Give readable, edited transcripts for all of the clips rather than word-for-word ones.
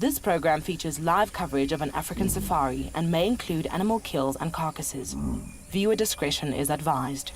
This program features live coverage of an African safari and may include animal kills and carcasses. Viewer discretion is advised.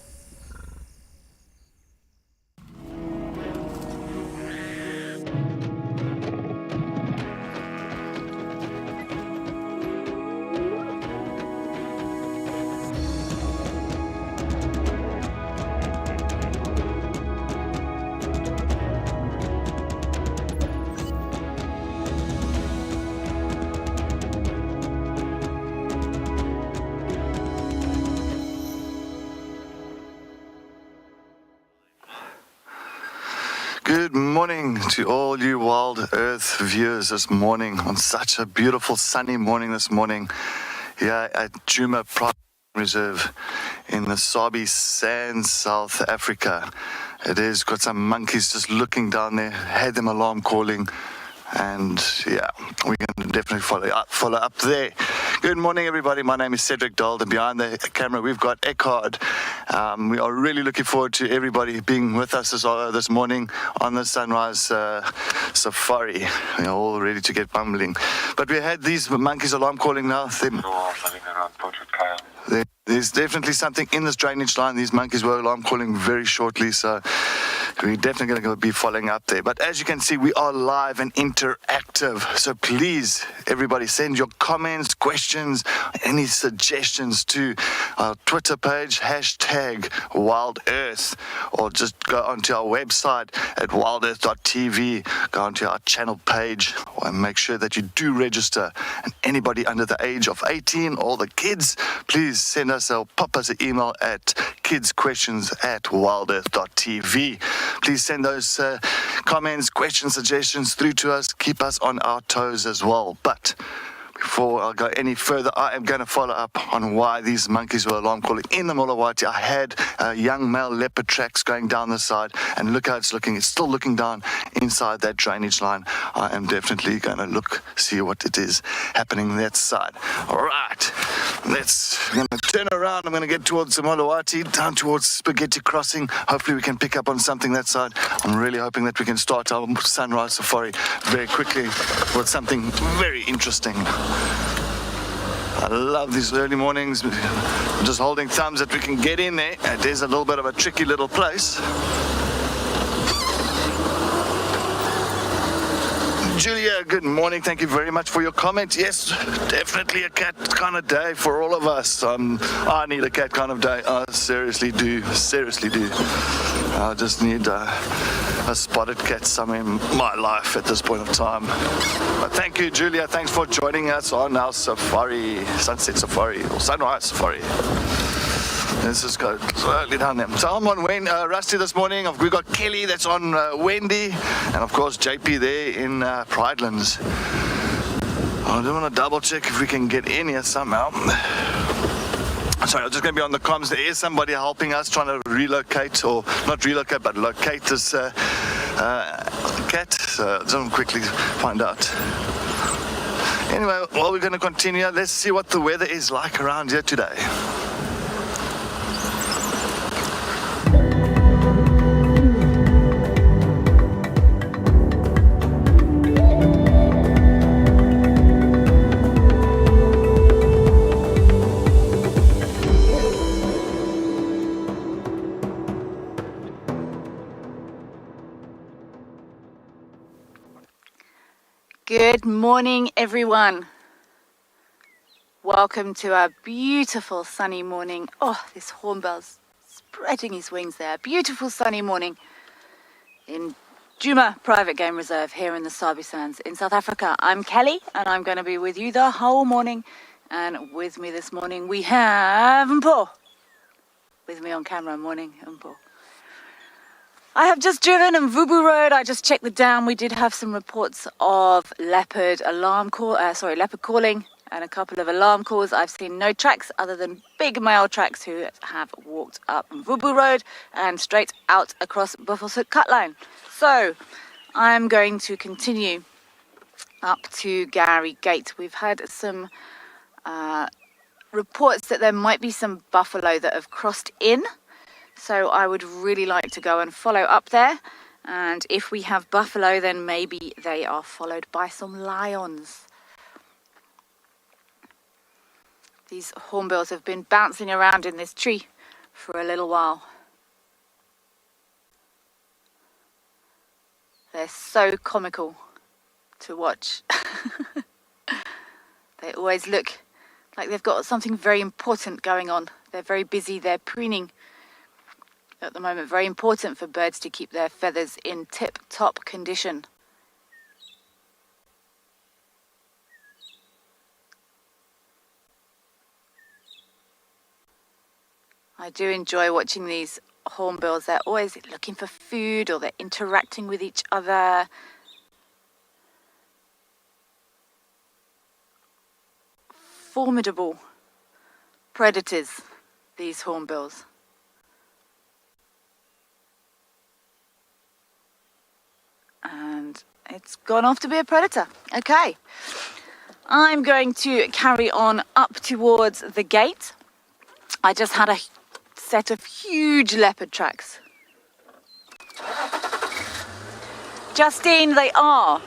Good morning to all you Wild Earth viewers this morning, on such a beautiful sunny morning this morning here at Djuma Private Game Reserve in the Sabi Sand, South Africa. It is got some monkeys just looking down there, had them alarm calling, and yeah, we're going to definitely follow up there. Good morning, everybody. My name is Cedric Dahl, and behind the camera we've got Eckhard. We are really looking forward to everybody being with us this morning on the sunrise safari. We're all ready to get bumbling. But we had these monkeys alarm calling now. There's definitely something in this drainage line. These monkeys were alarm calling very shortly, so we're definitely going to be following up there. But as you can see, we are live and interactive. So please, everybody, send your comments, questions, any suggestions to our Twitter page, #WildEarth, or just go onto our website at wildearth.tv, go onto our channel page, and make sure that you do register. And anybody under the age of 18, all the kids, please send us or pop us an email at kidsquestions@wildearth.tv. Please send those comments, questions, suggestions through to us. Keep us on our toes as well. But before I go any further, I am going to follow up on why these monkeys were alarm calling in the Mulawati. I had young male leopard tracks going down the side, and look how it's looking. It's still looking down inside that drainage line. I am definitely going to see what it is happening that side. All right, I'm going to turn around. I'm going to get towards the Mulawati, down towards Spaghetti Crossing. Hopefully we can pick up on something that side. I'm really hoping that we can start our sunrise safari very quickly with something very interesting. I love these early mornings. I'm just holding thumbs that we can get in there. It is a little bit of a tricky little place. Julia, good morning. Thank you very much for your comment. Yes, definitely a cat kind of day for all of us. I need a cat kind of day. I seriously do. I just need a spotted cat somewhere in my life at this point of time. But thank you, Julia. Thanks for joining us on our safari, sunset safari, or sunrise safari. Let's just go slowly down there. So I'm on Rusty this morning. We've got Kelly that's on Wendy, and of course JP there in Pridelands. I do want to double check if we can get in here somehow. Sorry, I'm just going to be on the comms. There is somebody helping us trying to relocate, or not relocate, but locate this cat. So just want to quickly find out. Anyway, well, we're going to continue. Let's see what the weather is like around here today. Good morning, everyone. Welcome to our beautiful sunny morning. Oh, this hornbill's spreading his wings there. Beautiful sunny morning in Djuma Private Game Reserve here in the Sabi Sands in South Africa. I'm Kelly, and I'm going to be with you the whole morning. And with me this morning, we have Mpo. With me on camera, morning, Mpo. I have just driven on Vubu Road. I just checked the dam. We did have some reports of leopard calling, and a couple of alarm calls. I've seen no tracks other than big male tracks who have walked up Vubu Road and straight out across Buffelshoek Cut Line. So I'm going to continue up to Gary Gate. We've had some reports that there might be some buffalo that have crossed in. So I would really like to go and follow up there And if we have buffalo, then maybe they are followed by some lions. These hornbills have been bouncing around in this tree for a little while. They're so comical to watch. They always look like they've got something very important going on. They're very busy, they're preening at the moment. Very important for birds to keep their feathers in tip-top condition. I do enjoy watching these hornbills. They're always looking for food, or they're interacting with each other. Formidable predators, these hornbills. And it's gone off to be a predator. Okay, I'm going to carry on up towards the gate. I just had a set of huge leopard tracks. Justine, they are.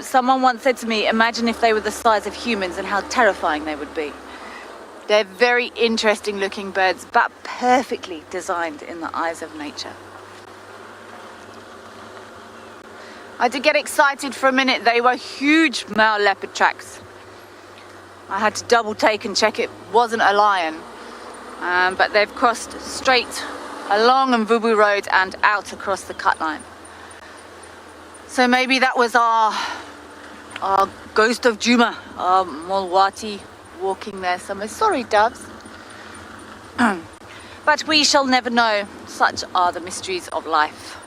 Someone once said to me, imagine if they were the size of humans and how terrifying they would be. They're very interesting looking birds, but perfectly designed in the eyes of nature. I did get excited for a minute. They were huge male leopard tracks. I had to double take and check it wasn't a lion. But they've crossed straight along Mvubu Road and out across the cut line. So maybe that was our ghost of Djuma, our Molwati walking there somewhere. Sorry, doves. But we shall never know. Such are the mysteries of life.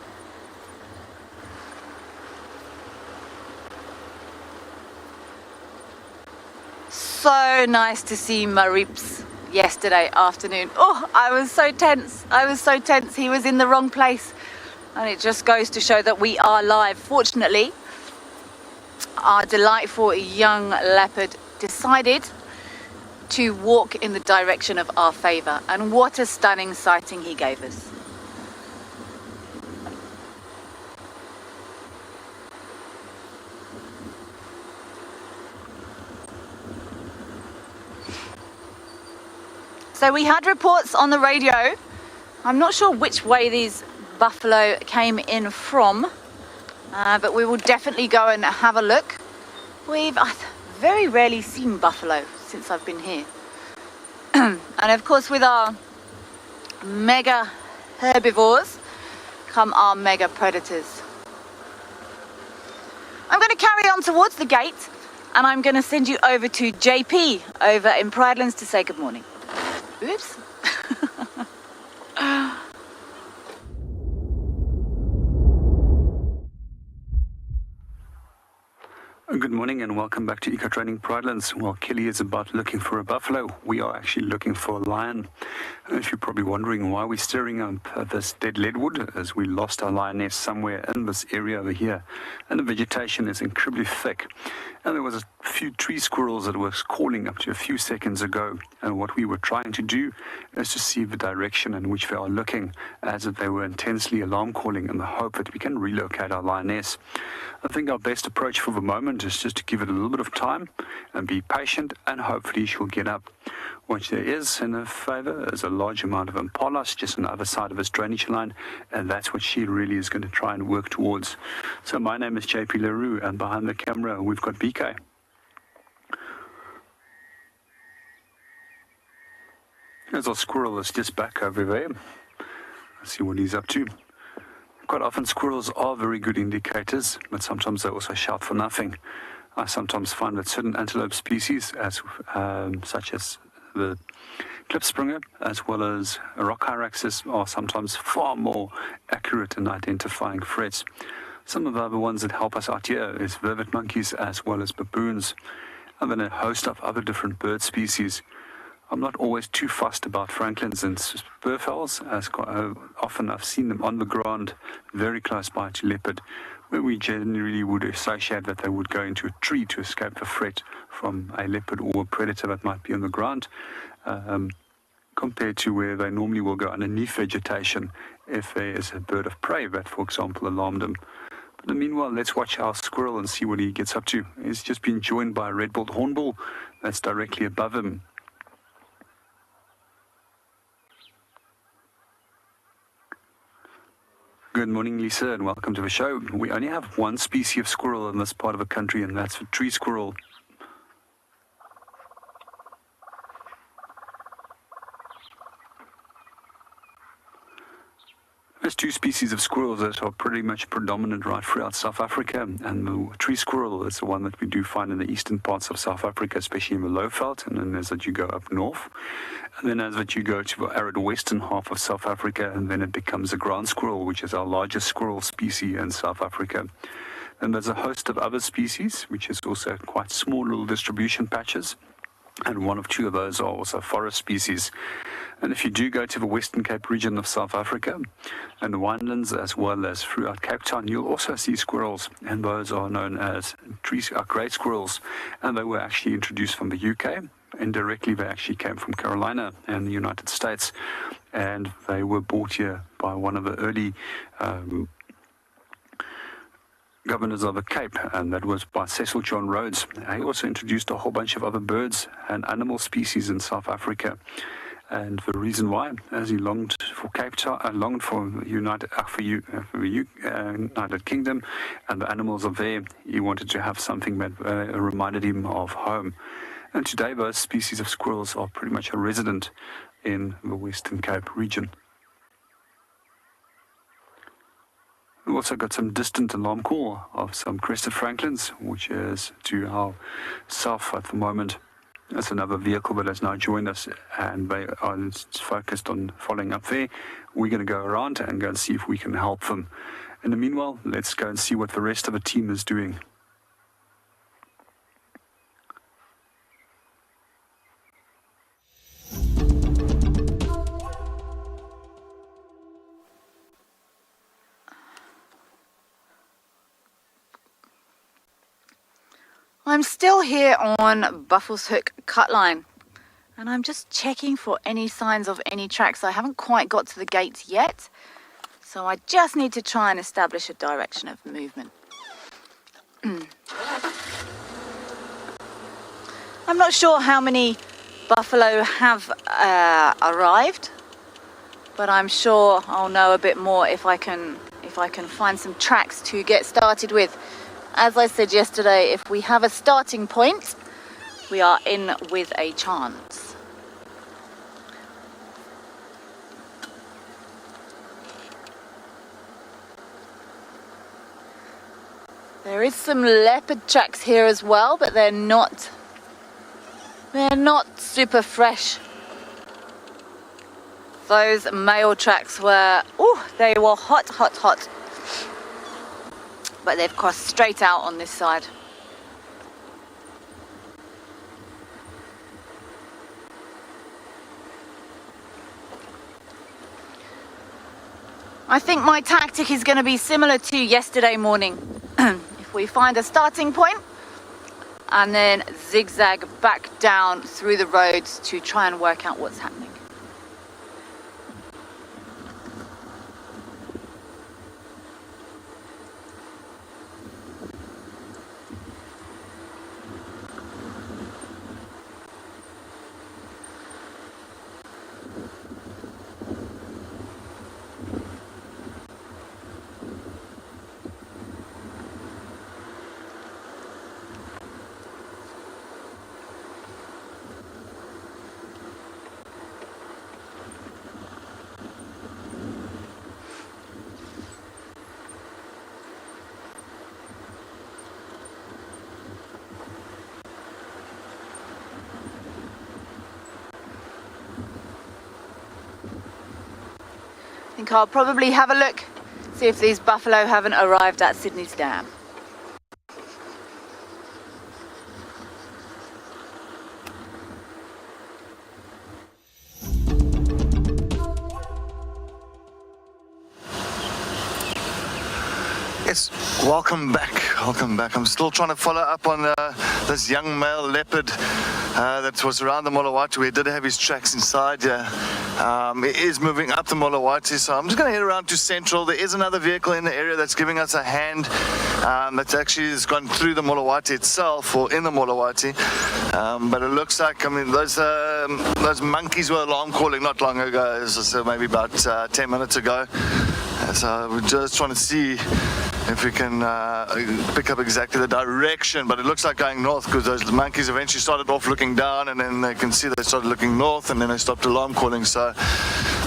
So nice to see Marips yesterday afternoon. Oh, I was so tense. He was in the wrong place. And it just goes to show that we are live. Fortunately, our delightful young leopard decided to walk in the direction of our favour. And what a stunning sighting he gave us. So we had reports on the radio. I'm not sure which way these buffalo came in from, but we will definitely go and have a look. We've very rarely seen buffalo since I've been here. And of course, with our mega herbivores come our mega predators. I'm going to carry on towards the gate, and I'm going to send you over to JP over in Pridelands to say good morning. Oops. Good morning and welcome back to Eco Training Pridelands. While Kelly is about looking for a buffalo, we are actually looking for a lion. If you're probably wondering why we're staring up this dead leadwood, as we lost our lioness somewhere in this area over here, and the vegetation is incredibly thick. And there was a few tree squirrels that was calling up to a few seconds ago, and what we were trying to do is to see the direction in which they are looking, as if they were intensely alarm calling in the hope that we can relocate our lioness. I think our best approach for the moment is just to give it a little bit of time and be patient, and hopefully she'll get up. What there is in her favour is a large amount of impalas just on the other side of this drainage line, and that's what she really is going to try and work towards. So my name is JP LaRue, and behind the camera we've got BK. There's our squirrel that's just back over there. Let's see what he's up to. Quite often squirrels are very good indicators, but sometimes they also shout for nothing. I sometimes find that certain antelope species, such as the klipspringer, as well as rock hyraxes, are sometimes far more accurate in identifying threats. Some of the other ones that help us out here is vervet monkeys as well as baboons, and then a host of other different bird species. I'm not always too fussed about francolins and spurfowls, as often I've seen them on the ground very close by to leopard, where we generally would associate that they would go into a tree to escape the threat from a leopard or a predator that might be on the ground. compared to where they normally will go underneath vegetation if there is a bird of prey that, for example, alarmed them. But meanwhile, let's watch our squirrel and see what he gets up to. He's just been joined by a red-billed hornbill that's directly above him. Good morning, Lisa, and welcome to the show. We only have one species of squirrel in this part of the country, and that's the tree squirrel. There's two species of squirrels that are pretty much predominant right throughout South Africa, and the tree squirrel is the one that we do find in the eastern parts of South Africa, especially in the Lowveld, and then as that you go up north, and then as that you go to the arid western half of South Africa, and then it becomes the ground squirrel, which is our largest squirrel species in South Africa. And there's a host of other species, which is also quite small little distribution patches, and one of two of those are also forest species. And if you do go to the Western Cape region of South Africa and the winelands as well as throughout Cape Town, you'll also see squirrels, and those are known as great squirrels, and they were actually introduced from the UK. Indirectly, they actually came from Carolina and the United States, and they were brought here by one of the early governors of the Cape, and that was by Cecil John Rhodes. He also introduced a whole bunch of other birds and animal species in South Africa. And the reason why, as he longed for Cape Town, longed for the United Kingdom and the animals of there, he wanted to have something that reminded him of home. And today, those species of squirrels are pretty much a resident in the Western Cape region. We've also got some distant alarm call of some crested francolins, which is to our south at the moment. That's another vehicle that has now joined us, and they are focused on following up there. We're going to go around and go and see if we can help them. In the meanwhile, let's go and see what the rest of the team is doing. I'm still here on Buffels Hook Cutline, and I'm just checking for any signs of any tracks. I haven't quite got to the gates yet, so I just need to try and establish a direction of movement. I'm not sure how many buffalo have arrived, but I'm sure I'll know a bit more if I can find some tracks to get started with. As I said yesterday, if we have a starting point, we are in with a chance. There is some leopard tracks here as well, but they're not super fresh. Those male tracks were, they were hot. But they've crossed straight out on this side. I think my tactic is going to be similar to yesterday morning. If we find a starting point and then zigzag back down through the roads to try and work out what's happening. I think I'll probably have a look, see if these buffalo haven't arrived at Sydney's Dam. Yes, welcome back Welcome back. I'm still trying to follow up on this young male leopard that was around the Molawati. We did have his tracks inside here. He is moving up the Molawati, so I'm just going to head around to Central. There is another vehicle in the area that's giving us a hand that actually has gone through the Molawati itself, or in the Molawati. But it looks like, I mean, those monkeys were alarm calling not long ago, so maybe about 10 minutes ago. So we're just trying to see if we can pick up exactly the direction, but it looks like going north, because those monkeys eventually started off looking down, and then they can see they started looking north, and then they stopped alarm calling. So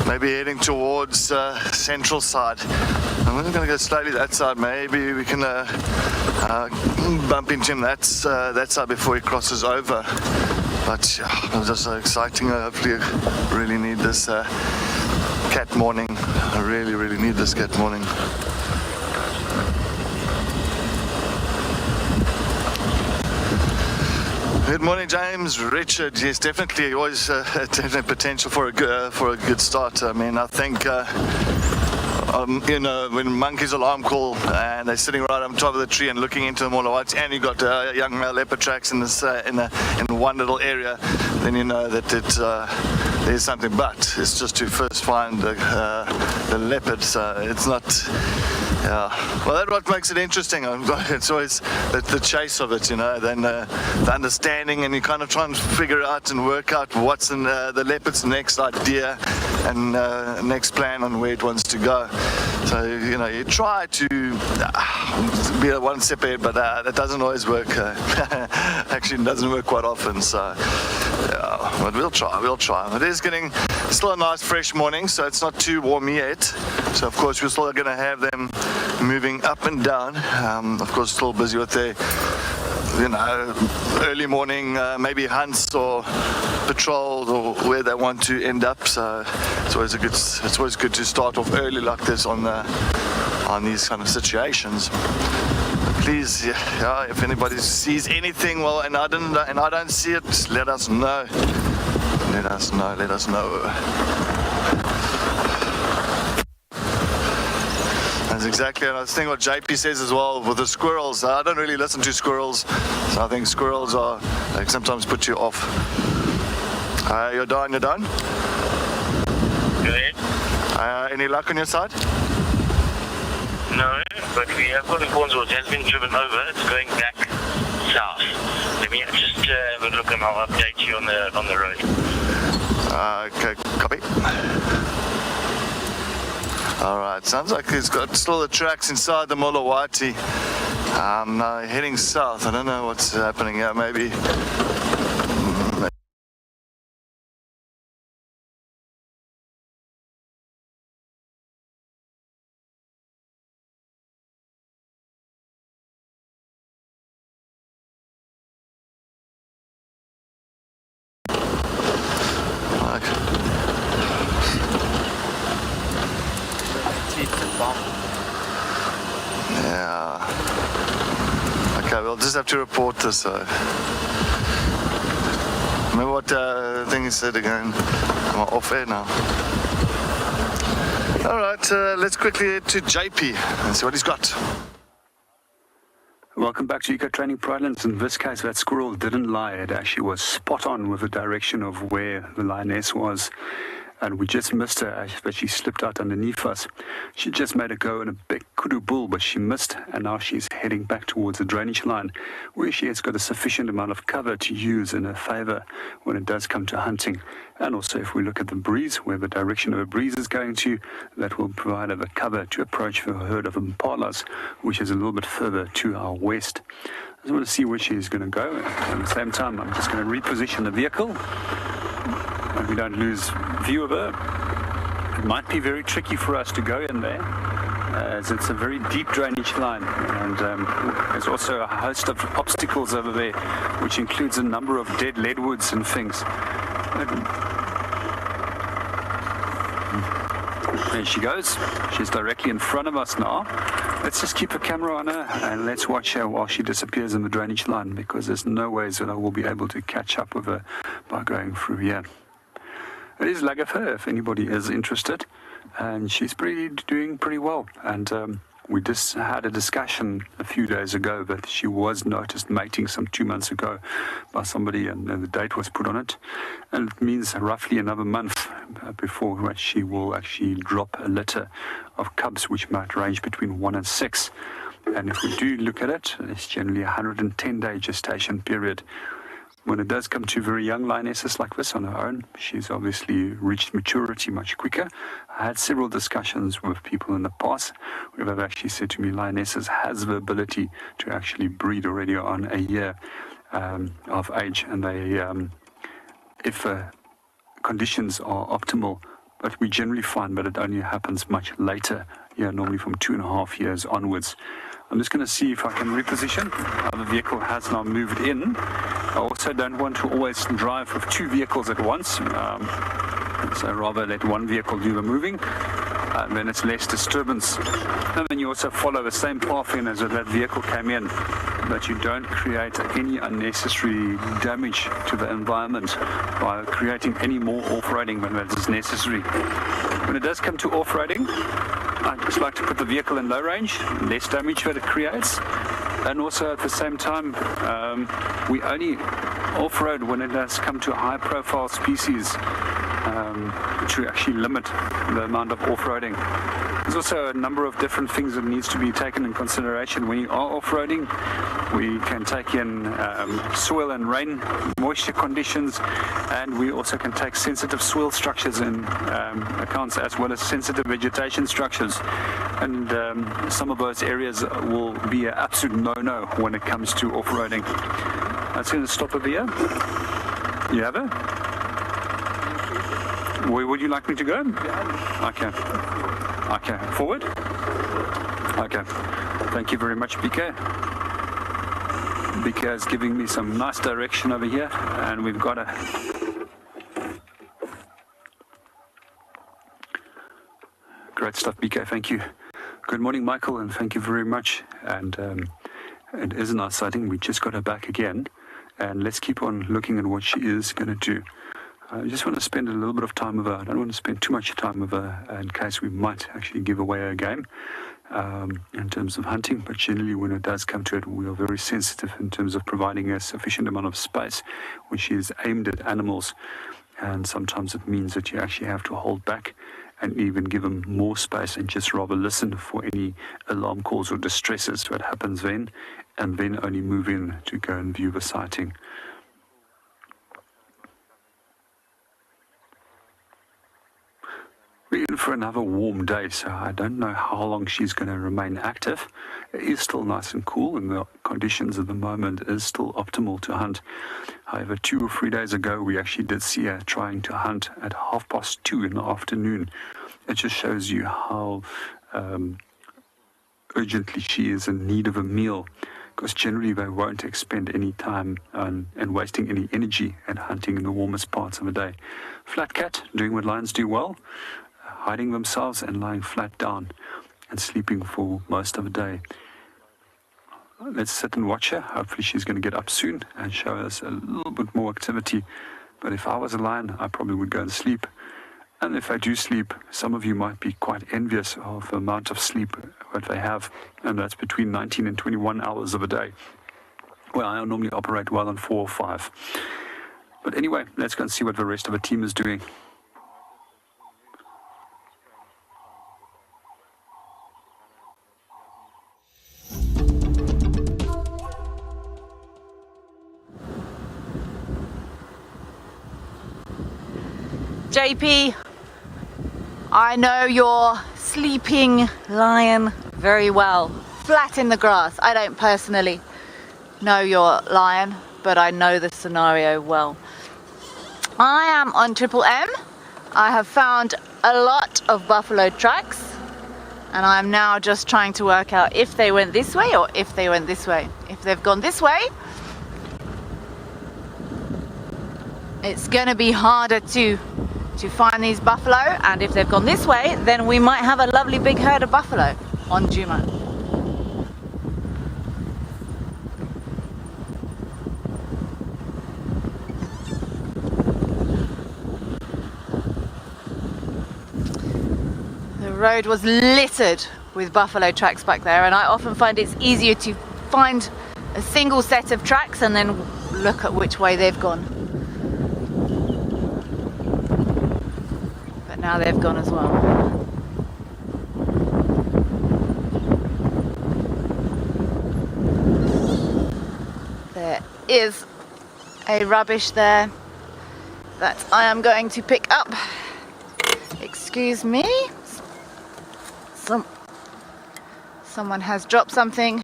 maybe heading towards Central side. I'm just going to go slightly that side. Maybe we can bump into him that side before he crosses over. But it was just so exciting. Hopefully I really need this cat morning. I really need this cat morning. Good morning, James. Richard, yes, definitely always definitely potential for a good start. I mean, I think you know, when monkeys alarm call and they're sitting right on top of the tree and looking into the Molawati, and you've got young male leopard tracks in this in one little area, then you know that there's something. But it's just to first find the leopard. So it's not. Yeah, well, that's what makes it interesting. It's always the chase of it, you know, then the understanding, and you kind of try and figure out and work out what's in the leopard's next idea and next plan on where it wants to go. So, you know, you try to be one step ahead, but that doesn't always work. Actually, it doesn't work quite often. So, yeah, but we'll try. It is getting still a nice fresh morning, so it's not too warm yet. So, of course, we're still going to have them moving up and down. Of course, still busy with their, you know, early morning maybe hunts or patrols or where they want to end up. So it's always good to start off early like this on these kind of situations. But please, yeah, if anybody sees anything, well, and I don't see it, let us know. Let us know. That's exactly, and I think what JP says as well with the squirrels. I don't really listen to squirrels, so I think squirrels they sometimes put you off. You're done? Go ahead. Any luck on your side? No, but we have got reports it has been driven over. It's going back south. Let me just have a look and I'll update you on the road. Okay, copy. Alright, sounds like he's got still the tracks inside the Molawati. Heading south. I don't know what's happening here. Maybe. Yeah. Okay, we'll just have to report this. Remember what thing he said again? I'm off air now. All right, let's quickly head to JP and see what he's got. Welcome back to Eco Training Pridelands. In this case, that squirrel didn't lie. It actually was spot on with the direction of where the lioness was. And we just missed her, but she slipped out underneath us. She just made a go in a big kudu bull, but she missed, and now she's heading back towards the drainage line, where she has got a sufficient amount of cover to use in her favor when it does come to hunting. And also, if we look at the breeze, where the direction of the breeze is going to, that will provide her the cover to approach the herd of impalas, which is a little bit further to our west. I just want to see where she is going to go. At the same time, I'm just going to reposition the vehicle, and we don't lose view of her. It might be very tricky for us to go in there, as it's a very deep drainage line, and there's also a host of obstacles over there, which includes a number of dead leadwoods and things. There she goes. She's directly in front of us now. Let's just keep a camera on her and let's watch her while she disappears in the drainage line, because there's no ways that I will be able to catch up with her by going through here. It is lag of her if anybody is interested, and she's doing pretty well. And We just had a discussion a few days ago that she was noticed mating some 2 months ago by somebody, and the date was put on it. And it means roughly another month before she will actually drop a litter of cubs, which might range between 1 and 6. And if we do look at it, it's generally a 110-day gestation period. When it does come to very young lionesses like this on her own, she's obviously reached maturity much quicker. I had several discussions with people in the past where they've actually said to me, lionesses has the ability to actually breed already on a year of age, and they, if conditions are optimal, but we generally find that it only happens much later, normally from 2.5 years onwards. I'm just going to see if I can reposition. The vehicle has now moved in. I also don't want to always drive with 2 vehicles at once, so rather let one vehicle do the moving, and then it's less disturbance. And then you also follow the same path in as that vehicle came in, but you don't create any unnecessary damage to the environment by creating any more off-roading than that is necessary. When it does come to off-roading, I just like to put the vehicle in low range, less damage that it creates, and also at the same time, we only off-road when it does come to high-profile species to actually limit the amount of off-roading. There's also a number of different things that needs to be taken in consideration when you are off-roading. We can take in soil and rain moisture conditions, and we also can take sensitive soil structures in accounts, as well as sensitive vegetation structures. And some of those areas will be an absolute no-no when it comes to off-roading. I'm going to stop over here. You have it? Where would you like me to go? Okay. Okay. Forward? Okay. Thank you very much, BK. BK is giving me some nice direction over here, and we've got a great stuff, BK. Thank you. Good morning, Michael, and thank you very much. And it is a nice sighting. We just got her back again, and let's keep on looking at what she is going to do. I just want to spend a little bit of time with her. I don't want to spend too much time with her in case we might actually give away her game in terms of hunting. But generally, when it does come to it, we are very sensitive in terms of providing a sufficient amount of space when she is aimed at animals. And sometimes it means that you actually have to hold back and even give them more space and just rather listen for any alarm calls or distresses that happens then, and then only move in to go and view the sighting. We're in for another warm day, so I don't know how long she's going to remain active. It is still nice and cool, and the conditions at the moment is still optimal to hunt. However, 2 or 3 days ago, we actually did see her trying to hunt at 2:30 in the afternoon. It just shows you how urgently she is in need of a meal, because generally they won't expend any time and wasting any energy at hunting in the warmest parts of the day. Flat cat, doing what lions do well, hiding themselves and lying flat down and sleeping for most of the day. Let's sit and watch her. Hopefully she's going to get up soon and show us a little bit more activity. But if I was a lion, I probably would go and sleep. And if I do sleep, some of you might be quite envious of the amount of sleep that they have, and that's between 19 and 21 hours of a day. Well, I normally operate well on 4 or 5. But anyway, let's go and see what the rest of the team is doing. JP, I know your sleeping lion very well. Flat in the grass. I don't personally know your lion, but I know the scenario well. I am on Triple M. I have found a lot of buffalo tracks, and I'm now just trying to work out if they went this way or if they went this way. If they've gone this way, it's gonna be harder to find these buffalo, and if they've gone this way, then we might have a lovely big herd of buffalo on Djuma. The road was littered with buffalo tracks back there, and I often find it's easier to find a single set of tracks and then look at which way they've gone. But now they've gone as well. There is a rubbish there that I am going to pick up. Excuse me. Someone has dropped something.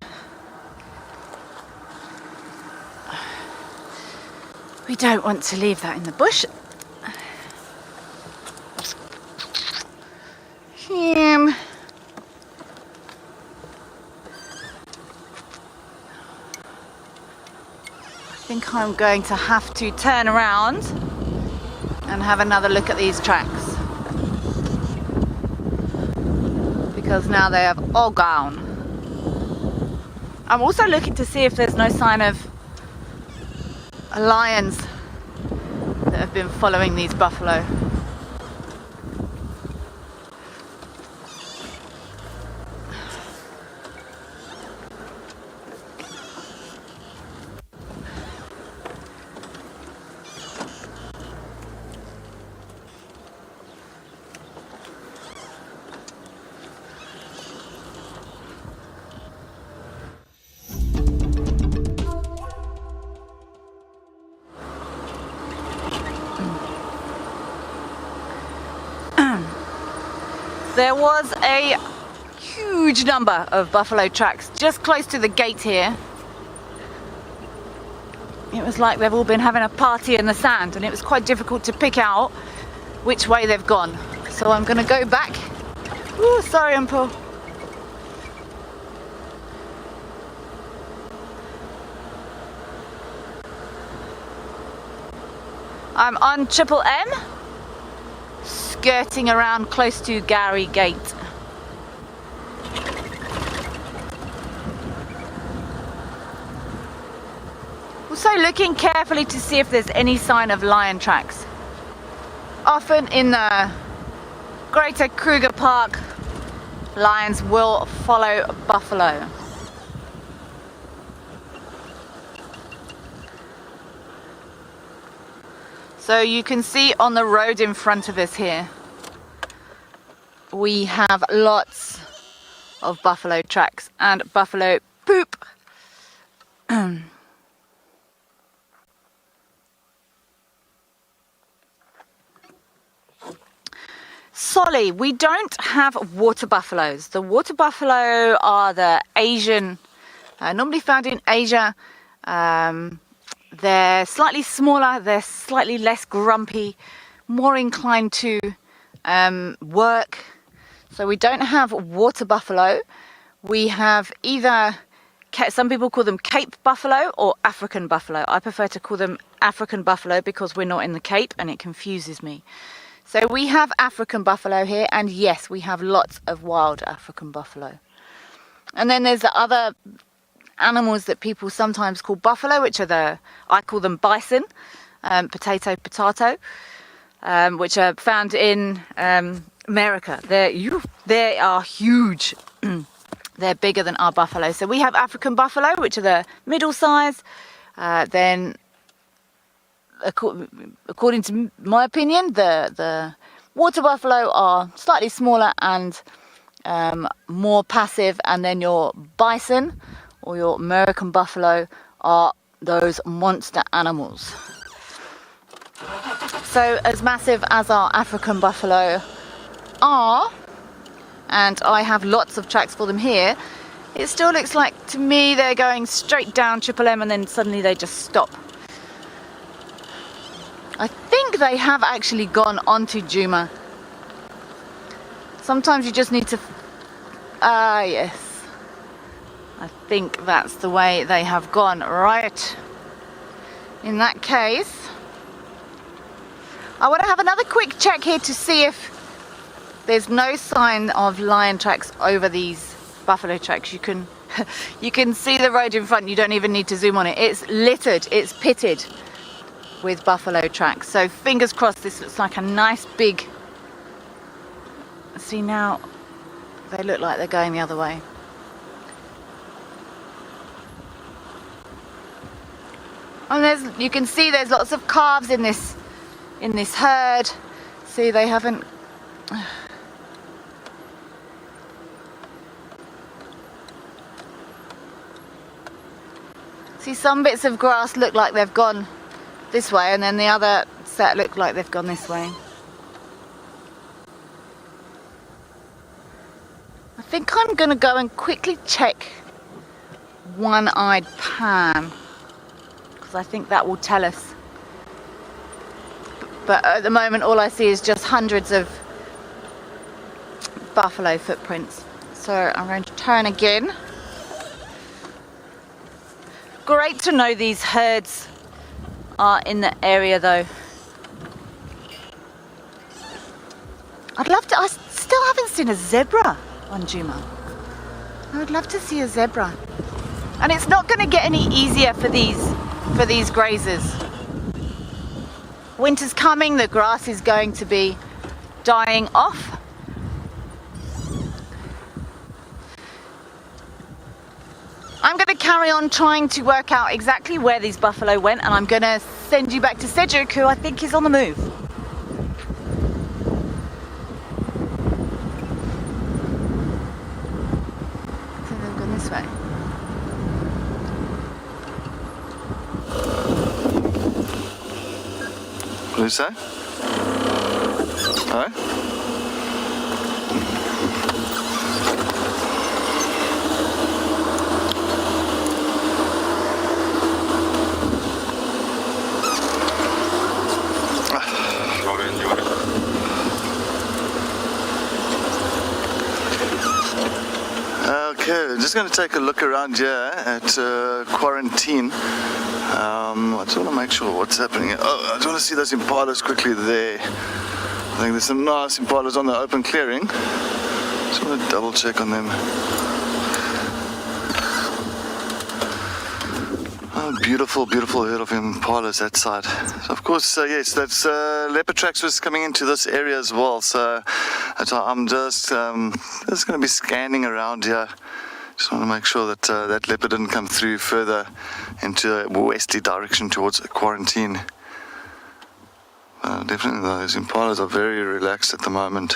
We don't want to leave that in the bush. I think I'm going to have to turn around and have another look at these tracks, because now they have all gone. I'm also looking to see if there's no sign of lions that have been following these buffalo. There was a huge number of buffalo tracks just close to the gate here. It was like they've all been having a party in the sand, and it was quite difficult to pick out which way they've gone. So I'm going to go back. Ooh, sorry, Paul. I'm on Triple M, skirting around close to Gary Gate. Also looking carefully to see if there's any sign of lion tracks. Often in the greater Kruger Park, lions will follow buffalo. So you can see on the road in front of us here, we have lots of buffalo tracks and buffalo poop. Solly, we don't have water buffaloes. The water buffalo are the Asian, normally found in Asia. They're slightly smaller, they're slightly less grumpy, more inclined to work. So we don't have water buffalo. We have either, some people call them Cape buffalo or African buffalo. I prefer to call them African buffalo because we're not in the Cape and it confuses me. So we have African buffalo here, and yes, we have lots of wild African buffalo. And then there's the other animals that people sometimes call buffalo, which are I call them bison, potato, which are found in America. They are huge. They're bigger than our buffalo. So we have African buffalo, which are the middle size. Then, according to my opinion, the water buffalo are slightly smaller and more passive, and then your bison or your American buffalo are those monster animals. So as massive as our African buffalo are, and I have lots of tracks for them here, it still looks like to me they're going straight down Triple M and then suddenly they just stop. I think they have actually gone onto Djuma. Sometimes you just need to... yes. I think that's the way they have gone. Right. In that case, I want to have another quick check here to see if there's no sign of lion tracks over these buffalo tracks. You can see the road in front. You don't even need to zoom on it. It's littered. It's pitted with buffalo tracks. So fingers crossed this looks like a nice big... See now, They look like they're going the other way. And you can see there's lots of calves in this herd. See, they haven't. See, some bits of grass look like they've gone this way, and then the other set look like they've gone this way. I think I'm going to go and quickly check one-eyed Pam, because I think that will tell us. But at the moment, all I see is just hundreds of buffalo footprints. So I'm going to turn again. Great to know these herds are in the area, though. I'd love to. I still haven't seen a zebra on Djuma. I would love to see a zebra. And it's not going to get any easier for these grazers. Winter's coming, the grass is going to be dying off. I'm going to carry on trying to work out exactly where these buffalo went, and I'm going to send you back to Cedric, who I think is on the move. So they've gone this way. What do you say? Alright. Okay, just going to take a look around here at quarantine. I just want to make sure what's happening. Oh, I just want to see those impalas quickly there. I think there's some nice impalas on the open clearing. Just want to double check on them. Oh, beautiful, beautiful herd of impalas that side. So of course, yes, that's leopard tracks was coming into this area as well. So I'm just going to be scanning around here. Just want to make sure that that leopard didn't come through further into a westerly direction towards quarantine. Definitely those impalas are very relaxed at the moment.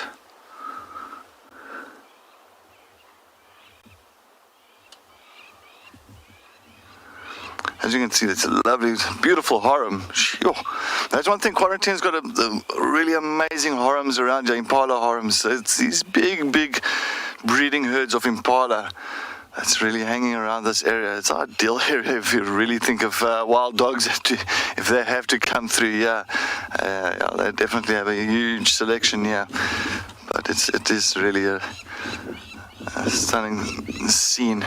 As you can see, it's a lovely, beautiful harem. Sure. That's one thing, quarantine's got a really amazing harems around here, impala harems. It's these big, big breeding herds of impala that's really hanging around this area. It's an ideal area if you really think of wild dogs if they have to come through here. Yeah, they definitely have a huge selection here. But it is really a stunning scene.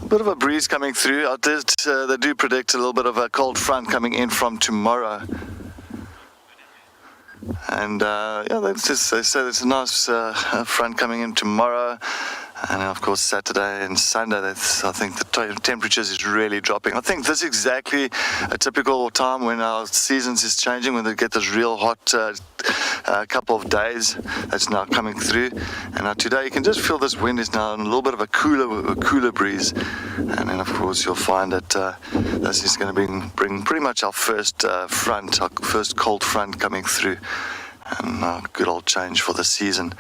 Bit of a breeze coming through. They do predict a little bit of a cold front coming in from tomorrow. And yeah, they say there's a nice front coming in tomorrow. And of course Saturday and Sunday, I think the temperatures is really dropping. I think this is exactly a typical time when our seasons is changing, when they get this real hot couple of days that's now coming through. And now today you can just feel this wind is now a little bit of a cooler breeze. And then of course you'll find that this is going to bring pretty much our first our first cold front coming through. And a good old change for the season.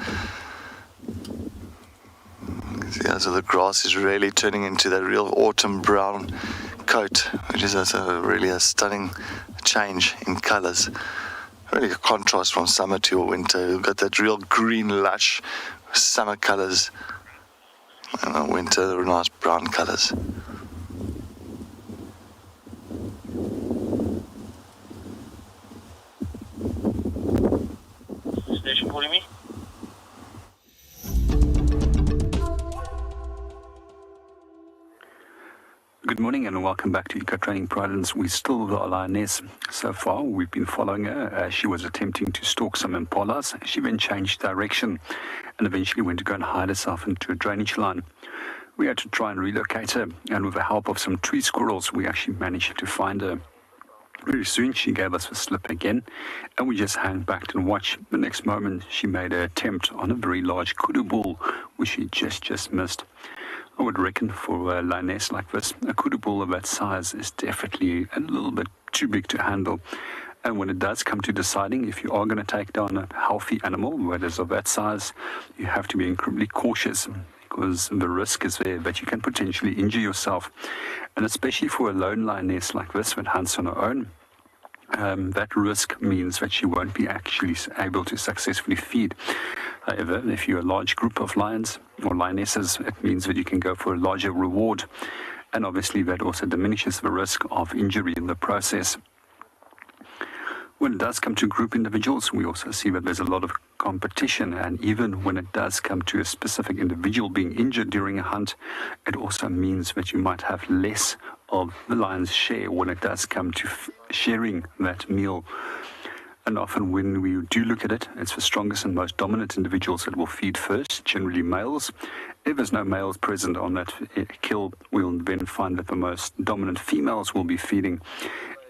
Yeah, so the grass is really turning into that real autumn brown coat, which is really a stunning change in colours. Really a contrast from summer to winter. You've got that real green lush summer colours, and winter nice brown colours. Station calling me? Good morning and welcome back to Eco Training Providence. We still got a lioness. So far, we've been following her as she was attempting to stalk some impalas. She then changed direction and eventually went to go and hide herself into a drainage line. We had to try and relocate her, and with the help of some tree squirrels, we actually managed to find her. Very soon she gave us the slip again, and we just hung back and watched. The next moment she made an attempt on a very large kudu bull, which she just missed. I would reckon for a lioness like this, a kudu bull of that size is definitely a little bit too big to handle. And when it does come to deciding if you are going to take down a healthy animal that is of that size, you have to be incredibly cautious, because the risk is there that you can potentially injure yourself. And especially for a lone lioness like this that hunts on her own, that risk means that she won't be actually able to successfully feed. However, if you're a large group of lions or lionesses, it means that you can go for a larger reward. And obviously that also diminishes the risk of injury in the process. When it does come to group individuals, we also see that there's a lot of competition, and even when it does come to a specific individual being injured during a hunt, it also means that you might have less of the lion's share when it does come to sharing that meal. And often when we do look at it, it's the strongest and most dominant individuals that will feed first, generally males. If there's no males present on that kill, we'll then find that the most dominant females will be feeding,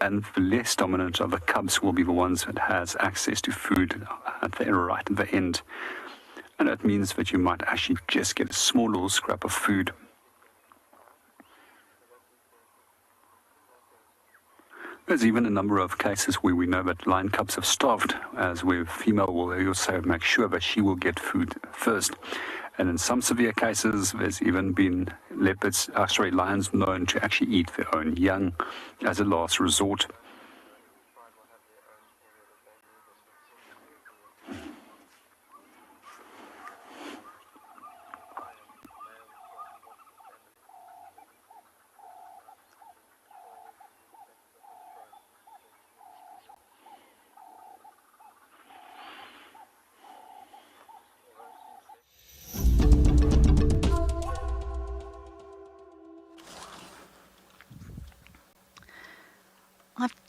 and the less dominant of the cubs will be the ones that has access to food right at the end. And that means that you might actually just get a small little scrap of food. There's even a number of cases where we know that lion cubs have starved, as where female will also make sure that she will get food first. And in some severe cases, there's even been lions known to actually eat their own young as a last resort.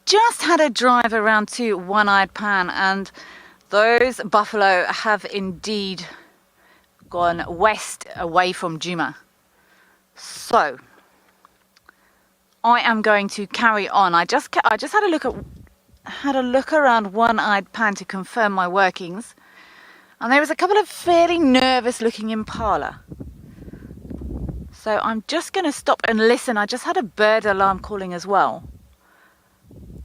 Just had a drive around to One-Eyed Pan, and those buffalo have indeed gone west away from Djuma. So I am going to carry on. I just had a look around One-Eyed Pan to confirm my workings, and there was a couple of fairly nervous looking impala. So I'm just going to stop and listen. I just had a bird alarm calling as well.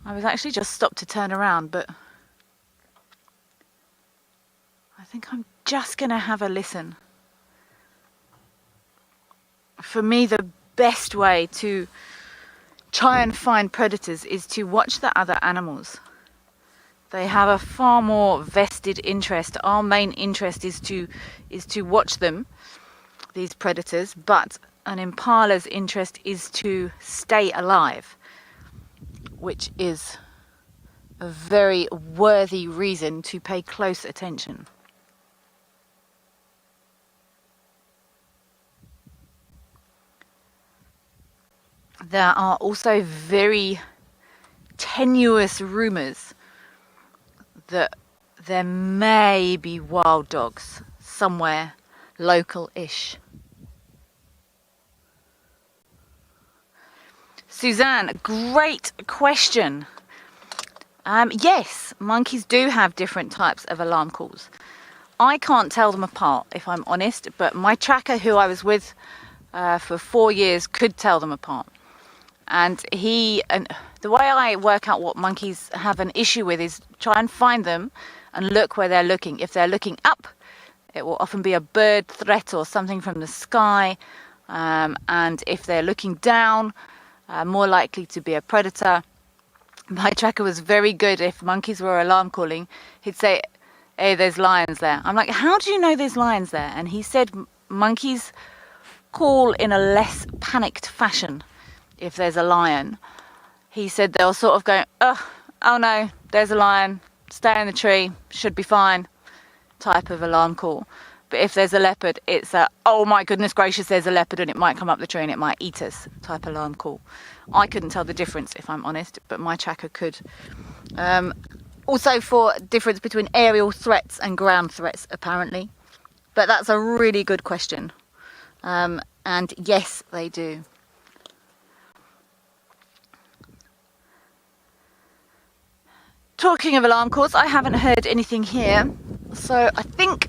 I was actually just stopped to turn around, but I think I'm just going to have a listen. For me, the best way to try and find predators is to watch the other animals. They have a far more vested interest. Our main interest is to watch them, these predators, but an impala's interest is to stay alive, which is a very worthy reason to pay close attention. There are also very tenuous rumours that there may be wild dogs somewhere local-ish. Suzanne, great question. Yes, monkeys do have different types of alarm calls. I can't tell them apart, if I'm honest, but my tracker, who I was with for 4 years, could tell them apart. And the way I work out what monkeys have an issue with is try and find them and look where they're looking. If they're looking up, it will often be a bird threat or something from the sky. And if they're looking down, more likely to be a predator. My tracker was very good. If monkeys were alarm calling, he'd say, "Hey, there's lions there." I'm like, "How do you know there's lions there?" And he said monkeys call in a less panicked fashion if there's a lion. He said they'll sort of go, oh no, there's a lion, stay in the tree, should be fine, type of alarm call. But if there's a leopard, it's a, oh my goodness gracious, there's a leopard and it might come up the tree and it might eat us type alarm call. I couldn't tell the difference, if I'm honest, but my tracker could. Also for difference between aerial threats and ground threats, apparently. But that's a really good question. And yes, they do. Talking of alarm calls, I haven't heard anything here, so I think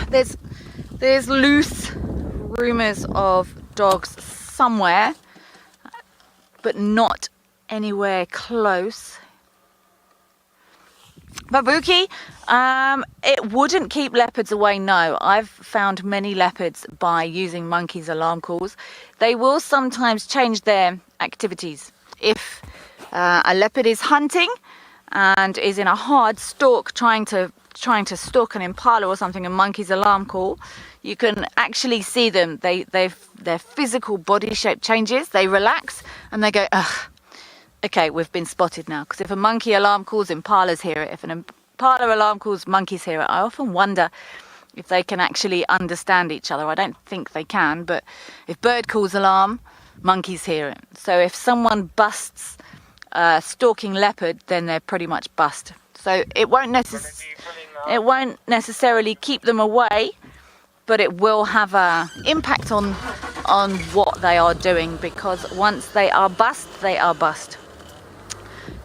there's loose rumours of dogs somewhere, but not anywhere close. Babuki, it wouldn't keep leopards away, no. I've found many leopards by using monkeys' alarm calls. They will sometimes change their activities. If a leopard is hunting and is in a hard stalk trying to stalk an impala or something, a monkey's alarm call, you can actually see them. Their physical body shape changes, they relax and they go, ugh, okay, we've been spotted now. Because if a monkey alarm calls, impalas hear it. If an impala alarm calls, monkeys hear it. I often wonder if they can actually understand each other. I don't think they can, but if bird calls alarm, monkeys hear it. So if someone busts stalking leopard, then they're pretty much bust. So it won't necessarily keep them away, but it will have an impact on what they are doing, because once they are bust, they are bust.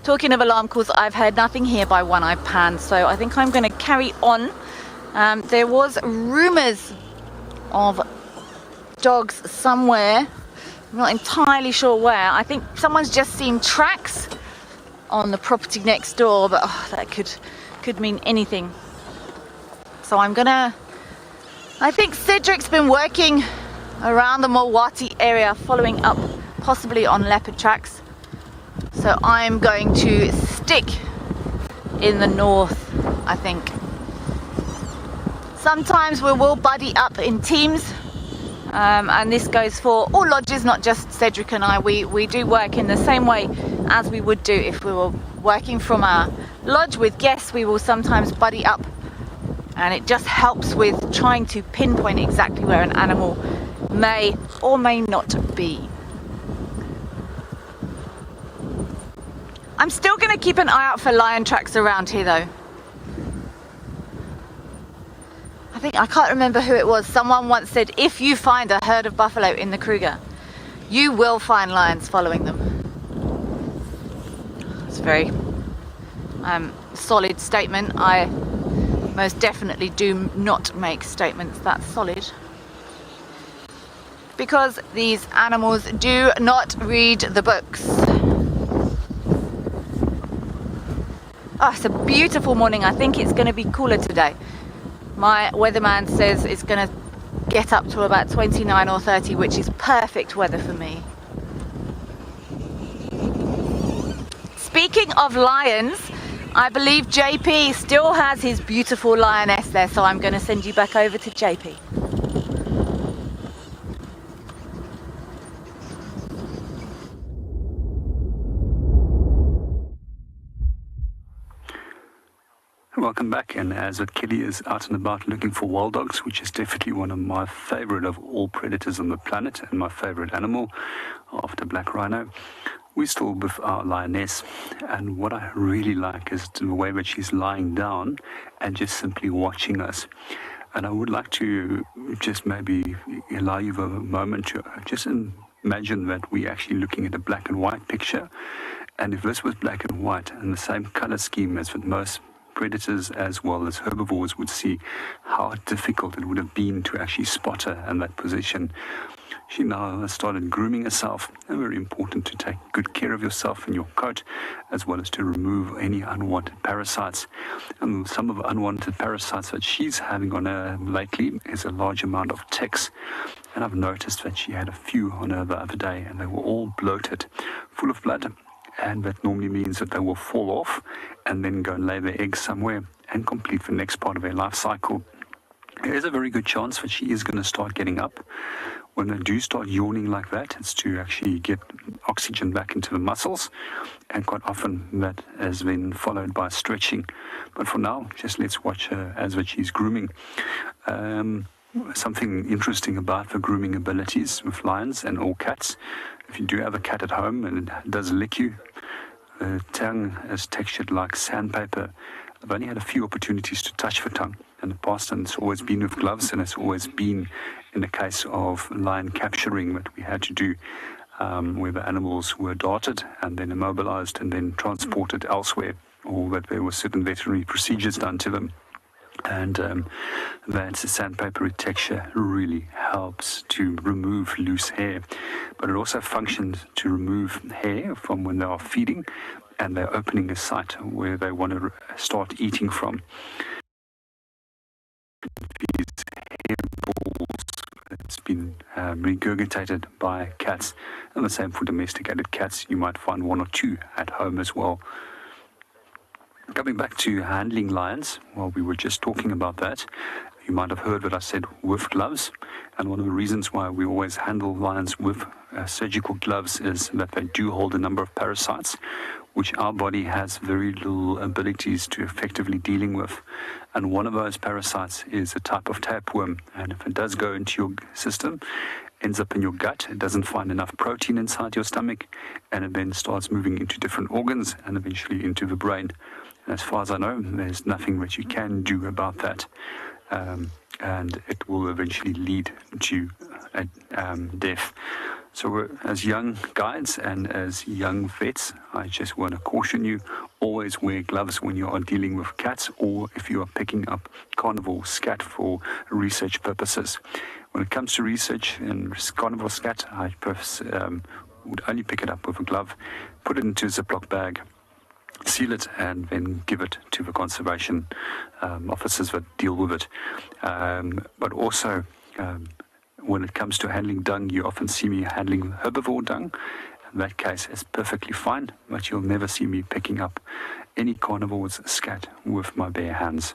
Talking of alarm calls, I've heard nothing here by one-eyed pan, so I think I'm going to carry on. There was rumours of dogs somewhere. I'm not entirely sure where. I think someone's just seen tracks on the property next door, but that could mean anything. So I think Cedric's been working around the Mulwati area, following up possibly on leopard tracks. So I'm going to stick in the north, I think. Sometimes we will buddy up in teams. And this goes for all lodges, not just Cedric and I. We do work in the same way as we would do if we were working from a lodge with guests. We will sometimes buddy up, and it just helps with trying to pinpoint exactly where an animal may or may not be. I'm still going to keep an eye out for lion tracks around here though. I can't remember who it was. Someone once said, if you find a herd of buffalo in the Kruger, you will find lions following them. It's a very solid statement. I most definitely do not make statements that solid, because these animals do not read the books. Oh, it's a beautiful morning. I think it's going to be cooler today. My weatherman says it's going to get up to about 29 or 30, which is perfect weather for me. Speaking of lions, I believe JP still has his beautiful lioness there, so I'm going to send you back over to JP. Welcome back, and as Kelly is out and about looking for wild dogs, which is definitely one of my favorite of all predators on the planet and my favorite animal after black rhino, we're still with our lioness. And what I really like is the way that she's lying down and just simply watching us. And I would like to just maybe allow you a moment to just imagine that we're actually looking at a black and white picture. And if this was black and white and the same color scheme as with most predators as well as herbivores would see, how difficult it would have been to actually spot her in that position. She now has started grooming herself, and very important to take good care of yourself and your coat, as well as to remove any unwanted parasites. And some of the unwanted parasites that she's having on her lately is a large amount of ticks. And I've noticed that she had a few on her the other day, and they were all bloated, full of blood. And that normally means that they will fall off and then go and lay their eggs somewhere and complete the next part of their life cycle. There is a very good chance that she is going to start getting up. When they do start yawning like that, it's to actually get oxygen back into the muscles, and quite often that has been followed by stretching. But for now, just let's watch her as that she's grooming. Something interesting about the grooming abilities with lions and all cats. If you do have a cat at home and it does lick you, the tongue is textured like sandpaper. I've only had a few opportunities to touch the tongue in the past, and it's always been with gloves, and it's always been in the case of lion capturing that we had to do, where the animals were darted and then immobilized and then transported elsewhere, or that there were certain veterinary procedures done to them. And that sandpapery texture really helps to remove loose hair, but it also functions to remove hair from when they are feeding and they're opening a site where they want to start eating from. These hair balls, it's been regurgitated by cats, and the same for domesticated cats. You might find one or two at home as well. Coming back to handling lions, well, we were just talking about that. You might have heard that I said with gloves, and one of the reasons why we always handle lions with surgical gloves is that they do hold a number of parasites, which our body has very little abilities to effectively dealing with. And one of those parasites is a type of tapeworm, and if it does go into your system, ends up in your gut, it doesn't find enough protein inside your stomach, and it then starts moving into different organs and eventually into the brain. As far as I know, there's nothing that you can do about that, and it will eventually lead to death. So as young guides and as young vets, I just want to caution you, always wear gloves when you are dealing with cats, or if you are picking up carnivore scat for research purposes. When it comes to research and carnivore scat, I would only pick it up with a glove, put it into a Ziploc bag, seal it, and then give it to the conservation officers that deal with it. But also, when it comes to handling dung, you often see me handling herbivore dung. In that case, it's perfectly fine, but you'll never see me picking up any carnivore's scat with my bare hands.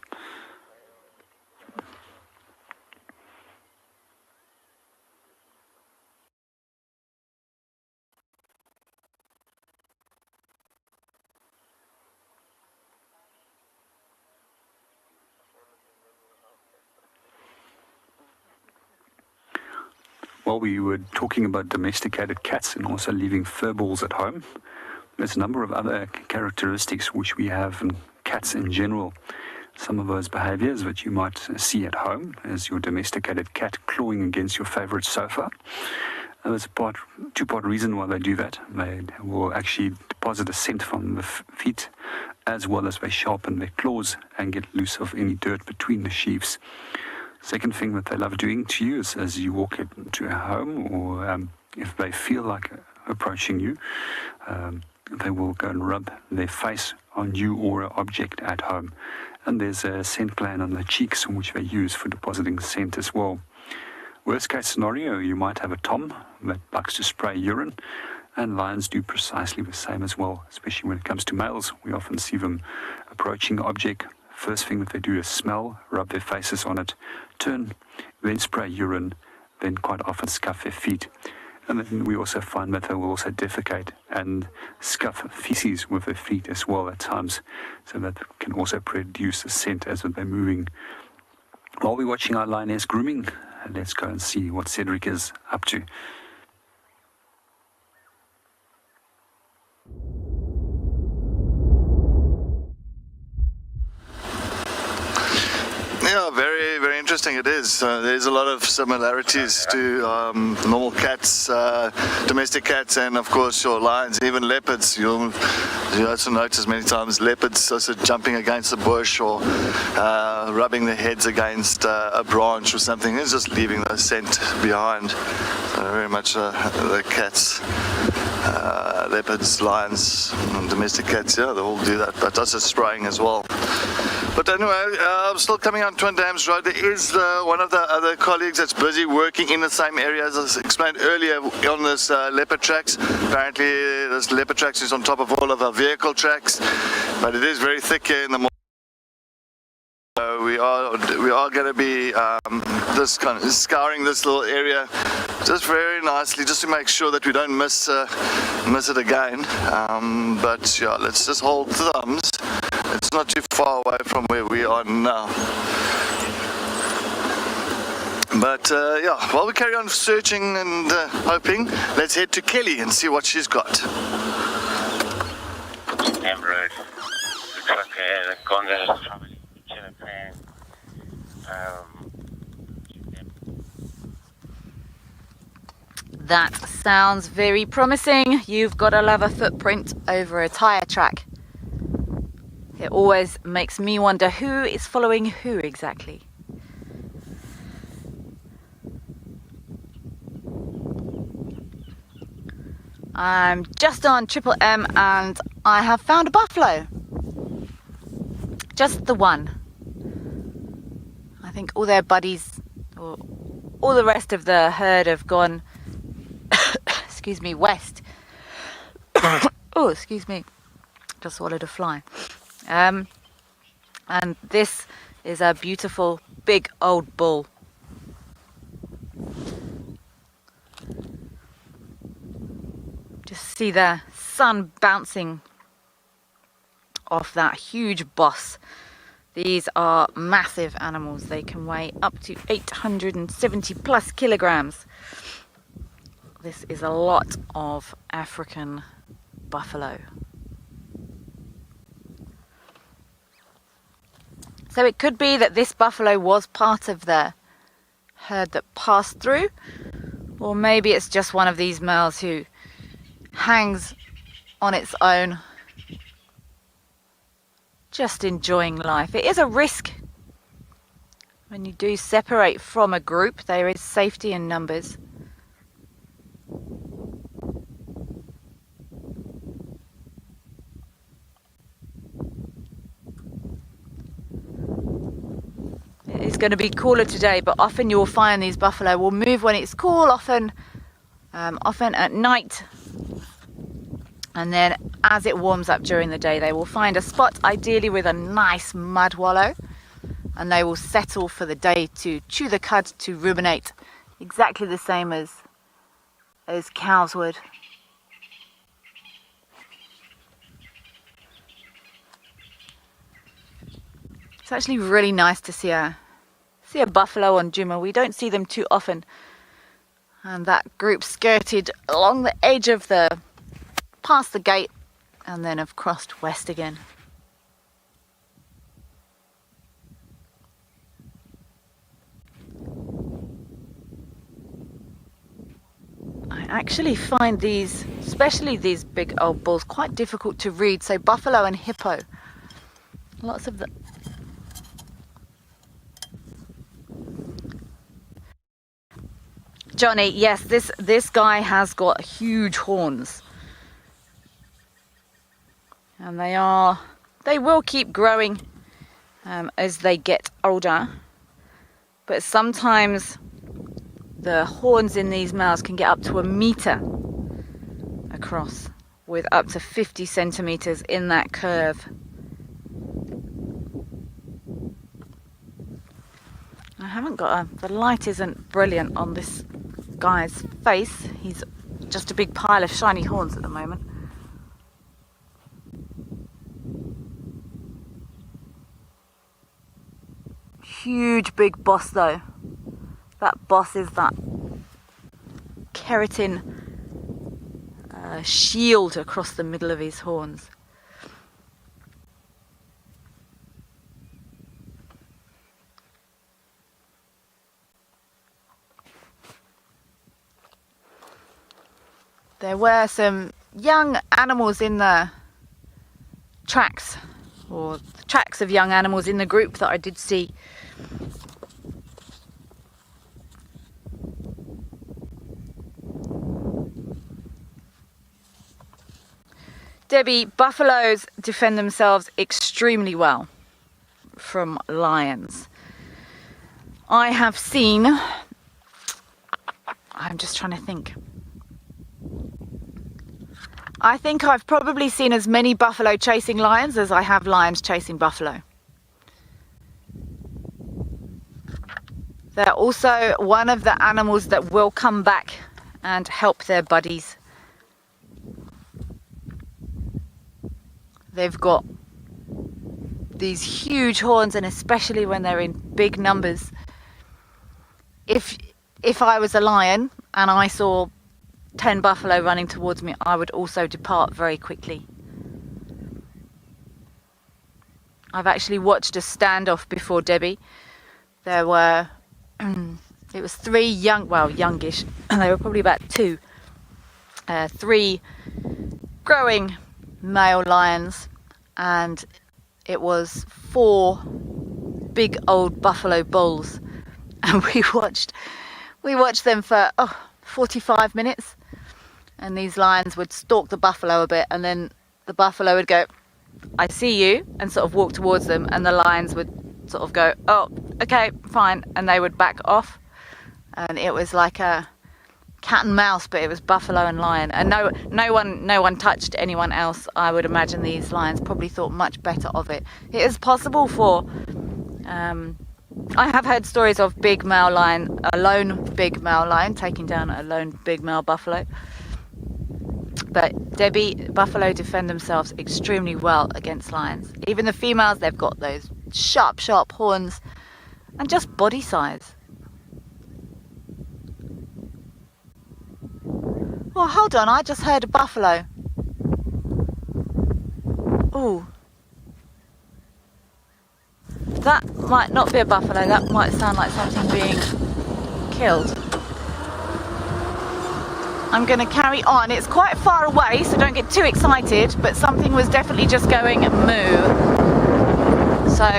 While we were talking about domesticated cats and also leaving fur balls at home, there's a number of other characteristics which we have in cats in general. Some of those behaviors that you might see at home is your domesticated cat clawing against your favorite sofa. And there's a two-part reason why they do that. They will actually deposit a scent from the feet, as well as they sharpen their claws and get loose of any dirt between the sheaths. Second thing that they love doing to you is as you walk into a home, or if they feel like approaching you, they will go and rub their face on you or an object at home. And there's a scent gland on the cheeks which they use for depositing scent as well. Worst case scenario, you might have a tom that likes to spray urine, and lions do precisely the same as well, especially when it comes to males. We often see them approaching the object. First thing that they do is smell, rub their faces on it, turn, then spray urine, then quite often scuff their feet. And then we also find that they will also defecate and scuff feces with their feet as well at times, so that can also produce a scent as they're moving. While we're watching our lioness grooming, let's go and see what Cedric is up to. Yeah, very, very interesting it is. There's a lot of similarities to normal cats, domestic cats, and of course your lions, even leopards. You also notice many times leopards also jumping against a bush or rubbing their heads against a branch or something. It's just leaving the scent behind. Very much the cats, leopards, lions, and domestic cats, yeah, they all do that, but also spraying as well. But anyway, I'm still coming on Twin Dams Road. There is one of the other colleagues that's busy working in the same area as I explained earlier on this leopard tracks. Apparently this leopard tracks is on top of all of our vehicle tracks, but it is very thick here in the morning. We are going to be this kind of scouring this little area just very nicely, just to make sure that we don't miss it again. But yeah, let's just hold thumbs. It's not too far away from where we are now. But yeah, while we carry on searching and hoping, let's head to Kelly and see what she's got. Dam Road. Looks like the Congo is probably chilling plan. That sounds very promising. You've got to love a footprint over a tyre track. It always makes me wonder who is following who exactly. I'm just on Triple M and I have found a buffalo. Just the one. I think all their buddies, or all the rest of the herd have gone, excuse me, west. Oh, excuse me, just swallowed a fly. And this is a beautiful big old bull. Just see the sun bouncing off that huge boss. These are massive animals. They can weigh up to 870 plus kilograms. This is a lot of African buffalo. So it could be that this buffalo was part of the herd that passed through, or maybe it's just one of these males who hangs on its own, just enjoying life. It is a risk when you do separate from a group. There is safety in numbers. It's going to be cooler today, but often you'll find these buffalo will move when it's cool, often at night. And then as it warms up during the day, they will find a spot, ideally with a nice mud wallow, and they will settle for the day to chew the cud, to ruminate, exactly the same as cows would. It's actually really nice to see a buffalo on Djuma. We don't see them too often. And that group skirted along the edge of past the gate, and then have crossed west again. I actually find these, especially these big old bulls, quite difficult to read. So buffalo and hippo, lots of the Johnny, yes, this guy has got huge horns. And they will keep growing as they get older. But sometimes the horns in these males can get up to 1 meter across, with up to 50 centimeters in that curve. I haven't got the light isn't brilliant on this guy's face. He's just a big pile of shiny horns at the moment. Huge big boss though. That boss is that keratin shield across the middle of his horns. There were some young animals in the tracks, or the tracks of young animals in the group that I did see. Debbie, buffaloes defend themselves extremely well from lions. I have seen, I'm just trying to think. I think I've probably seen as many buffalo chasing lions as I have lions chasing buffalo. They're also one of the animals that will come back and help their buddies. They've got these huge horns, and especially when they're in big numbers. If I was a lion and I saw 10 buffalo running towards me, I would also depart very quickly. I've actually watched a standoff before, Debbie. There were, it It was three youngish, they were probably about 2. 3 growing male lions, and it was 4 big old buffalo bulls, and we watched them for 45 minutes, and these lions would stalk the buffalo a bit, and then the buffalo would go, "I see you," and sort of walk towards them, and the lions would sort of go, "Oh, okay, fine," and they would back off. And it was like a cat and mouse, but it was buffalo and lion, and no one touched anyone else. I would imagine these lions probably thought much better of it. It is possible for I have heard stories of a lone big male lion taking down a lone big male buffalo, but buffalo defend themselves extremely well against lions. Even the females, they've got those sharp horns and just body size. Well, hold on, I just heard a buffalo. Ooh. That might not be a buffalo, that might sound like something being killed. I'm going to carry on. It's quite far away, so don't get too excited, but something was definitely just going moo. So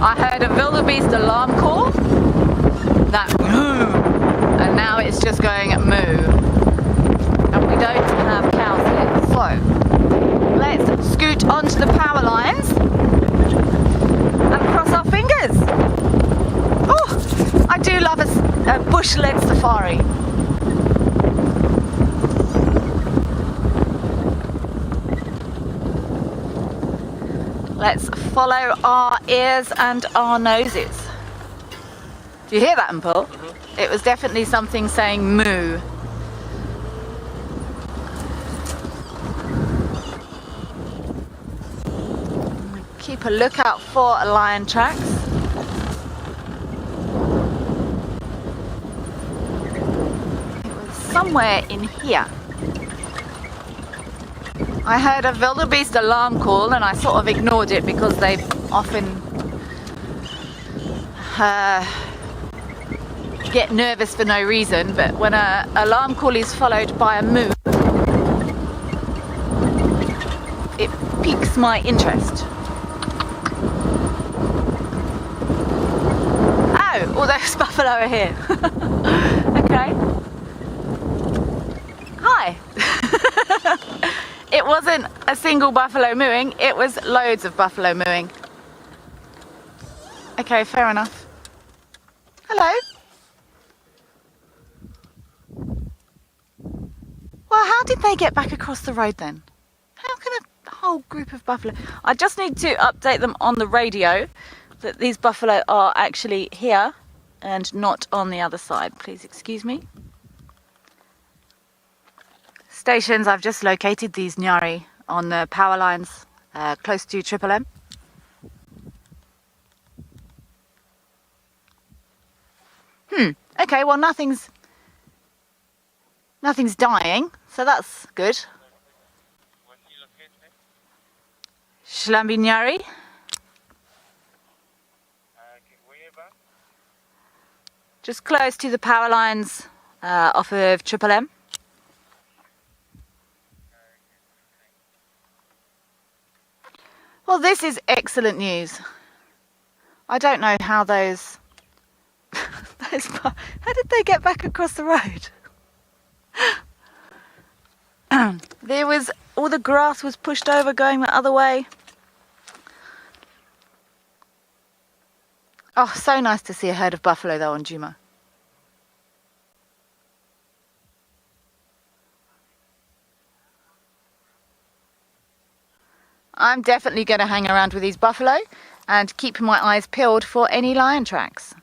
I heard a wildebeest alarm call, that moo, and now it's just going moo. And we don't have cows here, so let's scoot onto the power lines and cross our fingers. Oh, I do love a bush-led safari. Let's follow our ears and our noses. Do you hear that, Paul? Mm-hmm. It was definitely something saying moo. Keep a lookout for lion tracks. It was somewhere in here. I heard a wildebeest alarm call and I sort of ignored it because they often get nervous for no reason, but when an alarm call is followed by a moo, it piques my interest. Oh, all those buffalo are here. Okay. Hi. It wasn't a single buffalo mooing, it was loads of buffalo mooing. Okay, fair enough. Hello. Well, how did they get back across the road then? How can a whole group of buffalo... I just need to update them on the radio that these buffalo are actually here and not on the other side. Please excuse me. Stations, I've just located these Nyari on the power lines close to Triple M. Okay, well nothing's dying, so that's good. Shlambi Nyari. Just close to the power lines off of Triple M. Well, this is excellent news. I don't know how those how did they get back across the road? There was, all the grass was pushed over going the other way. Oh, so nice to see a herd of buffalo though on Djuma. I'm definitely going to hang around with these buffalo and keep my eyes peeled for any lion tracks.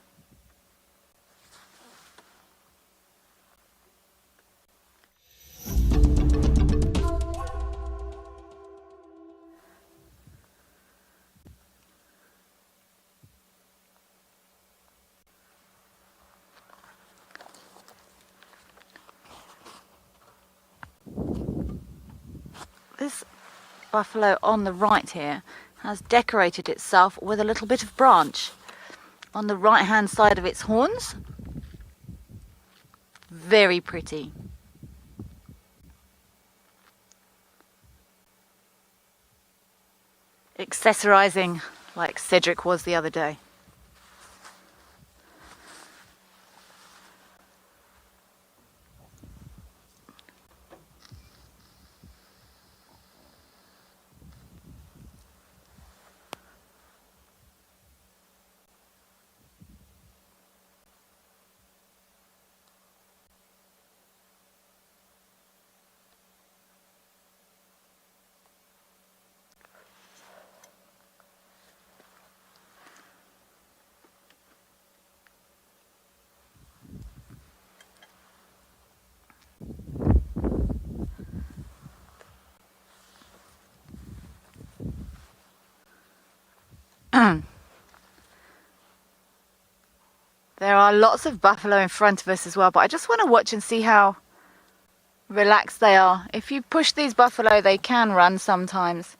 This buffalo on the right here has decorated itself with a little bit of branch. on the right hand side of its horns. Very pretty. Accessorizing like Cedric was the other day. There are lots of buffalo in front of us as well, but I just want to watch and see how relaxed they are. If you push these buffalo, they can run sometimes.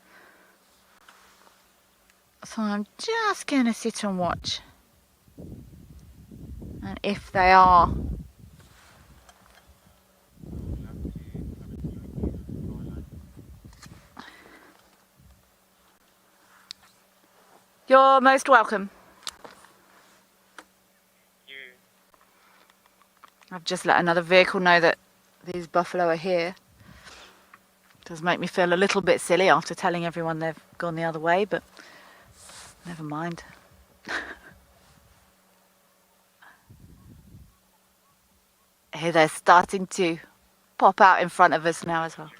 So I'm just going to sit and watch. And if they are You're most welcome. I've just let another vehicle know that these buffalo are here. It does make me feel a little bit silly after telling everyone they've gone the other way, but never mind. Here they're starting to pop out in front of us now as well.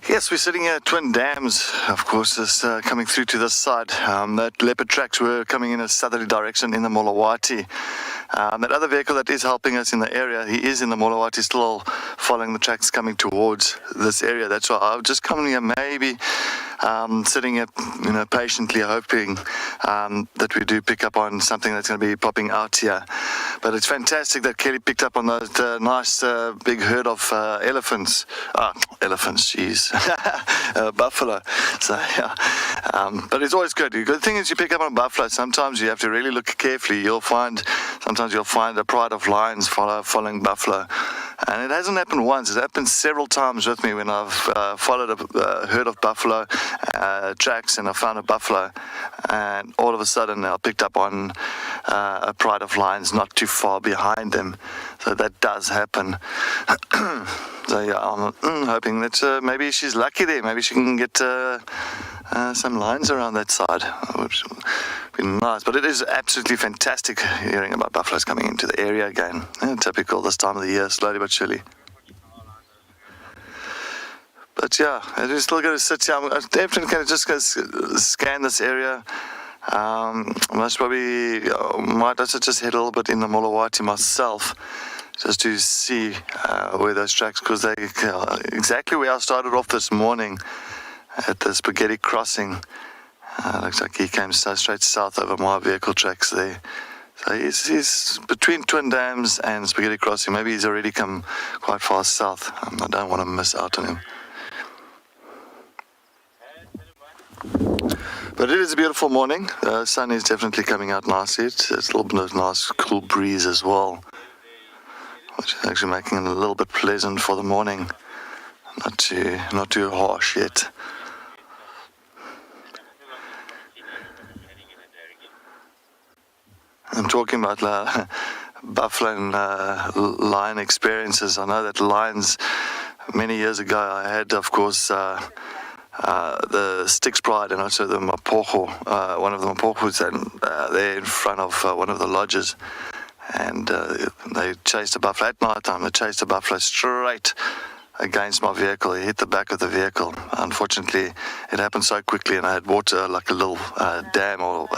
Yes, we're sitting here at Twin Dams, of course, is coming through to this side. That leopard tracks were coming in a southerly direction in the Molawati. That other vehicle that is helping us in the area, he is in the Molawati, still following the tracks coming towards this area. That's why I've just come here, maybe sitting here, patiently hoping that we do pick up on something that's going to be popping out here. But it's fantastic that Kelly picked up on that nice big herd of elephants. Elephants, jeez. Buffalo. So, yeah. But it's always good. The good thing is you pick up on buffalo. Sometimes you have to really look carefully. Sometimes you'll find a pride of lions following buffalo. And it hasn't happened once. It's happened several times with me when I've followed a herd of buffalo tracks and I found a buffalo. And all of a sudden I picked up on a pride of lions not too far behind them. So that does happen. So yeah, I'm hoping that maybe she's lucky there. Maybe she can get some lions around that side, which would be nice. But it is absolutely fantastic hearing about buffaloes coming into the area again. Typical this time of the year, slowly but surely. But yeah, it is still going to sit here. I'm definitely going to just go scan this area. Most probably might also just head a little bit in the Molawati myself, just to see where those tracks, because they exactly where I started off this morning at the Spaghetti Crossing. Looks like he came straight south over my vehicle tracks there. So he's between Twin Dams and Spaghetti Crossing. Maybe he's already come quite far south. I don't want to miss out on him. But it is a beautiful morning. The sun is definitely coming out nicely. It's a little bit of nice cool breeze as well, which is actually making it a little bit pleasant for the morning. Not too harsh yet. I'm talking about buffalo and lion experiences. I know that lions, many years ago, I had, of course, the Styx Pride and also the Mapocho, one of the Mapochos, and there in front of one of the lodges. And they chased a buffalo at night time. They chased a buffalo straight against my vehicle. He hit the back of the vehicle. Unfortunately, it happened so quickly, and I had water, like a little dam or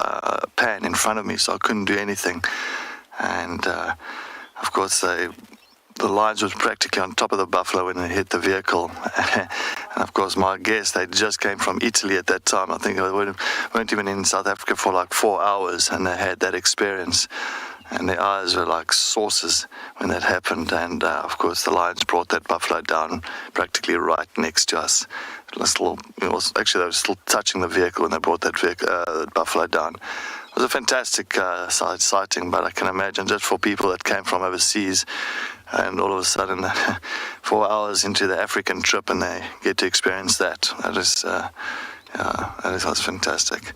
pan in front of me, so I couldn't do anything. And of course, they the lions was practically on top of the buffalo when they hit the vehicle. And of course, my guess, they just came from Italy at that time. I think they weren't even in South Africa for like 4 hours, and they had that experience. And their eyes were like saucers when that happened. And of course, the lions brought that buffalo down practically right next to us. Actually, they were still touching the vehicle when they brought that buffalo down. It was a fantastic sighting, but I can imagine just for people that came from overseas and all of a sudden 4 hours into the African trip and they get to experience that. That was fantastic.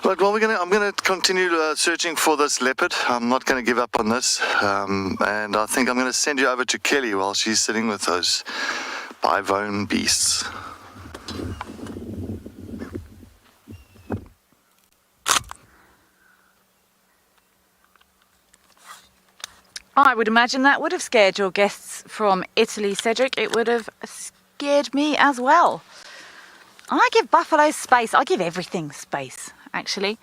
Right, well, I'm going to continue searching for this leopard. I'm not going to give up on this. And I think I'm going to send you over to Kelly while she's sitting with those bivone beasts. I would imagine that would have scared your guests from Italy, Cedric. It would have scared me as well. I give buffalo space. I give everything space, actually.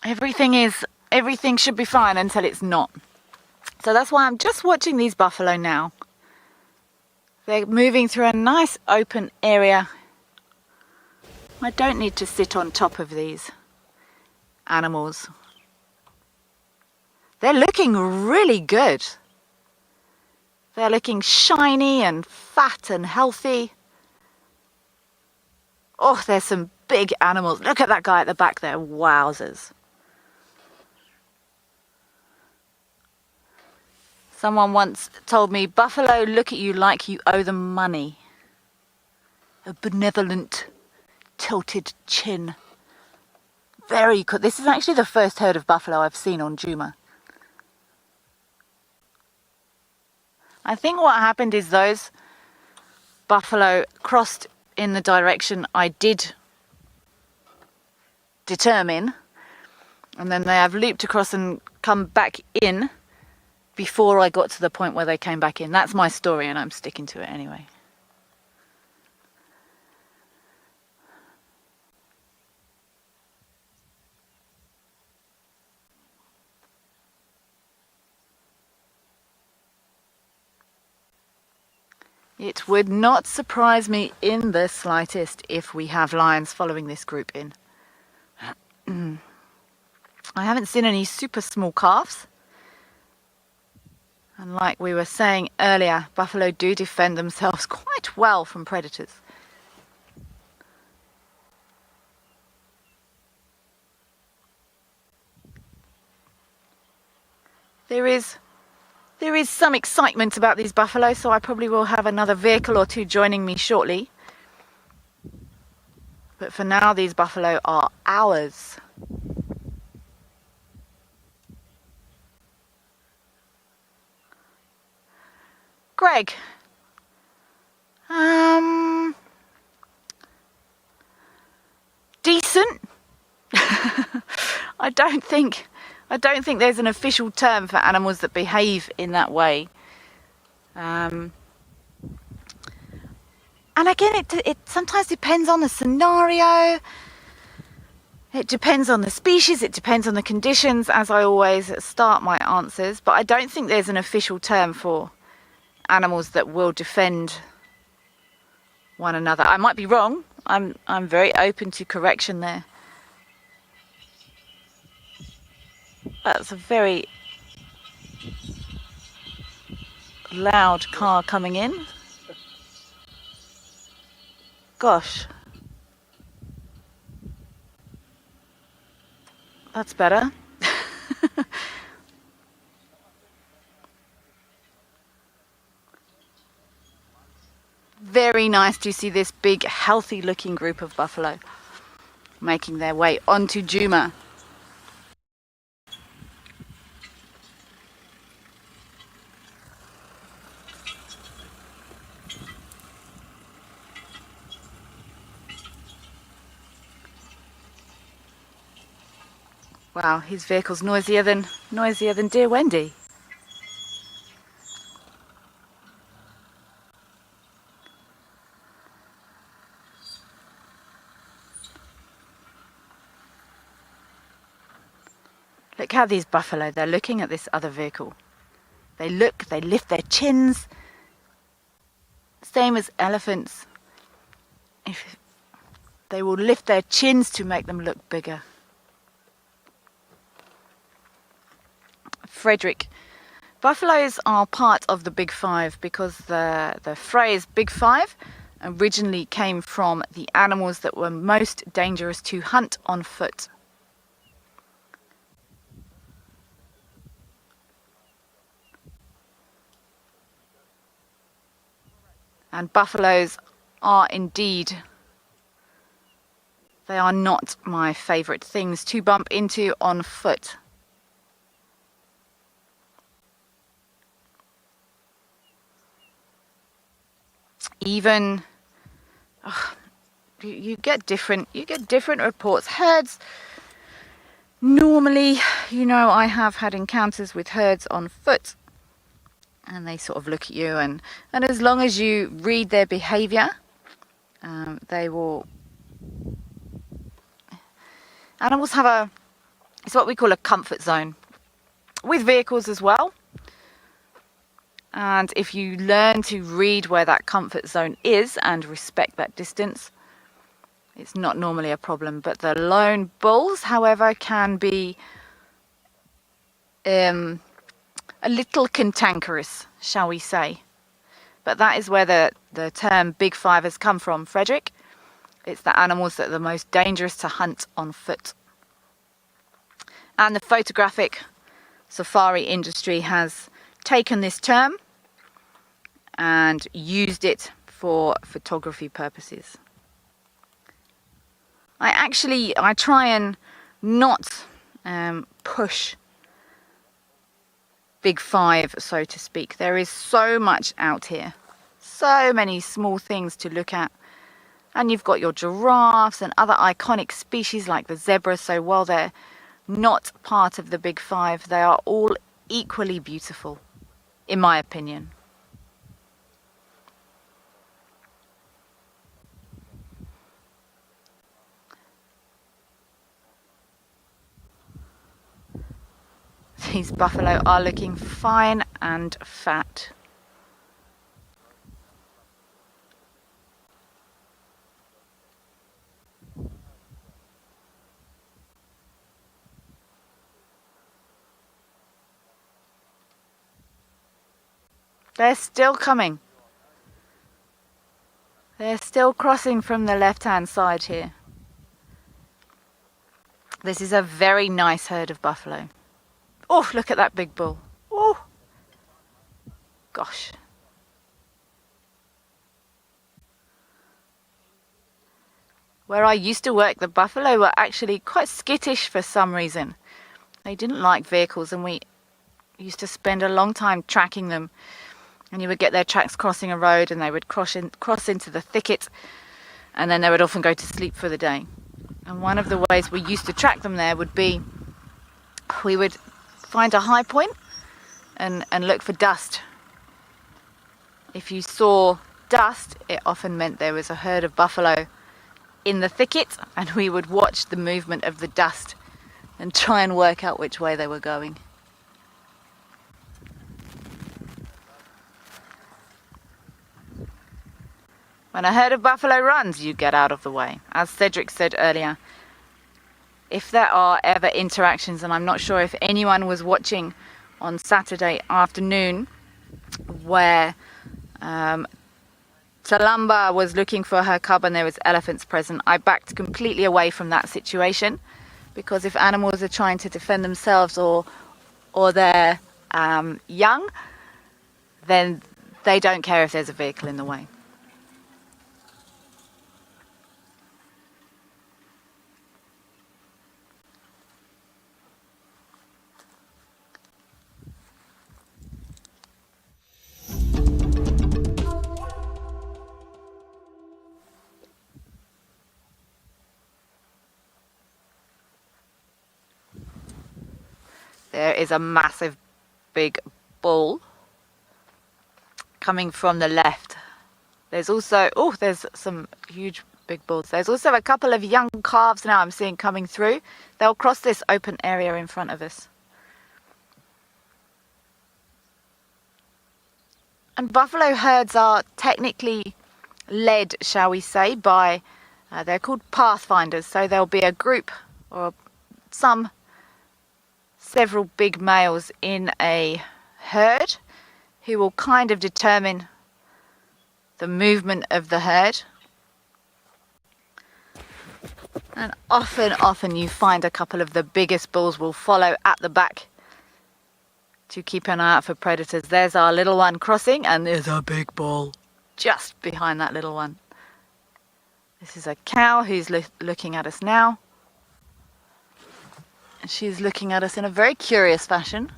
Everything should be fine until it's not. So that's why I'm just watching these buffalo now. They're moving through a nice open area. I don't need to sit on top of these animals. They're looking really good. They're looking shiny and fat and healthy. Oh, there's some big animals. Look at that guy at the back there. Wowzers. Someone once told me, buffalo look at you like you owe them money. A benevolent, tilted chin. Very cool. This is actually the first herd of buffalo I've seen on Djuma. I think what happened is those buffalo crossed in the direction I did determine, and then they have looped across and come back in before I got to the point where they came back in. That's my story and I'm sticking to it anyway. It would not surprise me in the slightest if we have lions following this group in. I haven't seen any super small calves. And like we were saying earlier, buffalo do defend themselves quite well from predators. There is some excitement about these buffalo, so I probably will have another vehicle or two joining me shortly. But for now, these buffalo are ours. Greg, decent. I don't think there's an official term for animals that behave in that way. And again, it sometimes depends on the scenario. It depends on the species. It depends on the conditions, as I always start my answers. But I don't think there's an official term for animals that will defend one another. I might be wrong. I'm very open to correction there. That's a very loud car coming in. Gosh. That's better. Very nice to see this big, healthy looking group of buffalo making their way onto Djuma. Wow, his vehicle's noisier than dear Wendy. Look how these buffalo, they're looking at this other vehicle. They look, they lift their chins. Same as elephants. They will lift their chins to make them look bigger. Frederick, buffaloes are part of the Big Five because the phrase Big Five originally came from the animals that were most dangerous to hunt on foot. And buffaloes are indeed, they are not my favourite things to bump into on foot. Even, you get different reports. Herds, normally, you know, I have had encounters with herds on foot. And they sort of look at you, and as long as you read their behaviour, they will. Animals have it's what we call a comfort zone with vehicles as well. And if you learn to read where that comfort zone is and respect that distance, it's not normally a problem. But the lone bulls, however, can be a little cantankerous, shall we say. But that is where the term Big Five has come from, Frederick. It's the animals that are the most dangerous to hunt on foot. And the photographic safari industry has taken this term and used it for photography purposes. I try and not push Big Five, so to speak. There is so much out here, so many small things to look at. And you've got your giraffes and other iconic species like the zebra. So while they're not part of the Big Five, they are all equally beautiful, in my opinion. These buffalo are looking fine and fat. They're still coming. They're still crossing from the left-hand side here. This is a very nice herd of buffalo. Oh, look at that big bull. Oh, gosh. Where I used to work, the buffalo were actually quite skittish for some reason. They didn't like vehicles, and we used to spend a long time tracking them. And you would get their tracks crossing a road, and they would cross into the thicket, and then they would often go to sleep for the day. And one of the ways we used to track them there would be, we would find a high point and look for dust. If you saw dust, it often meant there was a herd of buffalo in the thicket, and we would watch the movement of the dust and try and work out which way they were going. When a herd of buffalo runs, you get out of the way. As Cedric said earlier, if there are ever interactions, and I'm not sure if anyone was watching on Saturday afternoon, where Talamba was looking for her cub and there was elephants present, I backed completely away from that situation, because if animals are trying to defend themselves or they're young, then they don't care if there's a vehicle in the way. There is a massive big bull coming from the left. There's also, there's some huge big bulls. There's also a couple of young calves now I'm seeing coming through. They'll cross this open area in front of us. And buffalo herds are technically led, shall we say, by, they're called pathfinders. So there'll be a group or several big males in a herd who will kind of determine the movement of the herd. And often you find a couple of the biggest bulls will follow at the back to keep an eye out for predators. There's our little one crossing, and there's a big bull just behind that little one. This is a cow who's looking at us now. And she's looking at us in a very curious fashion.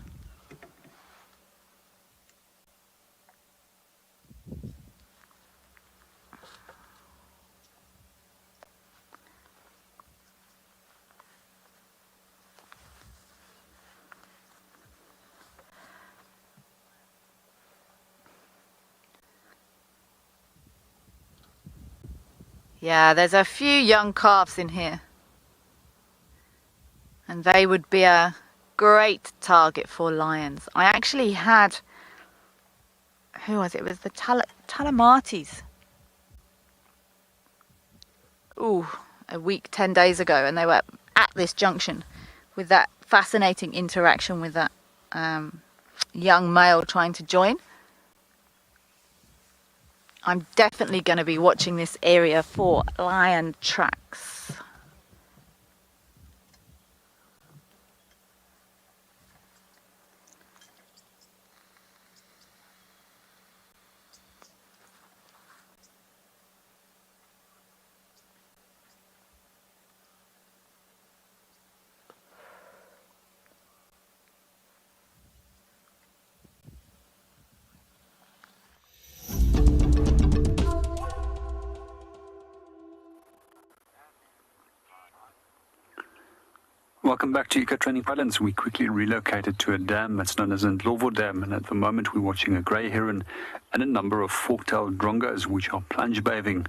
Yeah, there's a few young calves in here. And they would be a great target for lions. I actually had, who was it? It was the Talamatis. A week, 10 days ago. And they were at this junction with that fascinating interaction with that young male trying to join. I'm definitely going to be watching this area for lion tracks. Welcome back to Eco Training Islands. We quickly relocated to a dam that's known as Ndlovu Dam, and at the moment we're watching a grey heron and a number of fork-tailed drongos which are plunge bathing.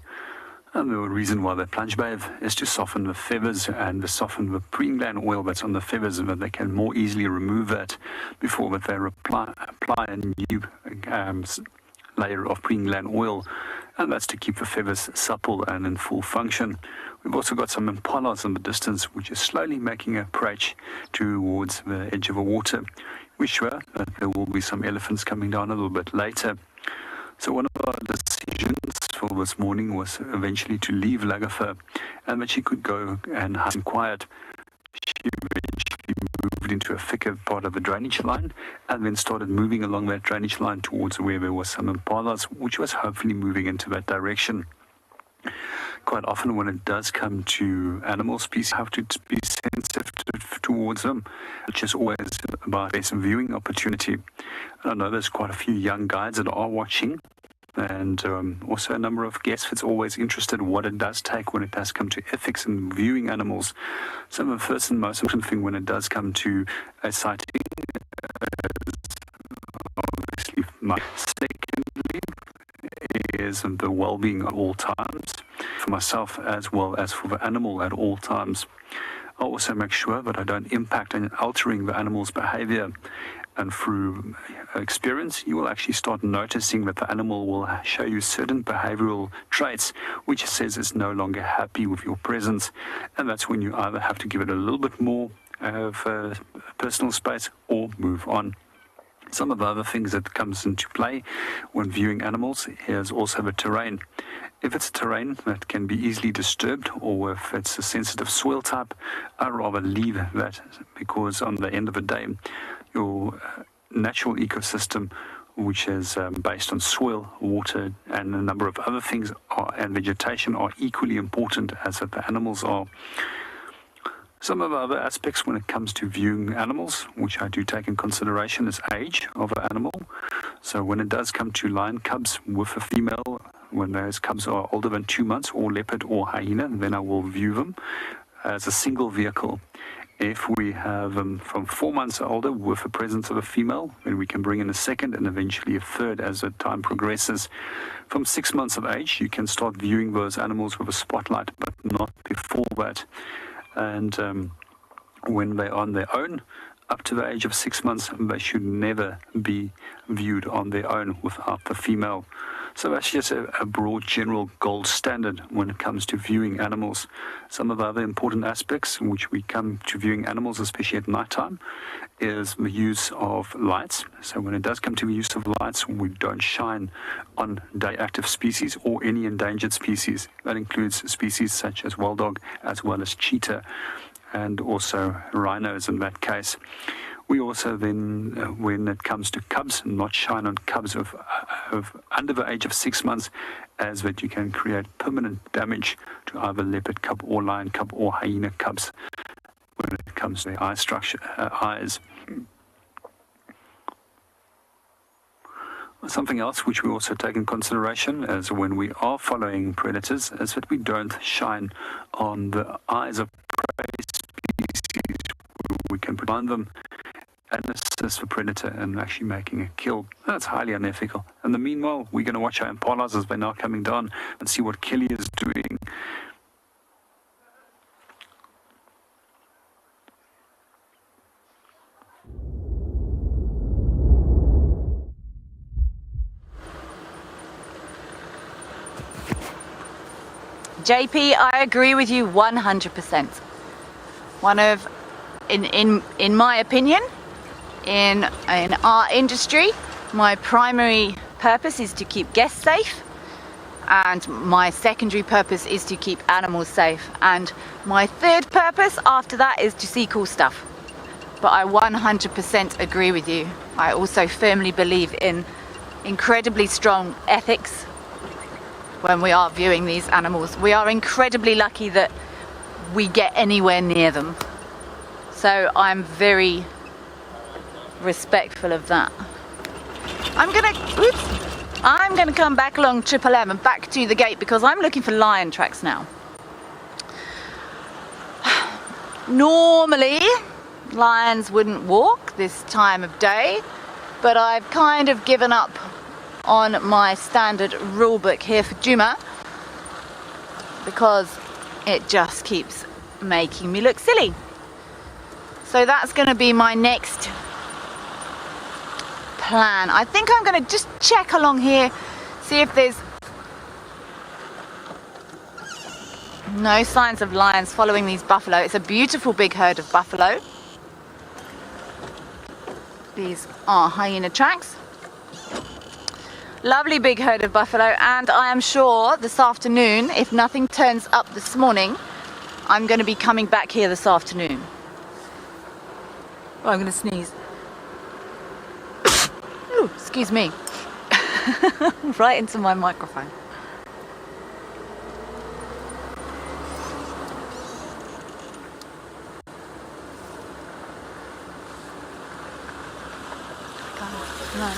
And the reason why they plunge bathe is to soften the feathers and to soften the preen gland oil that's on the feathers, so that they can more easily remove that before that they apply a new layer of preen gland oil, and that's to keep the feathers supple and in full function. We've also got some impalas in the distance which are slowly making an approach towards the edge of the water. We're sure that there will be some elephants coming down a little bit later. So one of our decisions for this morning was eventually to leave Lagafur and that she could go and hunt in quiet. She eventually moved into a thicker part of the drainage line and then started moving along that drainage line towards where there was some impalas, which was hopefully moving into that direction. Quite often when it does come to animal species, you have to be sensitive towards them, which is always about some viewing opportunity. And I know there's quite a few young guides that are watching, and also a number of guests that's always interested in what it does take when it does come to ethics and viewing animals. So the first and most important thing when it does come to a sighting is obviously my secondly is the well-being at all times, for myself as well as for the animal at all times. I also make sure that I don't impact and altering the animal's behavior. And through experience, you will actually start noticing that the animal will show you certain behavioral traits, which says it's no longer happy with your presence. And that's when you either have to give it a little bit more of personal space or move on. Some of the other things that comes into play when viewing animals is also the terrain. If it's terrain that can be easily disturbed, or if it's a sensitive soil type, I'd rather leave that, because on the end of the day, your natural ecosystem, which is based on soil, water, and a number of other things, and vegetation, are equally important as that the animals are. Some of the other aspects when it comes to viewing animals, which I do take in consideration, is age of an animal. So when it does come to lion cubs with a female, when those cubs are older than 2 months, or leopard or hyena, then I will view them as a single vehicle. If we have from 4 months older with the presence of a female, then we can bring in a second and eventually a third as the time progresses. From 6 months of age, you can start viewing those animals with a spotlight, but not before that. And when they're on their own, up to the age of 6 months, they should never be viewed on their own without the female. So that's just a broad general gold standard when it comes to viewing animals. Some of the other important aspects in which we come to viewing animals, especially at nighttime, is the use of lights. So when it does come to the use of lights, we don't shine on day active species or any endangered species. That includes species such as wild dog as well as cheetah and also rhinos in that case. We also then, when it comes to cubs, not shine on cubs of under the age of 6 months, as that you can create permanent damage to either leopard cub or lion cub or hyena cubs when it comes to their eye structure, eyes. Something else which we also take in consideration as when we are following predators is that we don't shine on the eyes of prey species. We can blind them and assist the predator in actually making a kill. That's highly unethical. In the meanwhile, we're going to watch our impalas as they're now coming down and see what Kelly is doing. JP, I agree with you 100%. In my opinion, in our industry, my primary purpose is to keep guests safe, and my secondary purpose is to keep animals safe, and my third purpose after that is to see cool stuff. But I 100% agree with you. I also firmly believe in incredibly strong ethics when we are viewing these animals. We are incredibly lucky that we get anywhere near them. So I'm very respectful of that. I'm gonna come back along Triple M and back to the gate because I'm looking for lion tracks now. Normally, lions wouldn't walk this time of day, but I've kind of given up on my standard rule book here for Djuma because it just keeps making me look silly. So that's going to be my next plan. I think I'm going to just check along here, see if there's no signs of lions following these buffalo. It's a beautiful big herd of buffalo. These are hyena tracks. Lovely big herd of buffalo, and I am sure this afternoon, if nothing turns up this morning, I'm going to be coming back here this afternoon. Oh, I'm going to sneeze. Ooh, excuse me. Right into my microphone. No.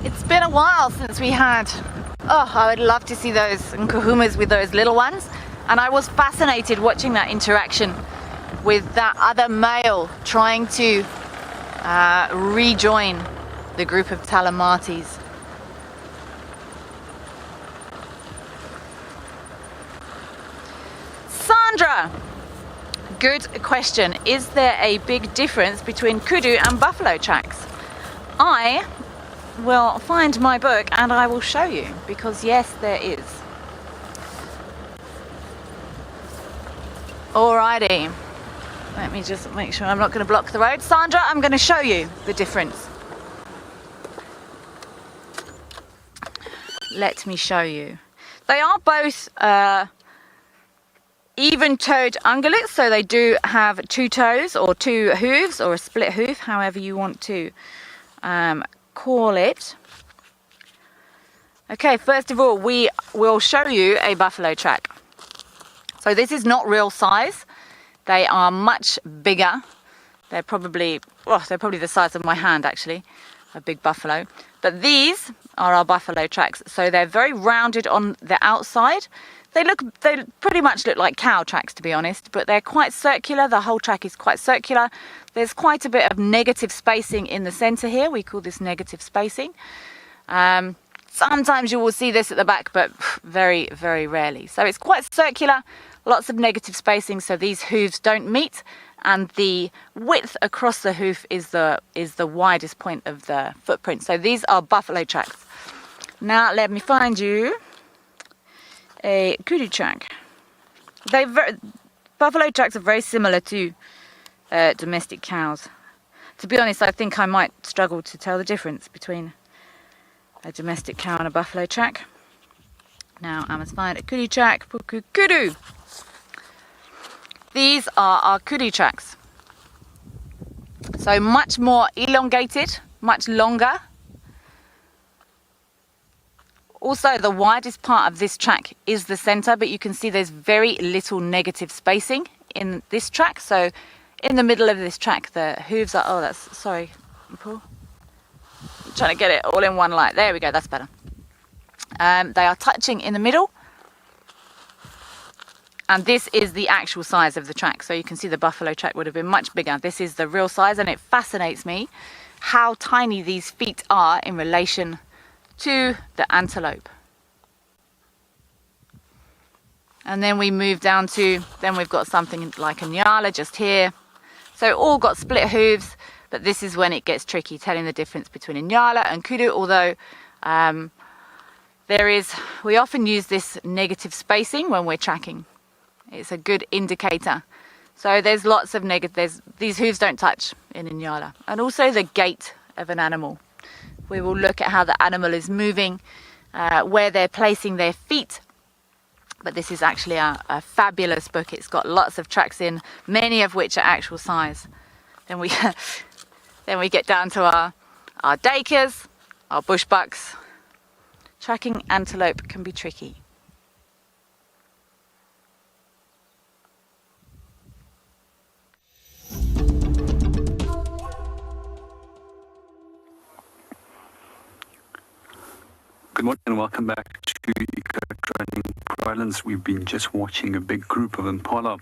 It's been a while since we had, I would love to see those nkuhumas with those little ones, and I was fascinated watching that interaction with that other male trying to rejoin the group of talamatis. Sandra, good question. Is there a big difference between kudu and buffalo tracks? I will find my book and I will show you, because yes, there is. Alrighty, let me just make sure I'm not going to block the road. Sandra, I'm going to show you the difference. Let me show you. They are both even-toed ungulates, so they do have two toes or two hooves or a split hoof, however you want to call it. Okay, first of all, we will show you a buffalo track. So this is not real size. They are much bigger They're probably the size of my hand, actually, a big buffalo. But these are our buffalo tracks. So they're very rounded on the outside. They pretty much look like cow tracks, to be honest, but they're quite circular. The whole track is quite circular. There's quite a bit of negative spacing in the center here. We call this negative spacing. Sometimes you will see this at the back, but very, very rarely. So it's quite circular, lots of negative spacing, so these hooves don't meet, and the width across the hoof is the widest point of the footprint. So these are buffalo tracks. Now let me find you a kudu track. Buffalo tracks are very similar to domestic cows. To be honest, I think I might struggle to tell the difference between a domestic cow and a buffalo track. Now I must find a kudu track. Kudu. These are our kudu tracks. So much more elongated, much longer. Also, the widest part of this track is the center, but you can see there's very little negative spacing in this track. So in the middle of this track, the hooves are, sorry, Paul. I'm trying to get it all in one light. There we go, that's better. They are touching in the middle. And this is the actual size of the track. So you can see the buffalo track would have been much bigger. This is the real size, and it fascinates me how tiny these feet are in relation to the antelope. And then we move down to, then we've got something like a nyala just here. So all got split hooves, but this is when it gets tricky, telling the difference between a nyala and kudu, although we often use this negative spacing when we're tracking. It's a good indicator. So there's lots of these hooves don't touch in a nyala. And also the gait of an animal. We will look at how the animal is moving, where they're placing their feet. But this is actually a fabulous book. It's got lots of tracks in, many of which are actual size. Then we get down to our dacres, our bushbucks. Tracking antelope can be tricky. Good morning and welcome back to Eco Training Islands. We've been just watching a big group of impala.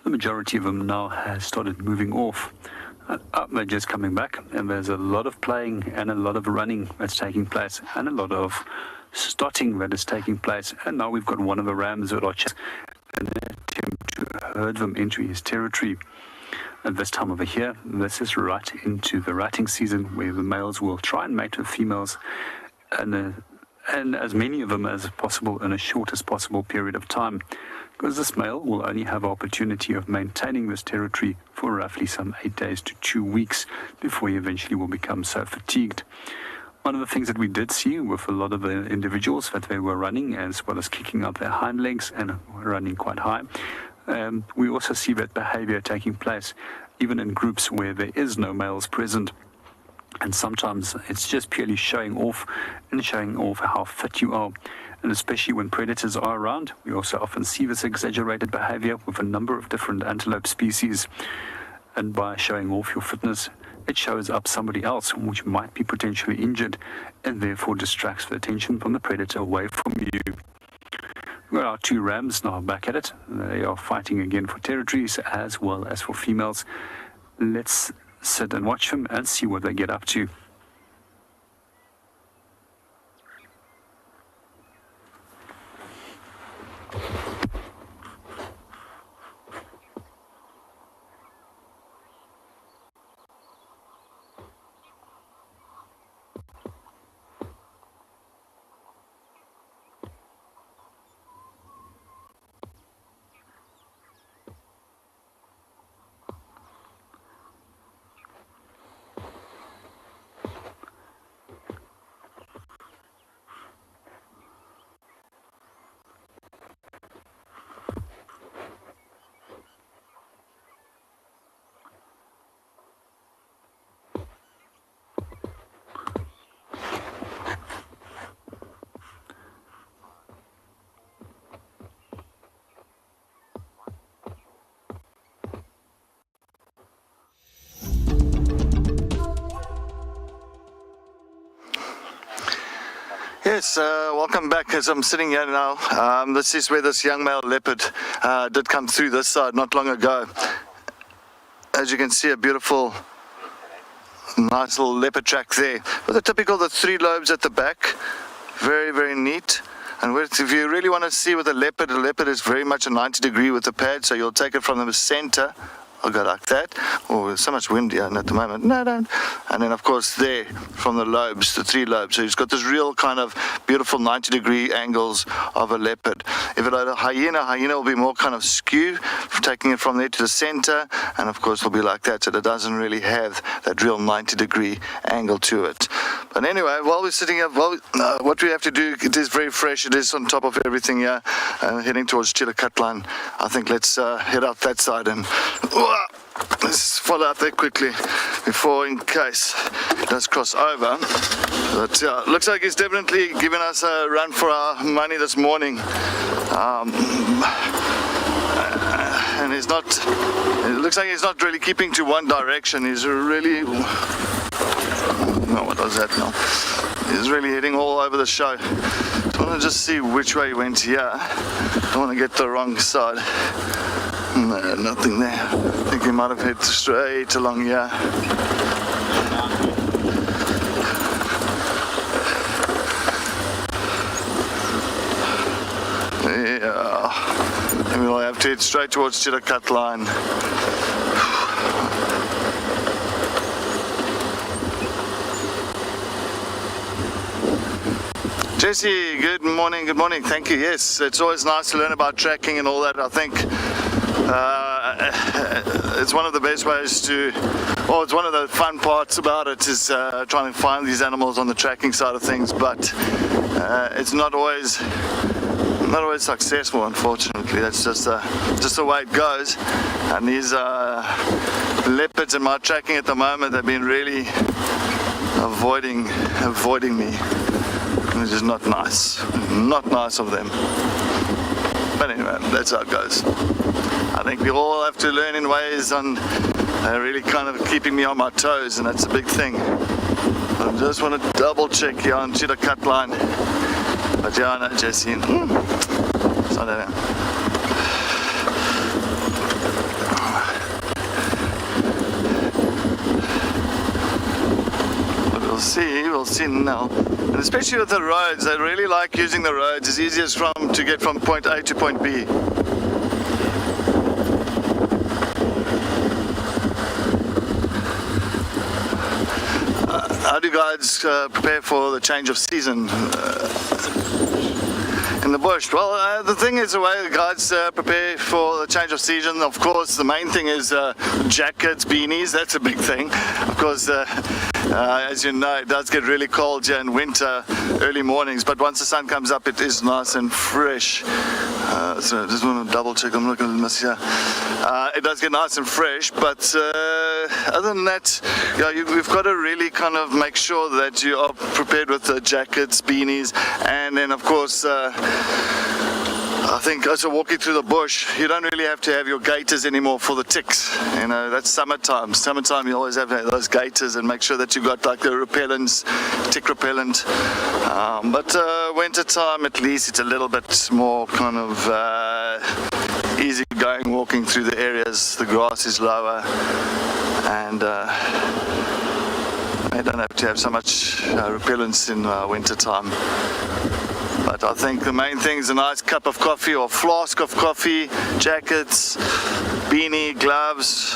The majority of them now has started moving off. They're just coming back, and there's a lot of playing and a lot of running that's taking place and a lot of starting that is taking place. And now we've got one of the rams that are just an attempt to herd them into his territory. At this time over here, this is right into the rutting season, where the males will try and mate with females and as many of them as possible in a shortest possible period of time, because this male will only have opportunity of maintaining this territory for roughly some 8 days to 2 weeks before he eventually will become so fatigued. One of the things that we did see with a lot of the individuals that they were running, as well as kicking up their hind legs and running quite high, we also see that behavior taking place even in groups where there is no males present. And sometimes it's just purely showing off how fit you are. And especially when predators are around, we also often see this exaggerated behavior with a number of different antelope species. And by showing off your fitness, it shows up somebody else which might be potentially injured and therefore distracts the attention from the predator away from you. We've got our two rams now back at it. They are fighting again for territories as well as for females. Let's sit and watch them and see what they get up to. Yes, welcome back. As I'm sitting here now, this is where this young male leopard did come through this side not long ago. As you can see, a beautiful, nice little leopard track there with the 3 lobes at the back. Very, very neat. And if you really want to see with a leopard is very much a 90 degree with the pad, so you'll take it from the center. I'll go like that. Oh, there's so much wind here at the moment. No, don't. And then, of course, there from the lobes, the 3 lobes. So you've got this real kind of beautiful 90 degree angles of a leopard. If it had a hyena will be more kind of skew, taking it from there to the center. And of course, it'll be like that. So it doesn't really have that real 90 degree angle to it. But anyway, while we're sitting here, what we have to do, it is very fresh. It is on top of everything here. Heading towards Chillicothe line. I think let's head out that side and let's follow out there quickly before, in case it does cross over. But yeah, looks like he's definitely giving us a run for our money this morning. And he's not, it looks like he's not really keeping to one direction. He's really, no, what was that now? He's really heading all over the show. I want to just see which way he went here. Don't want to get the wrong side. No, nothing there. I think he might have headed straight along here. Yeah. And we'll have to head straight towards Chillicothe line. Jesse, good morning, good morning. Thank you. Yes, it's always nice to learn about tracking and all that. I think it's one of the best ways to, or it's one of the fun parts about it is trying to find these animals on the tracking side of things, but it's not always successful, unfortunately. That's just the way it goes. And these leopards in my tracking at the moment have been really avoiding me. Which is not nice of them. But anyway, that's how it goes. I think we all have to learn in ways on really kind of keeping me on my toes, and that's a big thing. I just want to double check here on Chillicothe line. But yeah, I know, Jesse. So I don't know. We'll see now. And especially with the roads, I really like using the roads. It's easiest to get from point A to point B. How do guides prepare for the change of season in the bush? Well, the thing is, the way the guides prepare for the change of season, of course, the main thing is jackets, beanies. That's a big thing. Of course, as you know, it does get really cold here in winter, early mornings, but once the sun comes up, it is nice and fresh. So I just want to double check, I'm not going to miss here. It does get nice and fresh, but other than that, yeah, we've got to really kind of make sure that you are prepared with the jackets, beanies, and then of course, I think also walking through the bush, you don't really have to have your gaiters anymore for the ticks. You know, that's summertime. Summertime, you always have those gaiters and make sure that you got like the repellents, tick repellent. But winter time, at least, it's a little bit more kind of easy going, walking through the areas. The grass is lower, and you don't have to have so much repellents in winter time. But I think the main thing is a nice cup of coffee or flask of coffee, jackets, beanie, gloves.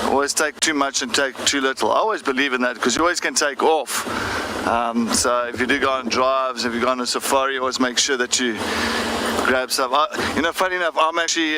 Always take too much and take too little. I always believe in that because you always can take off. So if you do go on drives, if you go on a safari, always make sure that you grab stuff. You know, funny enough, I'm actually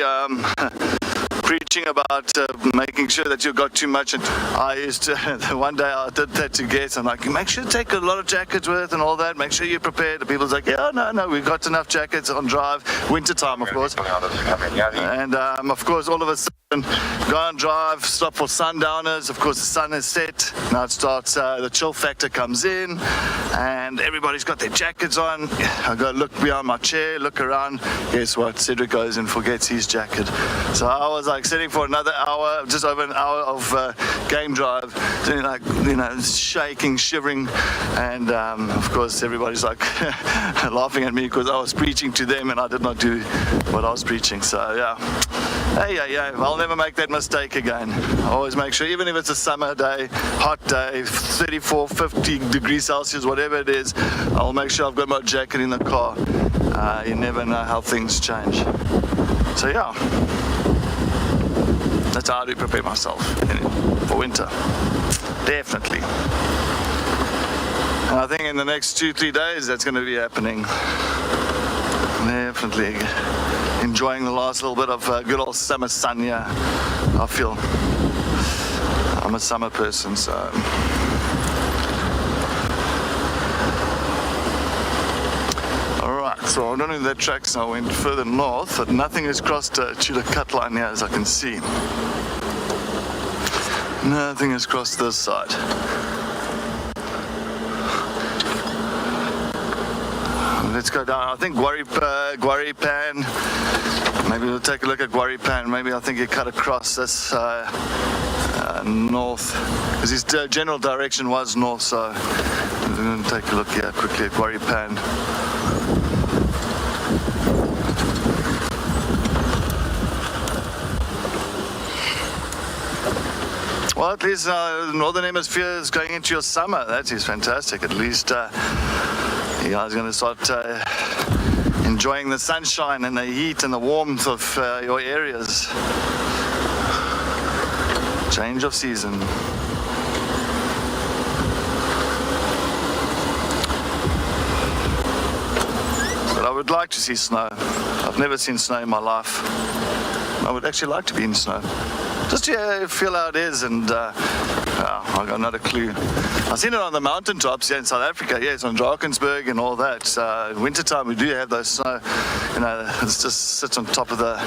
preaching about making sure that you got too much, and I used to one day I did that to get, I'm like, make sure you take a lot of jackets with and all that, make sure you're prepared. The people's like, yeah, no, we've got enough jackets on drive, winter time of course, and of course all of a sudden Go and drive, stop for sundowners. Of course, the sun has set. Now it starts, the chill factor comes in, and everybody's got their jackets on. I go look behind my chair, look around. Guess what? Cedric goes and forgets his jacket. So I was like sitting for another hour, just over an hour of game drive, doing like, shaking, shivering, and of course everybody's like laughing at me because I was preaching to them and I did not do what I was preaching. So yeah. Hey, I'll never make that mistake again. I always make sure, even if it's a summer day, hot day, 34, 50 degrees Celsius, whatever it is, I'll make sure I've got my jacket in the car. You never know how things change. So yeah, that's how I do prepare myself for winter. Definitely. And I think in the next 2-3 days that's going to be happening. Definitely enjoying the last little bit of good old summer sun here. I feel I'm a summer person, so alright, so I don't know if that tracks now went further north, but nothing has crossed to the cut line here as I can see. Nothing has crossed this side. Let's go down. I think Guaripan. Maybe we'll take a look at Guaripan. Maybe I think he cut across this north, because his general direction was north. So we're going to take a look here quickly at Guaripan. Well, at least the Northern Hemisphere is going into your summer. That is fantastic. At least you guys are going to start enjoying the sunshine and the heat and the warmth of your areas. Change of season. But I would like to see snow. I've never seen snow in my life. I would actually like to be in snow. Just to feel how it is, and I got not a clue. I've seen it on the mountaintops here in South Africa, yes, on Drakensberg and all that. In wintertime we do have those snow, it just sits on top of the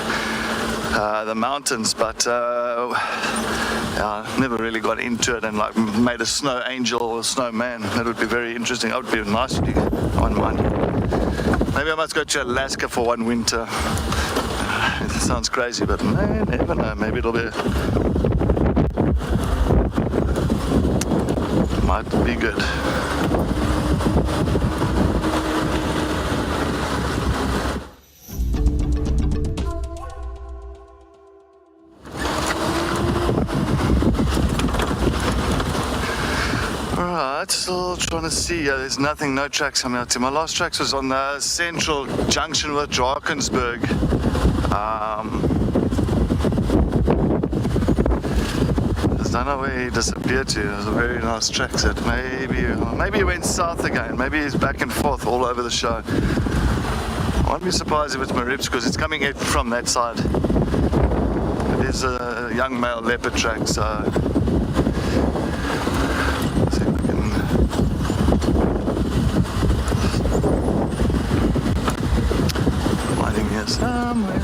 mountains, but I never really got into it and like made a snow angel or a snowman. That would be very interesting. That would be nice to do. I wouldn't mind. Maybe I must go to Alaska for one winter. It sounds crazy, but never know. Maybe it'll be. Might be good. Alright, still trying to see. There's nothing, no tracks coming out to. My last tracks was on the central junction with Drakensberg. I don't know where he disappeared to. It was a very nice track set. Maybe he went south again. Maybe he's back and forth all over the show. I won't be surprised if it's Marips because it's coming in from that side. It is a young male leopard track, so let's see if we can. Lighting here somewhere.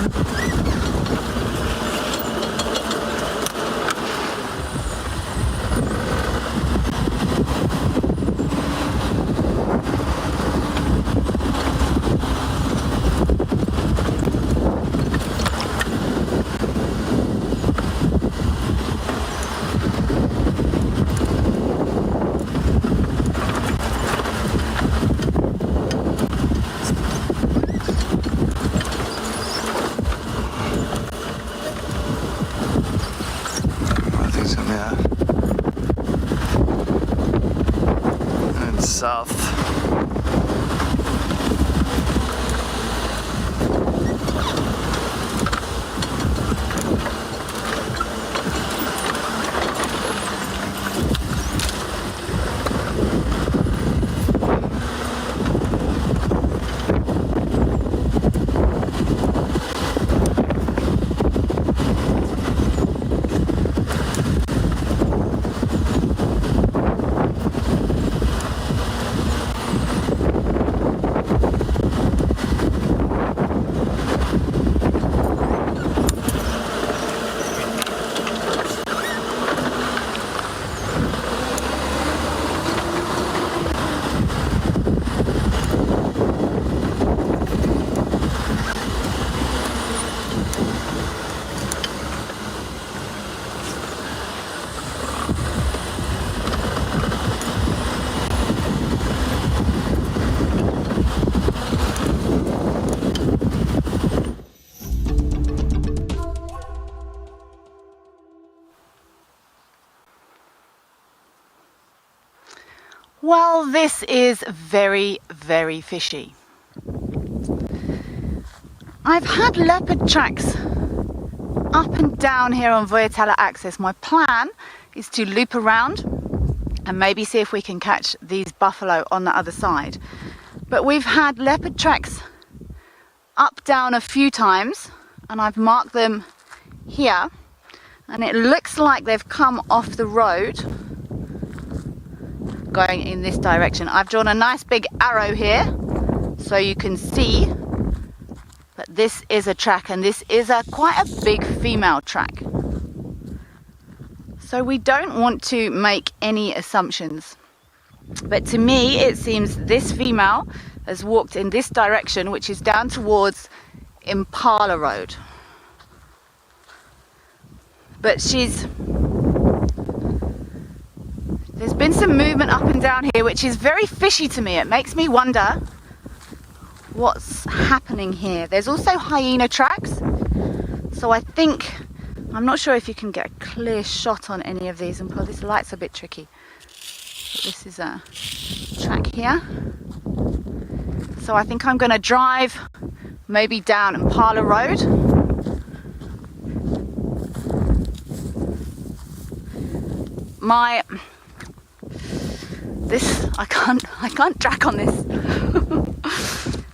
Well, this is very, very fishy. I've had leopard tracks up and down here on Voyatala Access. My plan is to loop around and maybe see if we can catch these buffalo on the other side. But we've had leopard tracks up, down a few times, and I've marked them here, and it looks like they've come off the road going in this direction. I've drawn a nice big arrow here so you can see, but this is a track, and this is quite a big female track. So we don't want to make any assumptions. But to me, it seems this female has walked in this direction, which is down towards Impala Road. But there's been some movement up and down here, which is very fishy to me. It makes me wonder what's happening here. There's also hyena tracks. So I think, I'm not sure if you can get a clear shot on any of these, and probably this light's a bit tricky. But this is a track here. So I think I'm going to drive maybe down Impala Road. I can't track on this.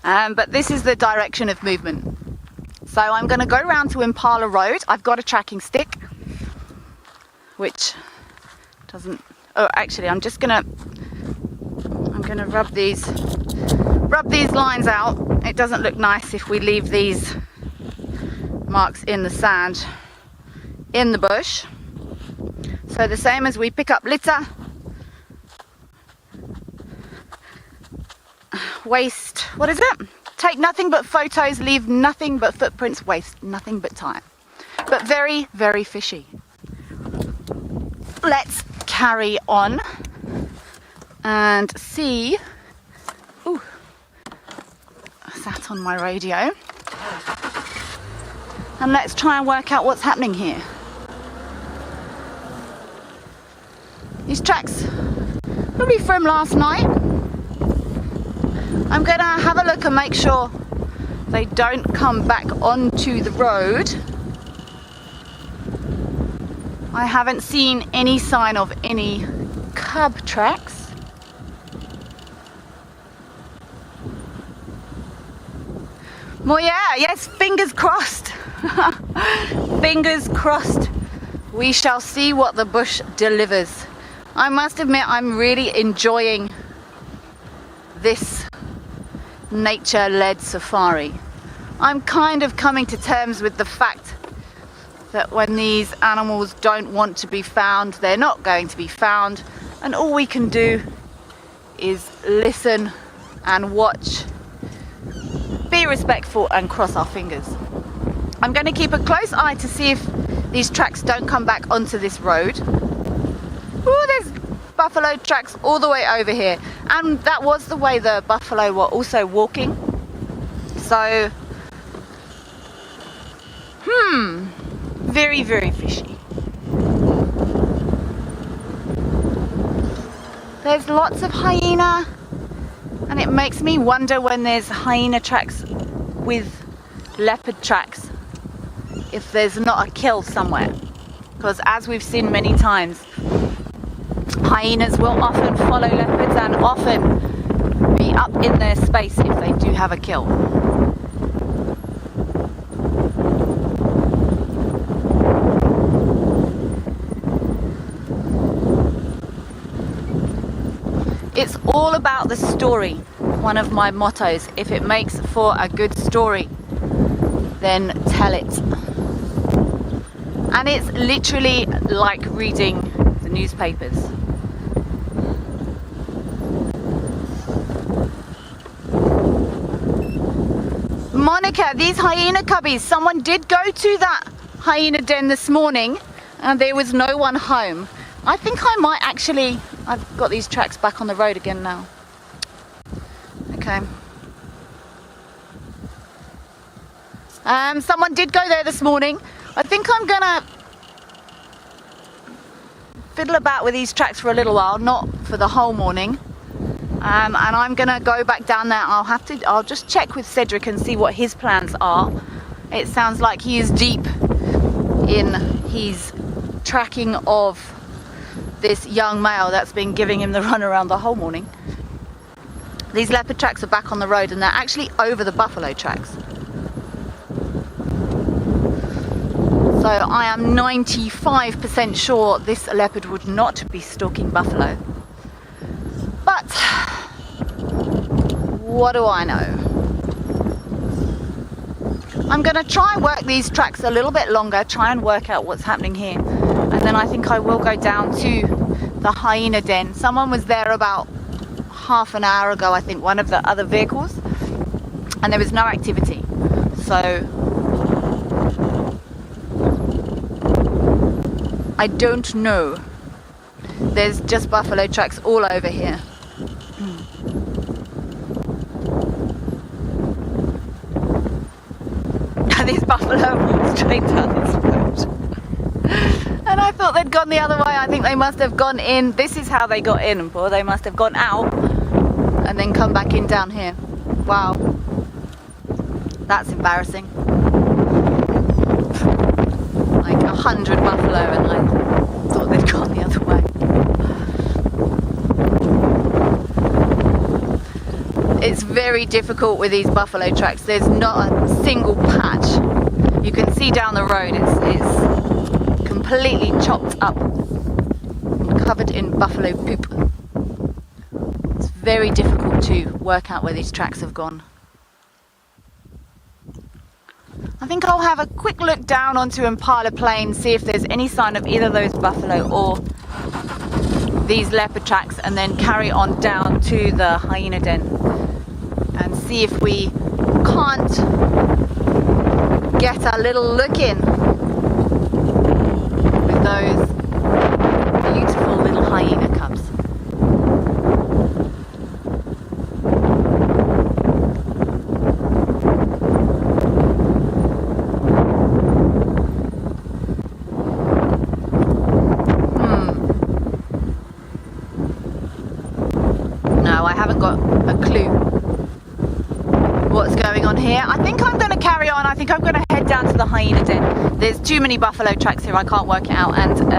But this is the direction of movement. So I'm going to go round to Impala Road. I've got a tracking stick, which doesn't. Oh, actually, I'm going to rub these lines out. It doesn't look nice if we leave these marks in the sand in the bush. So the same as we pick up litter, waste, what is it? Take nothing but photos, leave nothing but footprints, waste nothing but time. But very, very fishy. Let's carry on and see. Ooh, sat on my radio. And let's try and work out what's happening here. These tracks, probably from last night. I'm going to have a look and make sure they don't come back onto the road. I haven't seen any sign of any cub tracks. Well, yeah, yes, fingers crossed. Fingers crossed. We shall see what the bush delivers. I must admit, I'm really enjoying this nature-led safari. I'm kind of coming to terms with the fact that when these animals don't want to be found, they're not going to be found, and all we can do is listen and watch, be respectful and cross our fingers. I'm going to keep a close eye to see if these tracks don't come back onto this road. Oh, there's buffalo tracks all the way over here, and that was the way the buffalo were also walking. So very, very fishy. There's lots of hyena, and it makes me wonder when there's hyena tracks with leopard tracks if there's not a kill somewhere, because as we've seen many times, hyenas will often follow leopards and often be up in their space if they do have a kill. It's all about the story, one of my mottos. If it makes for a good story, then tell it. And it's literally like reading the newspapers. Monica, these hyena cubbies, someone did go to that hyena den this morning and there was no one home. I think I might actually, I've got these tracks back on the road again now. Okay. Someone did go there this morning. I think I'm gonna fiddle about with these tracks for a little while, not for the whole morning. And I'm gonna go back down there. I'll just check with Cedric and see what his plans are. It sounds like he is deep in his tracking of this young male that's been giving him the run around the whole morning. These leopard tracks are back on the road and they're actually over the buffalo tracks. So I am 95% sure this leopard would not be stalking buffalo. But what do I know? I'm going to try and work these tracks a little bit longer, try and work out what's happening here. And then I think I will go down to the hyena den. Someone was there about half an hour ago, I think, one of the other vehicles, and there was no activity. So I don't know. There's just buffalo tracks all over here. And these buffalo walked straight down this road. And I thought they'd gone the other way. I think they must have gone in. This is how they got in, or they must have gone out and then come back in down here. Wow. That's embarrassing. Like 100 buffalo and I thought they'd gone the other way. It's very difficult with these buffalo tracks. There's not a single patch. You can see down the road it's completely chopped up, covered in buffalo poop. It's very difficult to work out where these tracks have gone. I think I'll have a quick look down onto Impala Plain, see if there's any sign of either those buffalo or these leopard tracks, and then carry on down to the hyena den and see if we can't get a little look in with those beautiful little hyena cubs. No, I haven't got a clue what's going on here. I think I'm going to carry on. I think I'm going to head down to the hyena den. There's too many buffalo tracks here. I can't work it out. And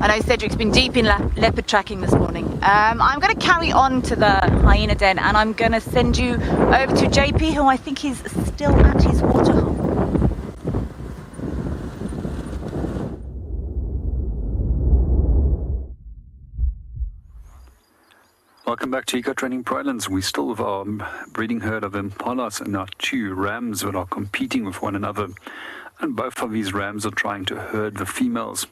I know Cedric's been deep in leopard tracking this morning. I'm going to carry on to the hyena den and I'm going to send you over to JP, who I think is still at his waterhole. Welcome back to Eco Training Pridelands. We still have our breeding herd of impalas and our two rams that are competing with one another. And both of these rams are trying to herd the females.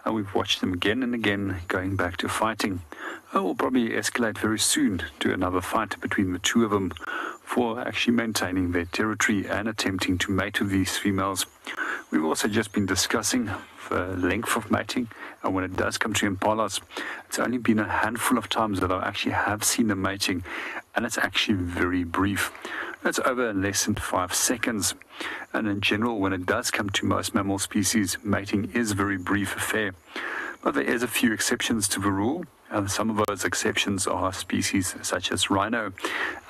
And we've watched them again and again going back to fighting. It will probably escalate very soon to another fight between the two of them for actually maintaining their territory and attempting to mate with these females. We've also just been discussing the length of mating, and when it does come to impalas, it's only been a handful of times that I actually have seen them mating, and it's actually very brief. It's over less than 5 seconds. And in general, when it does come to most mammal species, mating is a very brief affair. But there is a few exceptions to the rule. And some of those exceptions are species such as rhino,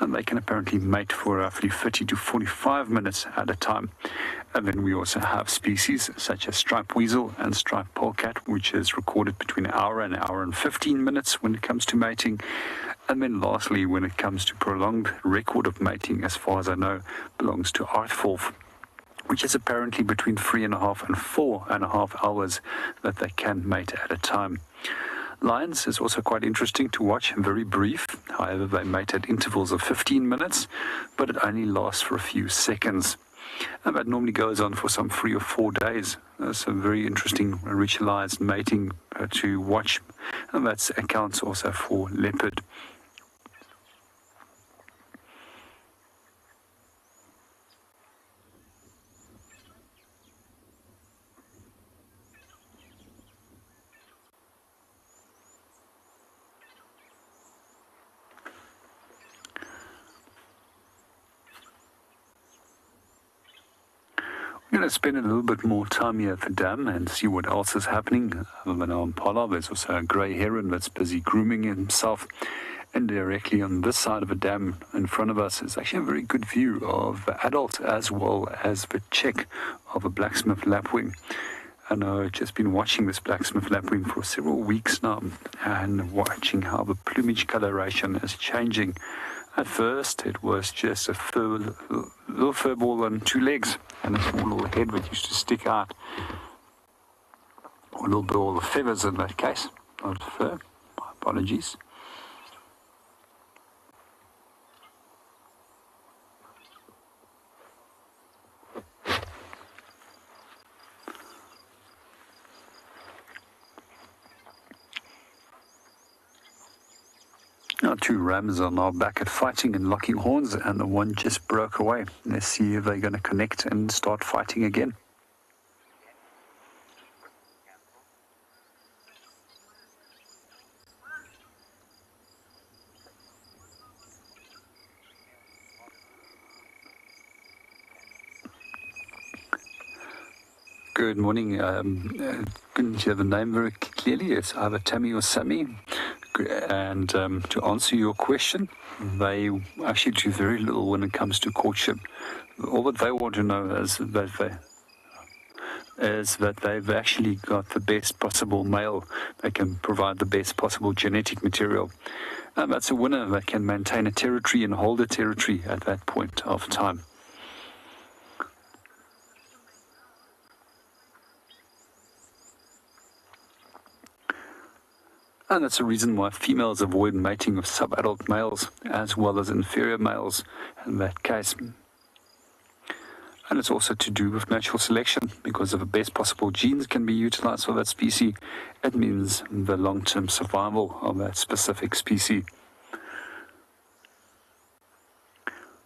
and they can apparently mate for roughly 30 to 45 minutes at a time. And then we also have species such as striped weasel and striped polecat, which is recorded between an hour and 15 minutes when it comes to mating. And then lastly, when it comes to prolonged record of mating, as far as I know, belongs to Aardwolf, which is apparently between 3.5 and 4.5 hours that they can mate at a time. Lions is also quite interesting to watch, very brief. However, they mate at intervals of 15 minutes, but it only lasts for a few seconds. And that normally goes on for some 3 or 4 days. Some very interesting ritualized mating to watch. And that accounts also for leopard. We're going to spend a little bit more time here at the dam and see what else is happening. Other than our impala, there's also a grey heron that's busy grooming himself. And directly on this side of a dam in front of us is actually a very good view of the adult as well as the chick of a blacksmith lapwing. And I've just been watching this blacksmith lapwing for several weeks now and watching how the plumage coloration is changing. At first, it was just a little fur ball on two legs and a small little head that used to stick out. Or a little ball of feathers in that case, not fur. My apologies. Our two rams are now back at fighting and locking horns, and the one just broke away. Let's see if they're going to connect and start fighting again. Good morning. Couldn't hear the name very clearly. It's either Tammy or Sammy. And to answer your question, they actually do very little when it comes to courtship. All that they want to know is that they've actually got the best possible male. They can provide the best possible genetic material. And that's a winner that can maintain a territory and hold a territory at that point of time. And that's the reason why females avoid mating with sub-adult males as well as inferior males in that case. And it's also to do with natural selection, because if the best possible genes can be utilized for that species, it means the long-term survival of that specific species.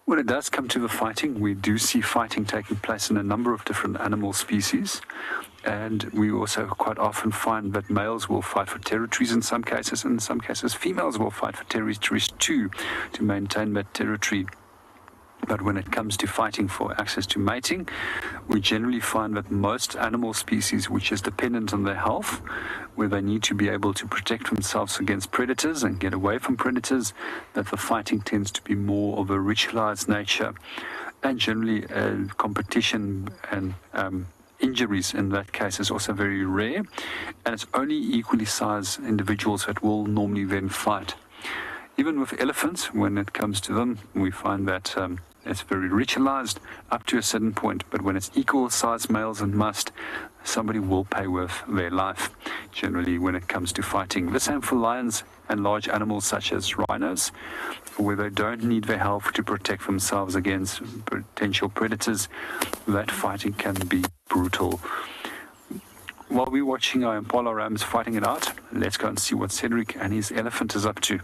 When it does come to the fighting, we do see fighting taking place in a number of different animal species. And we also quite often find that males will fight for territories in some cases, and in some cases females will fight for territories too, to maintain that territory. But when it comes to fighting for access to mating, we generally find that most animal species which is dependent on their health, where they need to be able to protect themselves against predators and get away from predators, that the fighting tends to be more of a ritualized nature, and generally competition and injuries in that case is also very rare, and it's only equally sized individuals that will normally then fight. Even with elephants, when it comes to them, we find that it's very ritualized up to a certain point, but when it's equal sized males and must, somebody will pay with their life, generally when it comes to fighting. The same for lions and large animals such as rhinos, where they don't need their health to protect themselves against potential predators. That fighting can be brutal. While we're watching our impala rams fighting it out, let's go and see what Cedric and his elephant is up to.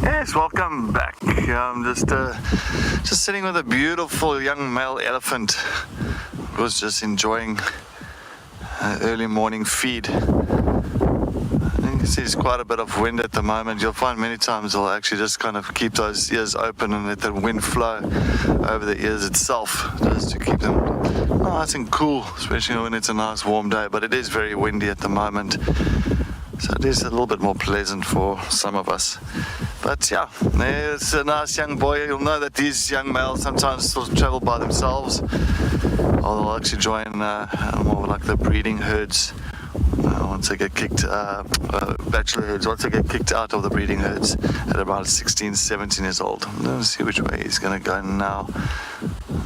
Yes, welcome back. I'm just sitting with a beautiful young male elephant. Was just enjoying an early morning feed. You can see there's quite a bit of wind at the moment. You'll find many times they'll actually just kind of keep those ears open and let the wind flow over the ears itself, just to keep them nice and cool, especially when it's a nice warm day. But it is very windy at the moment, so it is a little bit more pleasant for some of us. But yeah, it's a nice young boy. You'll know that these young males sometimes sort of travel by themselves, or they'll actually join more like the breeding herds. Once they get kicked, bachelor herds, once they get kicked out of the breeding herds at about 16, 17 years old. Let's see which way he's going to go now.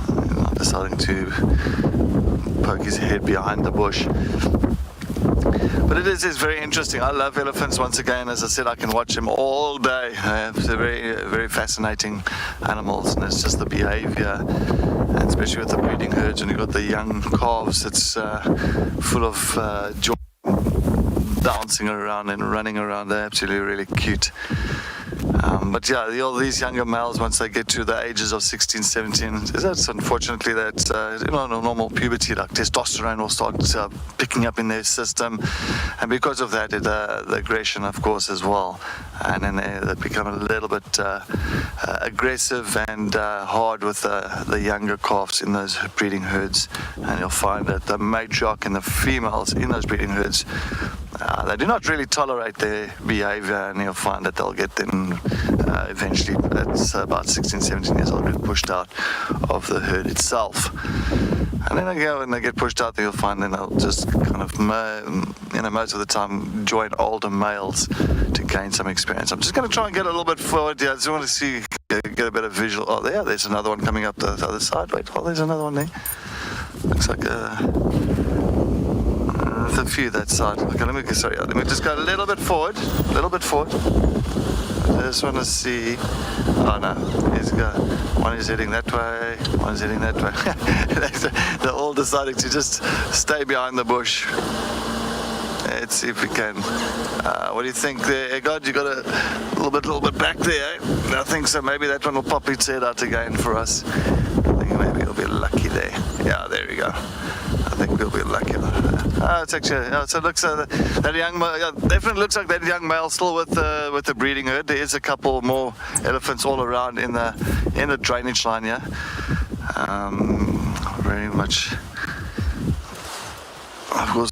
I'm deciding to poke his head behind the bush. But it is very interesting. I love elephants. Once again, as I said, I can watch them all day. They're very, very fascinating animals, and it's just the behavior, and especially with the breeding herds, and you've got the young calves, it's full of joy, dancing around and running around. They're absolutely really cute. But yeah, all these younger males, once they get to the ages of 16, 17, that's unfortunately that normal puberty, like testosterone will start picking up in their system, and because of that, the aggression, of course, as well, and then they become a little bit aggressive and hard with the younger calves in those breeding herds, and you'll find that the matriarch and the females in those breeding herds, they do not really tolerate their behavior, and you'll find that they'll get them eventually, at about 16, 17 years old, get pushed out of the herd itself. And then when they get pushed out, you'll find then they'll just kind of, most of the time join older males to gain some experience. I'm just going to try and get a little bit forward. Yeah, I just want to get a bit of visual. Oh, there's another one coming up the other side. Wait, there's another one there. Looks like there's a few that side. Okay, let me just go a little bit forward. I just want to see. Oh no, he's got one is heading that way, one is heading that way. They're all deciding to just stay behind the bush. Let's see if we can. What do you think there, God? You got a little bit back there. Eh? I think so. Maybe that one will pop its head out again for us. I think maybe we'll be lucky there. Yeah, there we go. I think we'll be lucky. It's actually, so it looks that young male, definitely looks like that young male still with the breeding herd. There is a couple more elephants all around in the drainage line here. Very much, of course,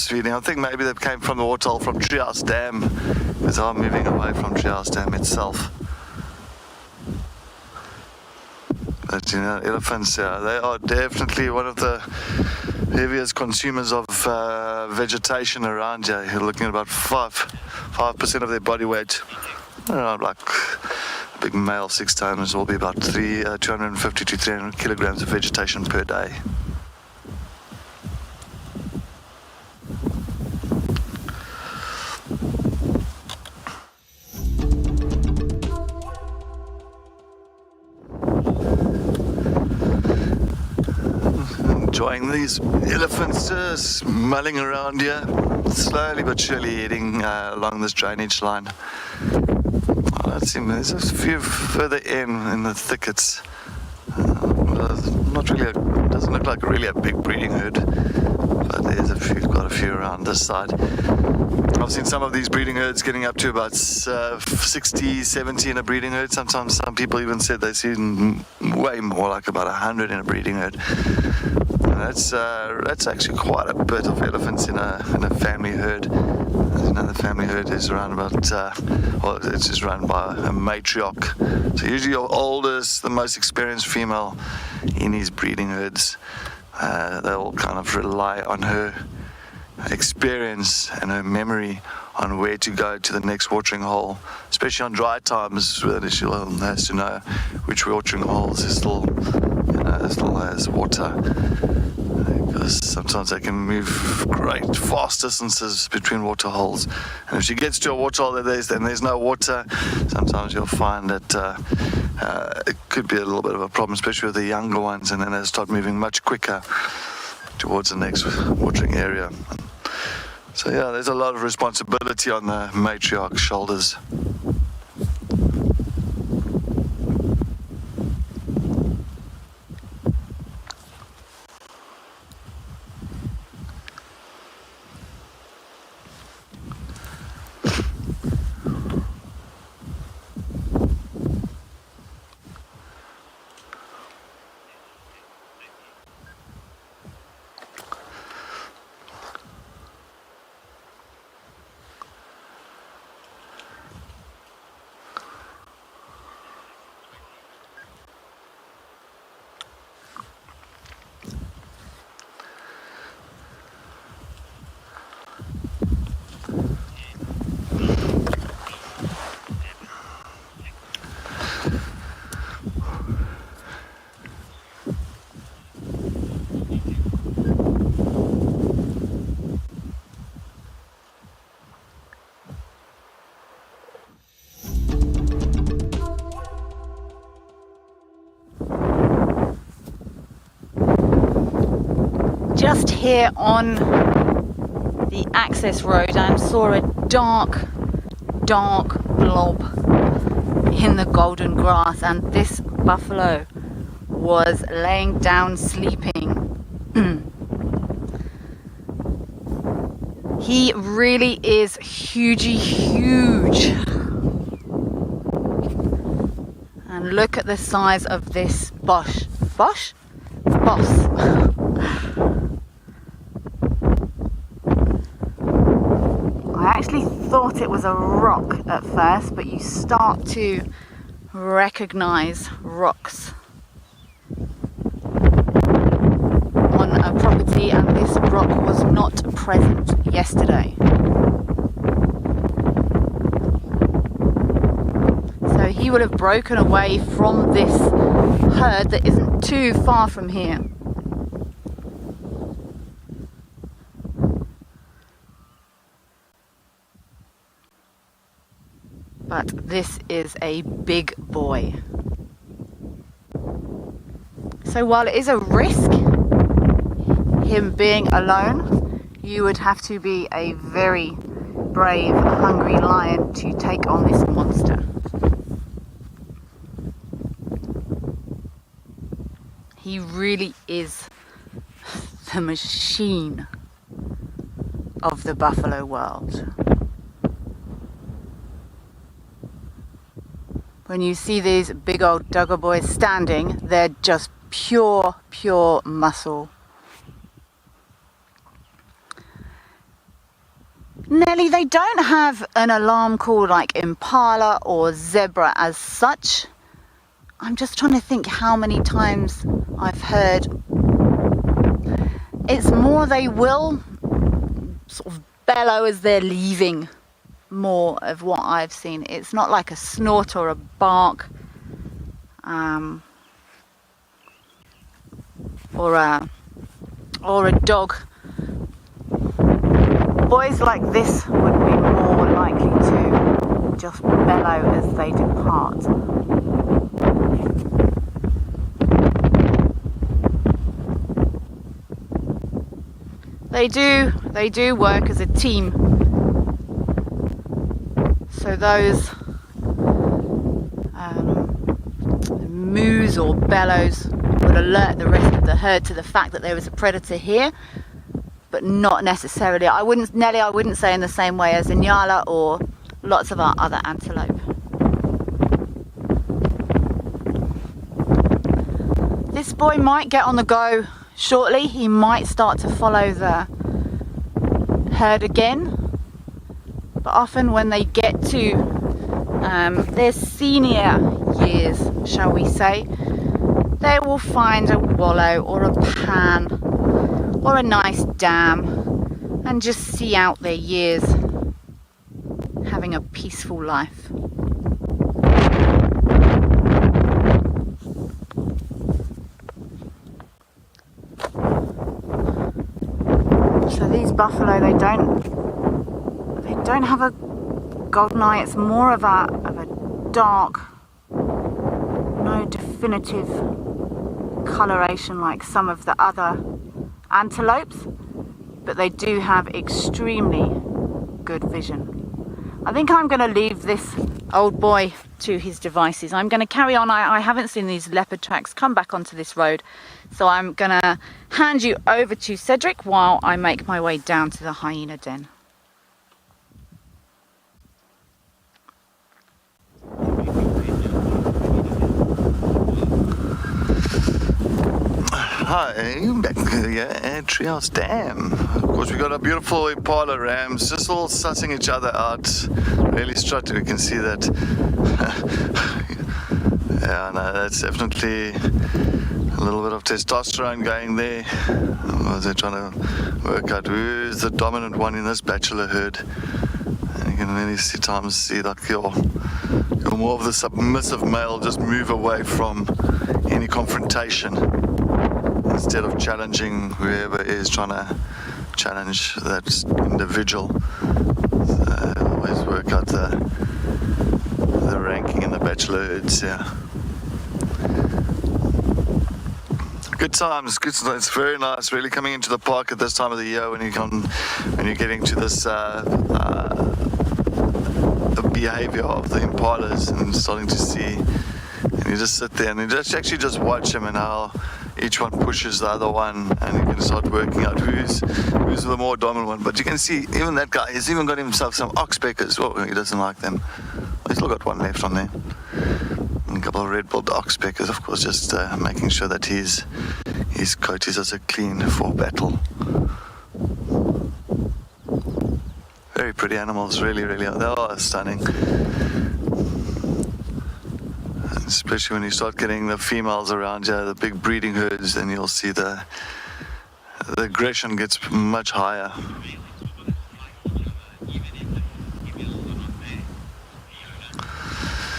feeding. I think maybe they came from the waterhole from Treehouse Dam, because I'm moving away from Treehouse Dam itself. But elephants, they are definitely one of the heaviest consumers of vegetation around here. You're looking at about 5% of their body weight. Like a big male 6-toners will be about 250 to 300 kilograms of vegetation per day. Enjoying these elephants just mulling around here, slowly but surely heading along this drainage line. Let's see, there's a few further in the thickets. Not really, doesn't look like really a big breeding herd, but there's quite a few around this side. I've seen some of these breeding herds getting up to about 60, 70 in a breeding herd. Sometimes some people even said they've seen way more, like about 100 in a breeding herd. That's actually quite a bit of elephants in a family herd. As you know, the family herd is around about, it's just run by a matriarch. So usually your oldest, the most experienced female in these breeding herds, they all kind of rely on her experience and her memory on where to go to the next watering hole, especially on dry times, where she has to know which watering holes is still has water, because sometimes they can move great vast distances between water holes, and if she gets to a water hole that there's no water, sometimes you'll find that it could be a little bit of a problem, especially with the younger ones, and then they start moving much quicker towards the next watering area. So yeah, there's a lot of responsibility on the matriarch's shoulders. Just here on the access road, I saw a dark blob in the golden grass, and this buffalo was laying down sleeping. He really is huge. And look at the size of this boss. I actually thought it was a rock at first, but you start to recognize rocks on a property, and this rock was not present yesterday. So he would have broken away from this herd that isn't too far from here. But this is a big boy. So while it is a risk, him being alone, you would have to be a very brave, hungry lion to take on this monster. He really is the machine of the buffalo world. When you see these big old dugger boys standing, they're just pure muscle. Nelly, they don't have an alarm call like impala or zebra as such. I'm just trying to think how many times I've heard. It's more they will sort of bellow as they're leaving, more of what I've seen. It's not like a snort or a bark, or a dog. Boys like this would be more likely to just bellow as they depart. They do work as a team. So those moos or bellows would alert the rest of the herd to the fact that there was a predator here, but not necessarily. I wouldn't say in the same way as Inyala or lots of our other antelope. This boy might get on the go shortly. He might start to follow the herd again. But often when they get to their senior years, shall we say, they will find a wallow or a pan or a nice dam and just see out their years having a peaceful life. So these buffalo, they don't have a golden eye. It's more of a dark, no definitive coloration like some of the other antelopes, but they do have extremely good vision. I think I'm going to leave this old boy to his devices. I'm going to carry on. I haven't seen these leopard tracks come back onto this road, so I'm going to hand you over to Cedric while I make my way down to the hyena den. Hi, back here at Treehouse Dam. Of course, we got our beautiful impala rams just all sussing each other out, really strutting. We can see that. Yeah, no, that's definitely a little bit of testosterone going there. They're trying to work out who's the dominant one in this bachelor herd. And you can really see like your more of the submissive male just move away from any confrontation, instead of challenging whoever is trying to challenge that individual. So always work out the ranking in the bachelor herds, yeah. Good times, good times. It's very nice, really coming into the park at this time of the year when you're getting to this behavior of the impalas and starting to see. And you just sit there and you actually just watch them and how each one pushes the other one, and you can start working out who's the more dominant one. But you can see even that guy, he's even got himself some oxpeckers. Oh, he doesn't like them. He's still got one left on there. And a couple of red-billed oxpeckers, of course, just making sure that his coat is also clean for battle. Very pretty animals, really, really. They are stunning. And especially when you start getting the females around you, the big breeding herds, then you'll see the aggression gets much higher.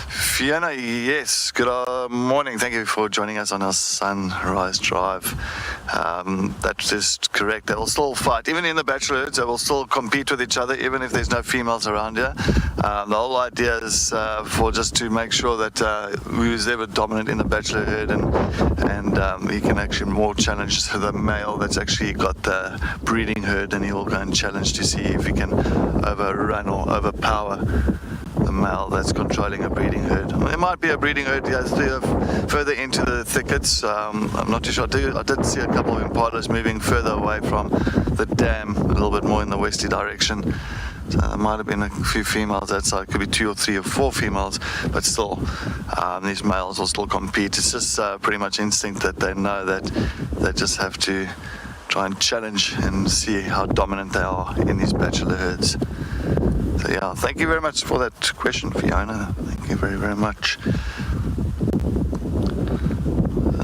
Fiona, yes, good morning. Thank you for joining us on our Sunrise Drive. That is correct. They will still fight. Even in the bachelor herds, they will still compete with each other, even if there's no females around here. The whole idea is for just to make sure that who's ever dominant in the bachelor herd, and he can actually more challenge the male that's actually got the breeding herd, and he will go and challenge to see if he can overrun or overpower the male that's controlling a breeding herd. Well, there might be a breeding herd further into the thickets. I'm not too sure. I did see a couple of impalas moving further away from the dam, a little bit more in the westerly direction. So there might have been a few females outside. It could be 2 or 3 or 4 females, but still, these males will still compete. It's just pretty much instinct that they know that they just have to try and challenge and see how dominant they are in these bachelor herds. So yeah, thank you very much for that question, Fiona. Thank you very, very much.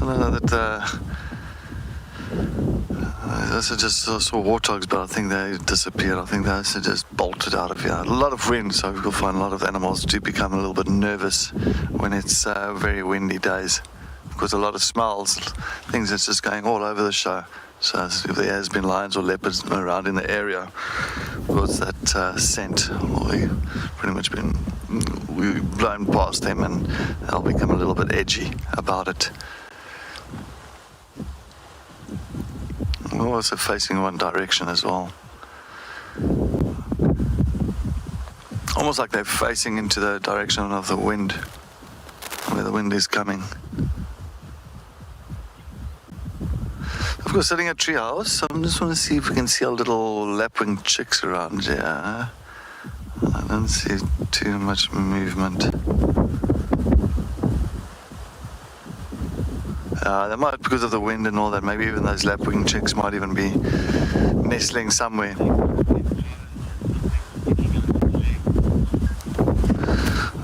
I know that I also just saw warthogs, but I think they disappeared. I think they also just bolted out of here. A lot of wind, so you'll find a lot of animals do become a little bit nervous when it's very windy days. Because a lot of smells, things that's just going all over the show. So if there has been lions or leopards around in the area, because that scent, we've blown past them and they'll become a little bit edgy about it. We're also facing one direction as well. Almost like they're facing into the direction of the wind, where the wind is coming. Of course, sitting at treehouse, so I just want to see if we can see our little lapwing chicks around here. I don't see too much movement. They might, because of the wind and all that, maybe even those lapwing chicks might even be nestling somewhere.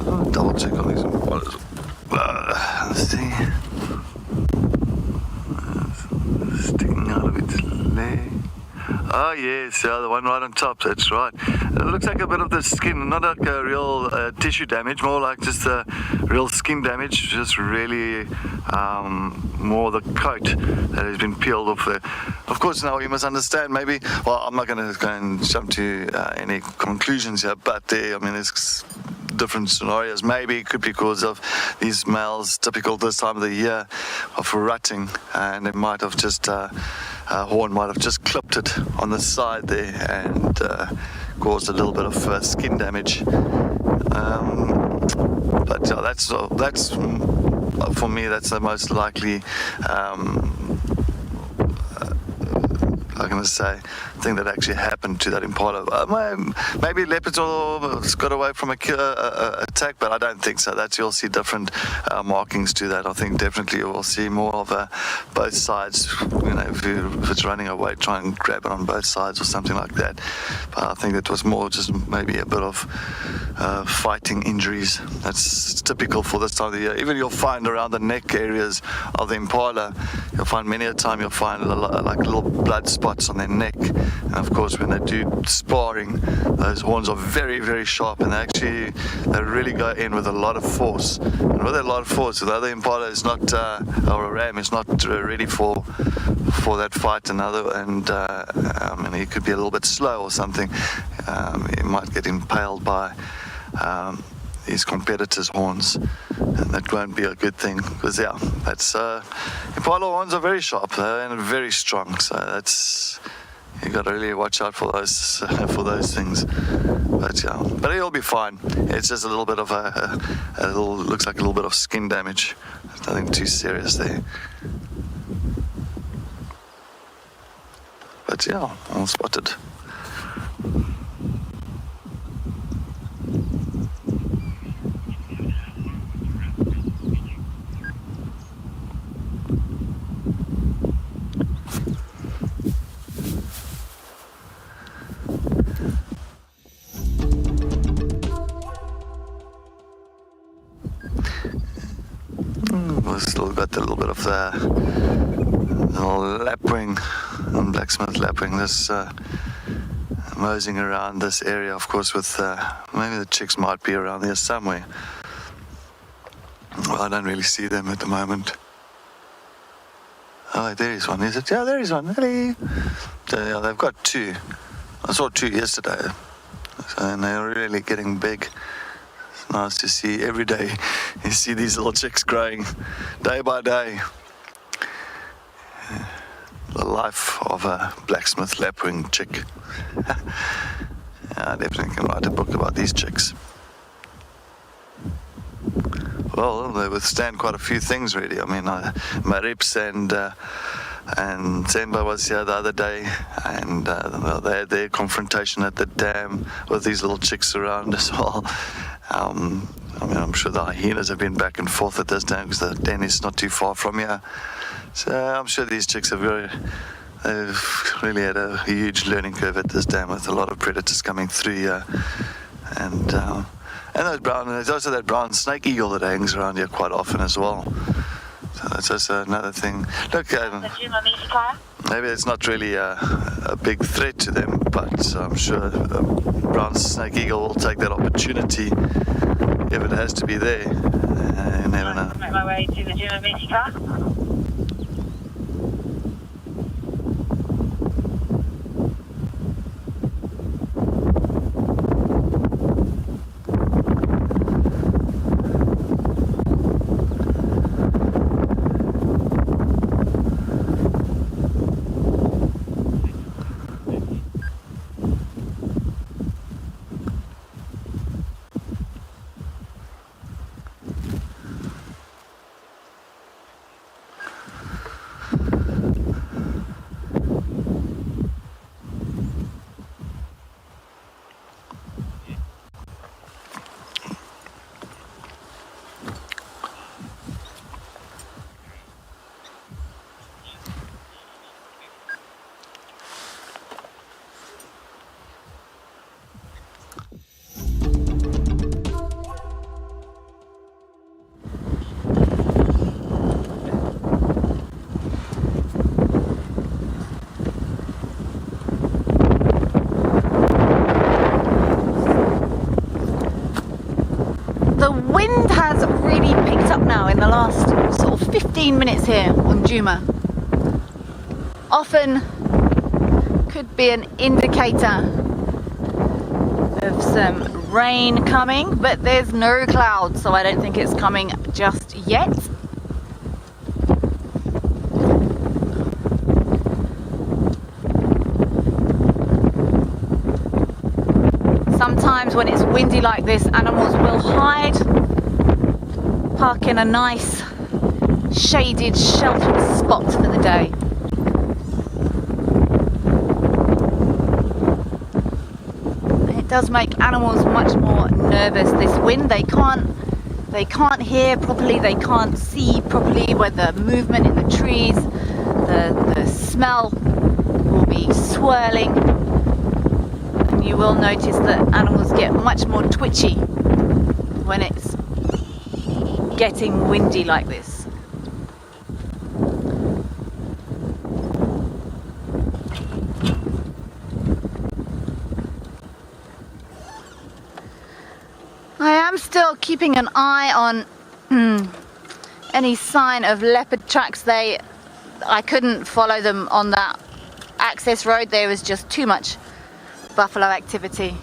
I'll double check on these impalas. Let's see. Sticking out of its leg. Oh yes, yeah, the one right on top, that's right. It looks like a bit of the skin, not like a real tissue damage, more like just a real skin damage, just really more the coat that has been peeled off there. Of course, now you must understand, maybe, well, I'm not going to go and jump to any conclusions here, but there's different scenarios. Maybe it could be because of these males, typical this time of the year, of rutting, and it might have just horn might have just clipped it on the side there and caused a little bit of skin damage. But that's for me, that's the most likely I'm going to say thing that actually happened to that impala. Maybe leopards got away from a attack, but I don't think so. You'll see different markings to that. I think definitely you will see more of both sides. If it's running away, try and grab it on both sides or something like that. But I think it was more just maybe a bit of fighting injuries. That's typical for this time of the year. Even you'll find around the neck areas of the impala, you'll find many a time you'll find like little blood spots on their neck. And of course, when they do sparring, those horns are very, very sharp, and they really go in with a lot of force. And with a lot of force, the other impala is not, or a ram is not ready for that fight. And he could be a little bit slow or something. He might get impaled by his competitors' horns, and that won't be a good thing, because impala horns are very sharp and very strong, so you got to really watch out for those things. But yeah, but he'll be fine. It's just a little bit of looks like a little bit of skin damage. Nothing too serious there. But yeah, I'll spot it. We've still got a little bit of little lapwing and blacksmith lapwing. This moseying around this area, of course, with maybe the chicks might be around here somewhere. Well, I don't really see them at the moment. Oh, there is one, is it? Yeah, there is one. Hello. So, yeah, they've got two. I saw two yesterday, and they're really getting big. It's nice to see every day. You see these little chicks growing day by day. The life of a blacksmith lapwing chick. Yeah, I definitely can write a book about these chicks. Well, they withstand quite a few things, really. I mean, Marips and Zemba was here the other day, and well, they had their confrontation at the dam with these little chicks around as well. I mean, I'm sure the hyenas have been back and forth at this dam because the den is not too far from here. So I'm sure these chicks they've really had a huge learning curve at this dam with a lot of predators coming through here. And there's also that brown snake eagle that hangs around here quite often as well. So that's also another thing. Look, maybe it's not really a big threat to them, but I'm sure a brown snake eagle will take that opportunity if it has to be there. You never know. Make my way to the Djuma Meaty car. The wind has really picked up now in the last sort of 15 minutes here on Djuma. Often could be an indicator of some rain coming, but there's no clouds, so I don't think it's coming just yet. Sometimes when it's windy like this, animals will hide, park in a nice shaded, sheltered spot for the day. It does make animals much more nervous, this wind. They can't hear properly, they can't see properly where the movement in the trees, the smell will be swirling. You will notice that animals get much more twitchy when it's getting windy like this. I am still keeping an eye on any sign of leopard tracks. I couldn't follow them on that access road. There was just too much buffalo activity.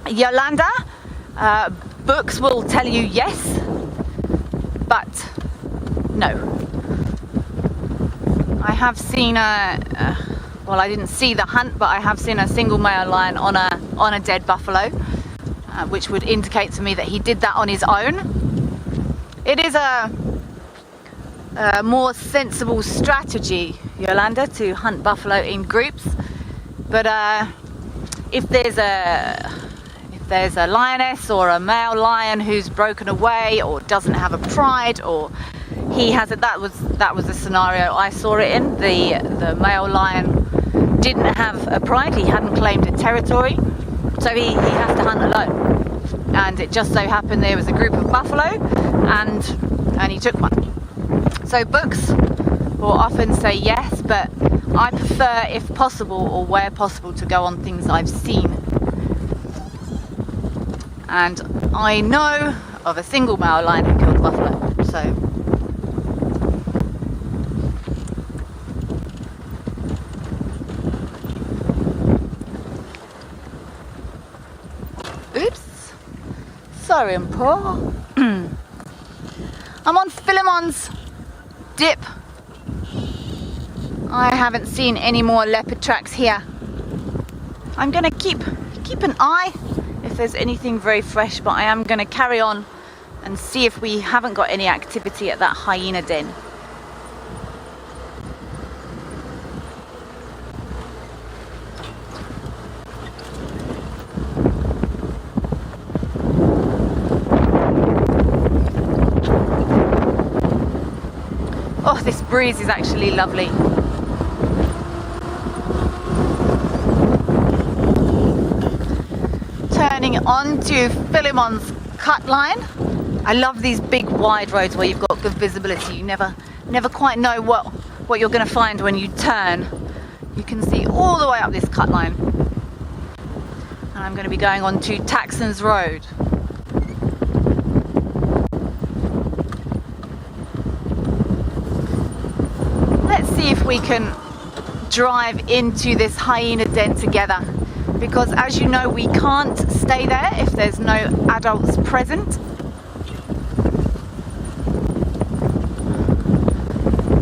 Yolanda, books will tell you yes, but No. I have seen well, I didn't see the hunt, but I have seen a single male lion on a dead buffalo, which would indicate to me that he did that on his own. It is a more sensible strategy, Yolanda, to hunt buffalo in groups. But if there's a lioness or a male lion who's broken away or doesn't have a pride, or he has it, that was the scenario I saw it in. The male lion didn't have a pride, he hadn't claimed a territory, so he has to hunt alone. And it just so happened there was a group of buffalo, and he took one. So books will often say yes, but I prefer, if possible or where possible, to go on things I've seen. And I know of a single male lion who killed buffalo, so. Oops, sorry, I'm poor. I'm on Philemon's dip. I haven't seen any more leopard tracks here. I'm gonna keep an eye if there's anything very fresh, but I am gonna carry on and see if we haven't got any activity at that hyena den. Oh, this breeze is actually lovely. Turning on to Philemon's cut line. I love these big wide roads where you've got good visibility. You never quite know what you're going to find when you turn. You can see all the way up this cut line. And I'm going to be going on to Taxon's Road. Let's see if we can drive into this hyena den together, because as you know, we can't stay there if there's no adults present.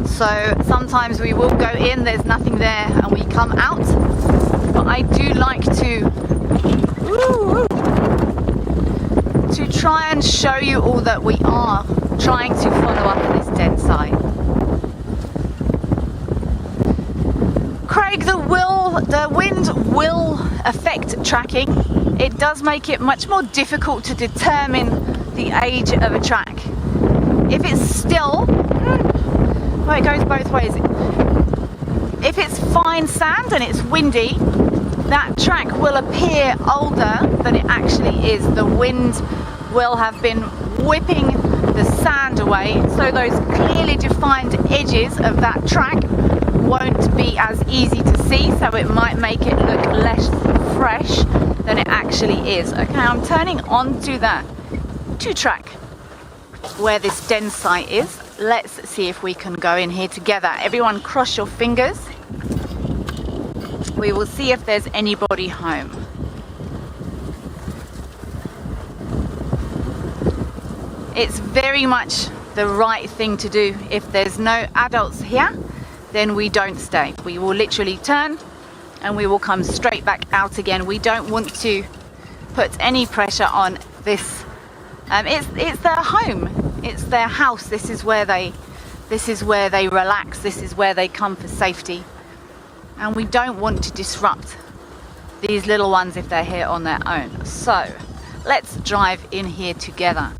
So sometimes we will go in, there's nothing there, and we come out. But I do like to try and show you all that we are trying to follow up at this den site. Craig, the wind will affect tracking. It does make it much more difficult to determine the age of a track. If it's still, well, it goes both ways. If it's fine sand and it's windy, that track will appear older than it actually is. The wind will have been whipping the sand away, so those clearly defined edges of that track won't be as easy to see, so it might make it look less fresh than it actually is. Okay, I'm turning onto that 2-track where this den site is. Let's see if we can go in here together. Everyone cross your fingers. We will see if there's anybody home. It's very much the right thing to do. If there's no adults here, then we don't stay. We will literally turn and we will come straight back out again. We don't want to put any pressure on this. It's their home. It's their house. This is where they relax. This is where they come for safety. And we don't want to disrupt these little ones if they're here on their own. So let's drive in here together.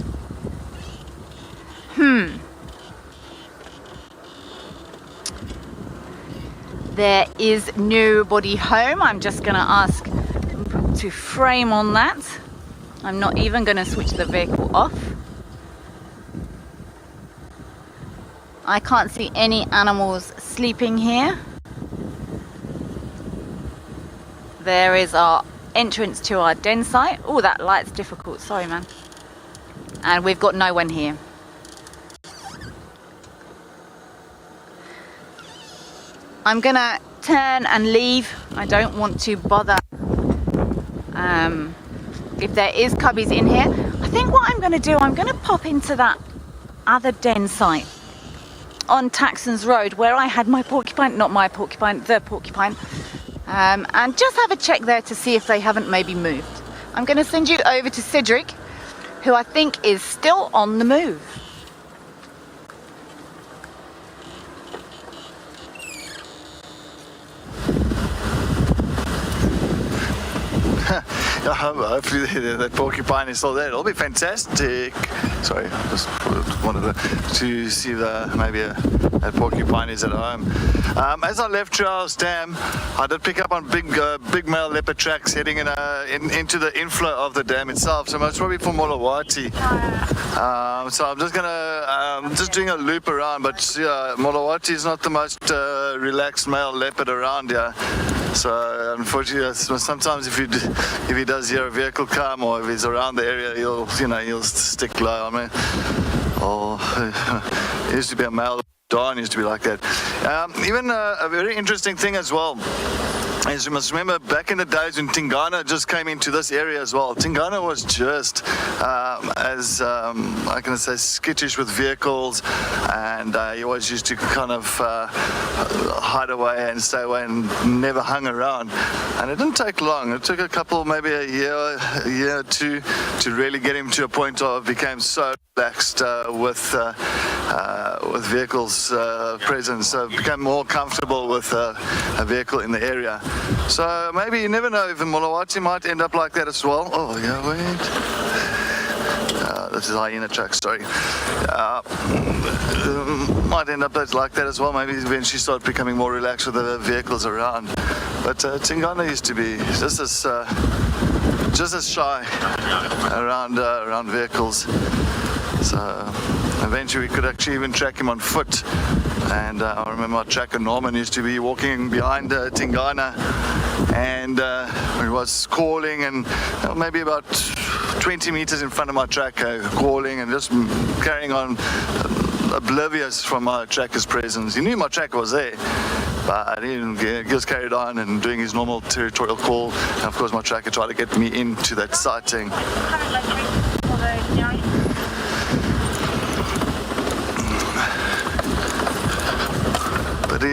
There is nobody home. I'm just going to ask to frame on that. I'm not even going to switch the vehicle off. I can't see any animals sleeping here. There is our entrance to our den site. Oh, that light's difficult. Sorry, man. And we've got no one here. I'm gonna turn and leave. I don't want to bother if there is cubbies in here. I think what I'm gonna do, I'm gonna pop into that other den site on Taxon's Road where I had my porcupine, not my porcupine, the porcupine, and just have a check there to see if they haven't maybe moved. I'm going to send you over to Cedric, who I think is still on the move. Hopefully that porcupine is still there. It'll be fantastic. Sorry, I just wanted to see maybe that porcupine is at home. As I left Trials Dam, I did pick up on big male leopard tracks heading into the inflow of the dam itself. So most probably for Molawati. So I'm just just doing a loop around. But yeah, Molawati is not the most relaxed male leopard around here. So unfortunately, sometimes if he does hear a vehicle come or if he's around the area, he'll stick low. I mean, it used to be a male. Dawn used to be like that. Even a very interesting thing as well is you must remember back in the days when Tingana just came into this area as well. Tingana was just as I can say skittish with vehicles, and he always used to kind of hide away and stay away and never hung around. And it didn't take long. It took a couple, maybe a year or two, to really get him to a point of became so relaxed with vehicles present, so became more comfortable with a vehicle in the area. So maybe you never know if the Molawati might end up like that as well. Oh yeah, wait. This is hyena track, sorry. Might end up like that as well. Maybe eventually start becoming more relaxed with the vehicles around. But Tingana used to be just as shy around vehicles. So eventually we could actually even track him on foot. And I remember our tracker Norman used to be walking behind Tingana, and he was calling, and maybe about 20 meters in front of my tracker, calling and just carrying on, oblivious from my tracker's presence. He knew my tracker was there, but he just carried on and doing his normal territorial call. And of course my tracker tried to get me into that sighting.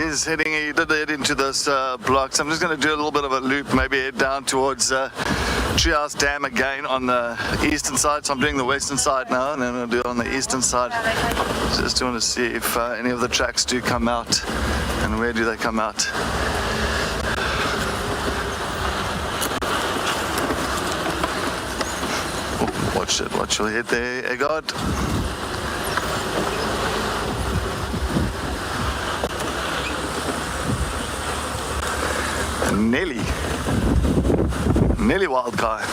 He did head into this block, so I'm just going to do a little bit of a loop, maybe head down towards Treehouse Dam again on the eastern side. So I'm doing the western side now, and then I'll do it on the eastern side. Just want to see if any of the tracks do come out, and where do they come out. Oh, watch your head there, Egard. Nelly wild guy.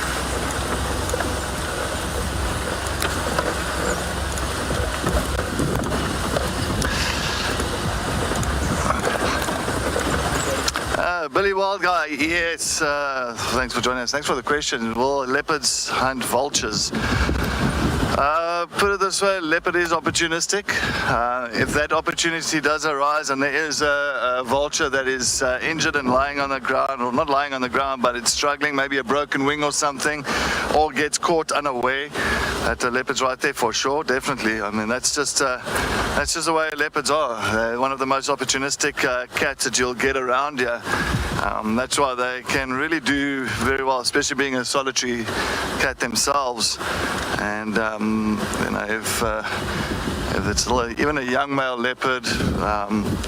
Billy Wild Guy, yes, thanks for joining us. Thanks for the question. Will leopards hunt vultures? Put it this way, leopard is opportunistic. If that opportunity does arise and there is a vulture that is injured and lying on the ground, or not lying on the ground, but it's struggling, maybe a broken wing or something, or gets caught unaware, that the leopard's right there for sure, definitely. I mean, that's just the way leopards are. They're one of the most opportunistic cats that you'll get around here. That's why they can really do very well, especially being a solitary cat themselves. And if it's even a young male leopard,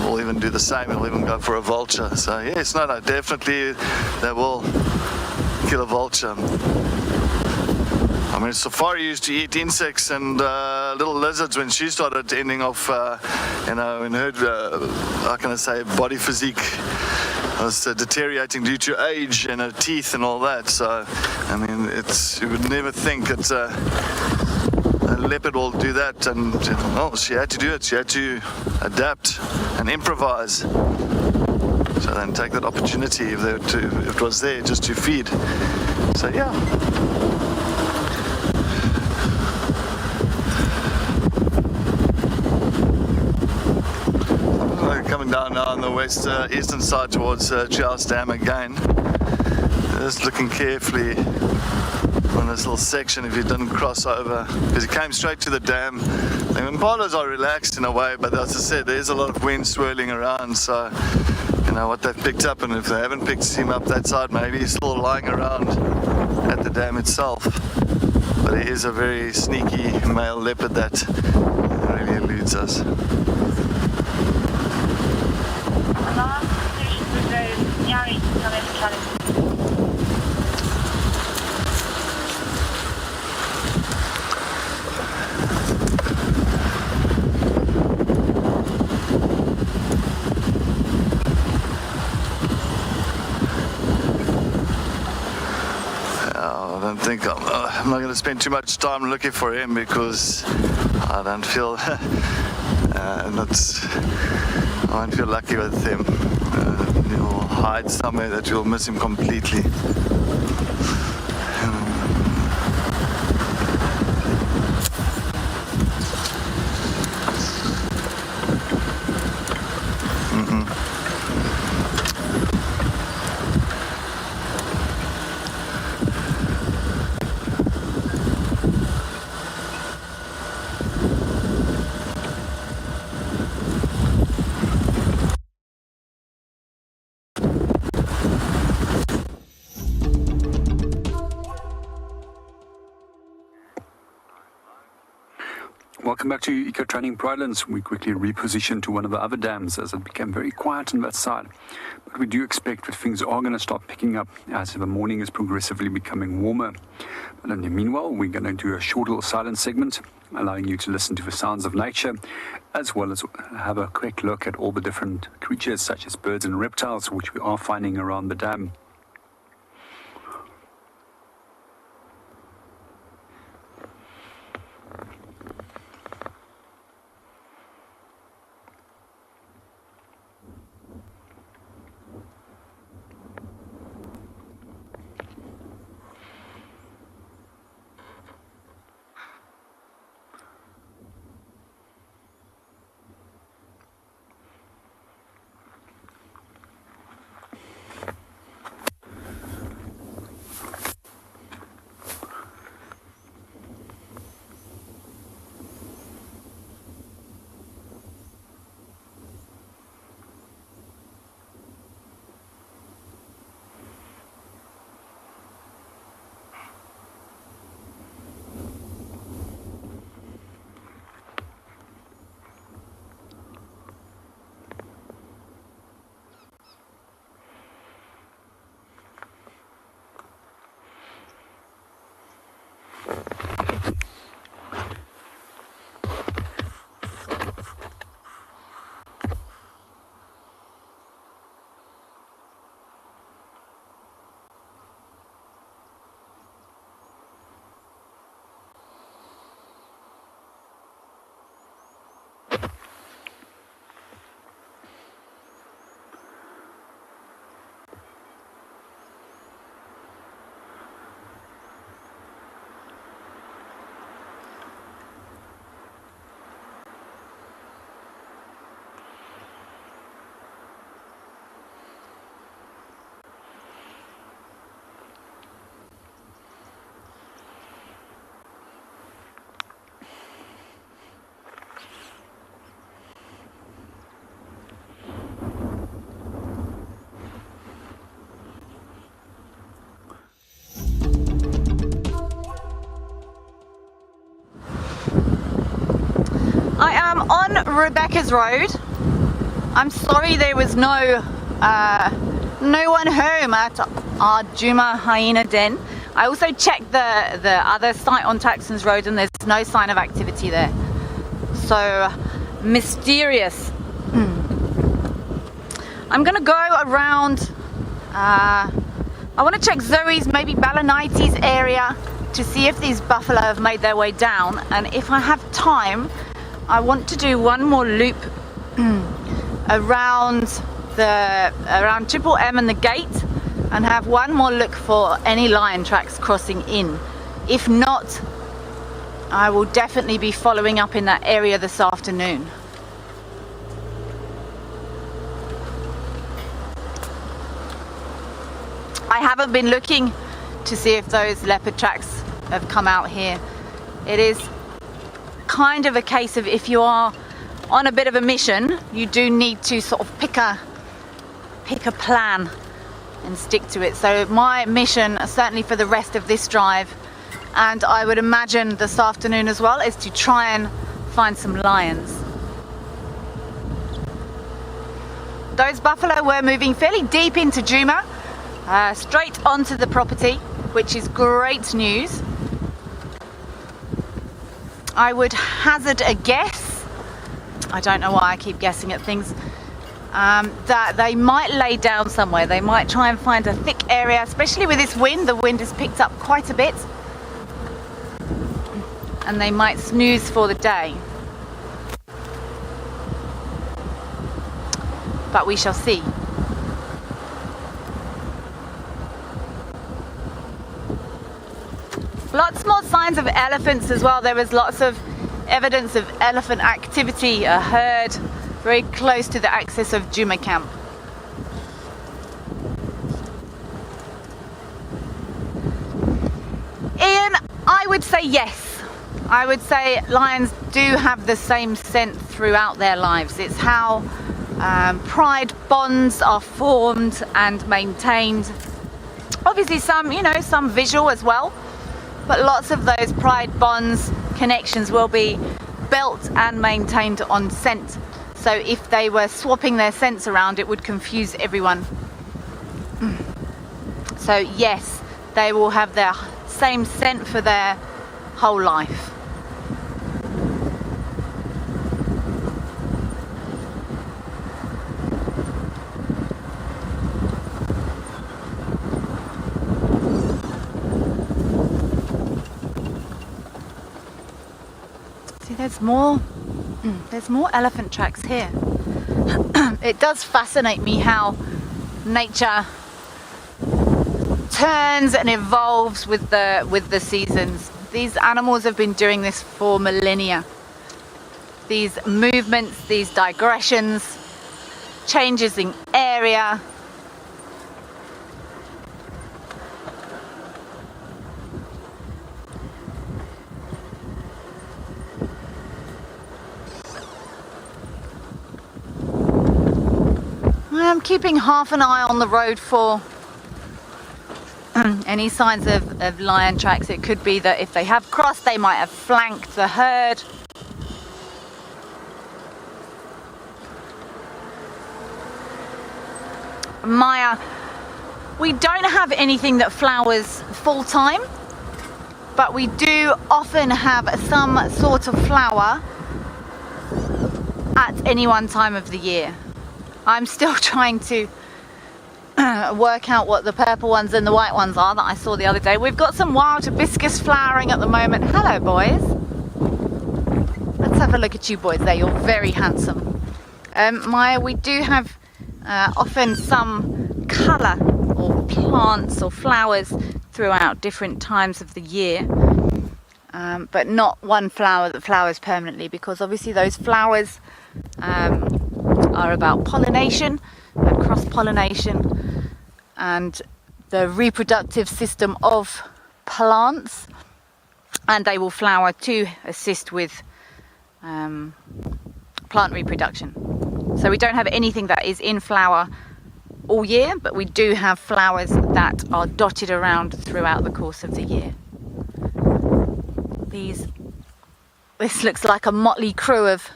will even do the same. It'll even go for a vulture. So yes, no, definitely they will kill a vulture. I mean, Safari used to eat insects and little lizards when she started ending off, in her, how can I say, body physique was deteriorating due to age and her teeth and all that. So, I mean, you would never think that a leopard will do that. And, well, she had to do it. She had to adapt and improvise. So then take that opportunity if it was there just to feed. So, yeah. Coming down now on the eastern side towards Treehouse Dam again. Just looking carefully on this little section if he didn't cross over, because he came straight to the dam. The impalas are relaxed in a way, but as I said, there's a lot of wind swirling around, so you know what they've picked up, and if they haven't picked him up that side, maybe he's still lying around at the dam itself. But he is a very sneaky male leopard that really eludes us. I'm not going to spend too much time looking for him because I don't feel I won't feel lucky with him. He'll hide somewhere that you'll miss him completely. Welcome back to Eco Training Pridelands. We quickly repositioned to one of the other dams as it became very quiet on that side. But we do expect that things are going to start picking up as the morning is progressively becoming warmer. But in the meanwhile, we're going to do a short little silent segment, allowing you to listen to the sounds of nature, as well as have a quick look at all the different creatures such as birds and reptiles which we are finding around the dam. I am on Rebecca's Road. I'm sorry there was no one home at our Djuma hyena den. I also checked the other site on Taxon's Road and there's no sign of activity there. So mysterious. I'm gonna go around, I want to check Zoe's, maybe Balanites area to see if these buffalo have made their way down, and if I have time I want to do one more loop around Triple M and the gate and have one more look for any lion tracks crossing in. If not, I will definitely be following up in that area this afternoon. I haven't been looking to see if those leopard tracks have come out here. It is kind of a case of if you are on a bit of a mission, you do need to sort of pick a plan and stick to it. So my mission, certainly for the rest of this drive, and I would imagine this afternoon as well, is to try and find some lions. Those buffalo were moving fairly deep into Djuma, straight onto the property, which is great news. I would hazard a guess, I don't know why I keep guessing at things, that they might lay down somewhere. They might try and find a thick area, especially with this wind. The wind has picked up quite a bit. And they might snooze for the day. But we shall see. Lots more signs of elephants as well. There was lots of evidence of elephant activity, a herd very close to the axis of Djuma camp. Ian, I would say yes. I would say lions do have the same scent throughout their lives. It's how pride bonds are formed and maintained. Obviously some visual as well, but lots of those pride bonds, connections will be built and maintained on scent. So if they were swapping their scents around, it would confuse everyone. So yes, they will have their same scent for their whole life. See, there's more elephant tracks here. It does fascinate me how nature turns and evolves with the seasons. These animals have been doing this for millennia. These movements, these digressions, changes in area. I'm keeping half an eye on the road for any signs of lion tracks. It could be that if they have crossed, they might have flanked the herd. Maya, we don't have anything that flowers full time, but we do often have some sort of flower at any one time of the year. I'm still trying to work out what the purple ones and the white ones are that I saw the other day. We've got some wild hibiscus flowering at the moment. Hello, boys. Let's have a look at you boys there. You're very handsome. Maya, we do have often some colour or plants or flowers throughout different times of the year, but not one flower that flowers permanently, because obviously those flowers are about pollination and cross-pollination and the reproductive system of plants, and they will flower to assist with plant reproduction. So we don't have anything that is in flower all year, but we do have flowers that are dotted around throughout the course of the year. This looks like a motley crew of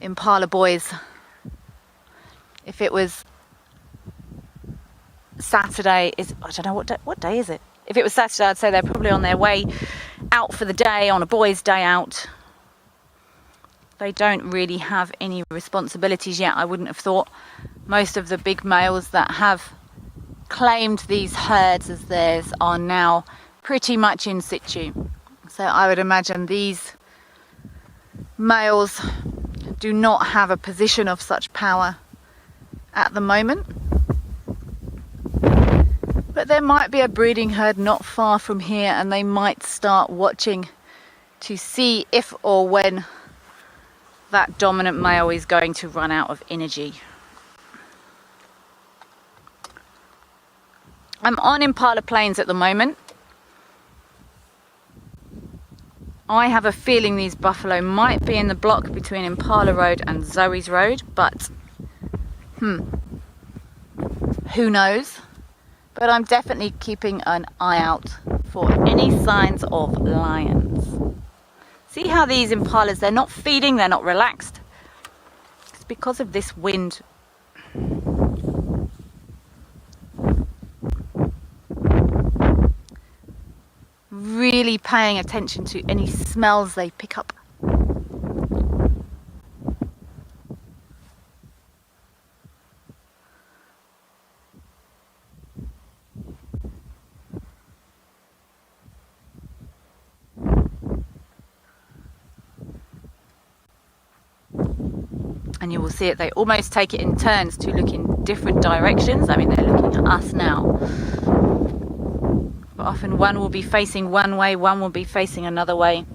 impala boys. If it was Saturday, I don't know what day is it? If it was Saturday, I'd say they're probably on their way out for the day, on a boys' day out. They don't really have any responsibilities yet, I wouldn't have thought. Most of the big males that have claimed these herds as theirs are now pretty much in situ. So I would imagine these males do not have a position of such power at the moment. But there might be a breeding herd not far from here, and they might start watching to see if or when that dominant male is going to run out of energy. I'm on Impala Plains at the moment. I have a feeling these buffalo might be in the block between Impala Road and Zoe's Road, but who knows? But I'm definitely keeping an eye out for any signs of lions. See how these impalas, they're not feeding, they're not relaxed. It's because of this wind. Really paying attention to any smells they pick up. And you will see it, they almost take it in turns to look in different directions. I mean, they're looking at us now. But often one will be facing one way, one will be facing another way.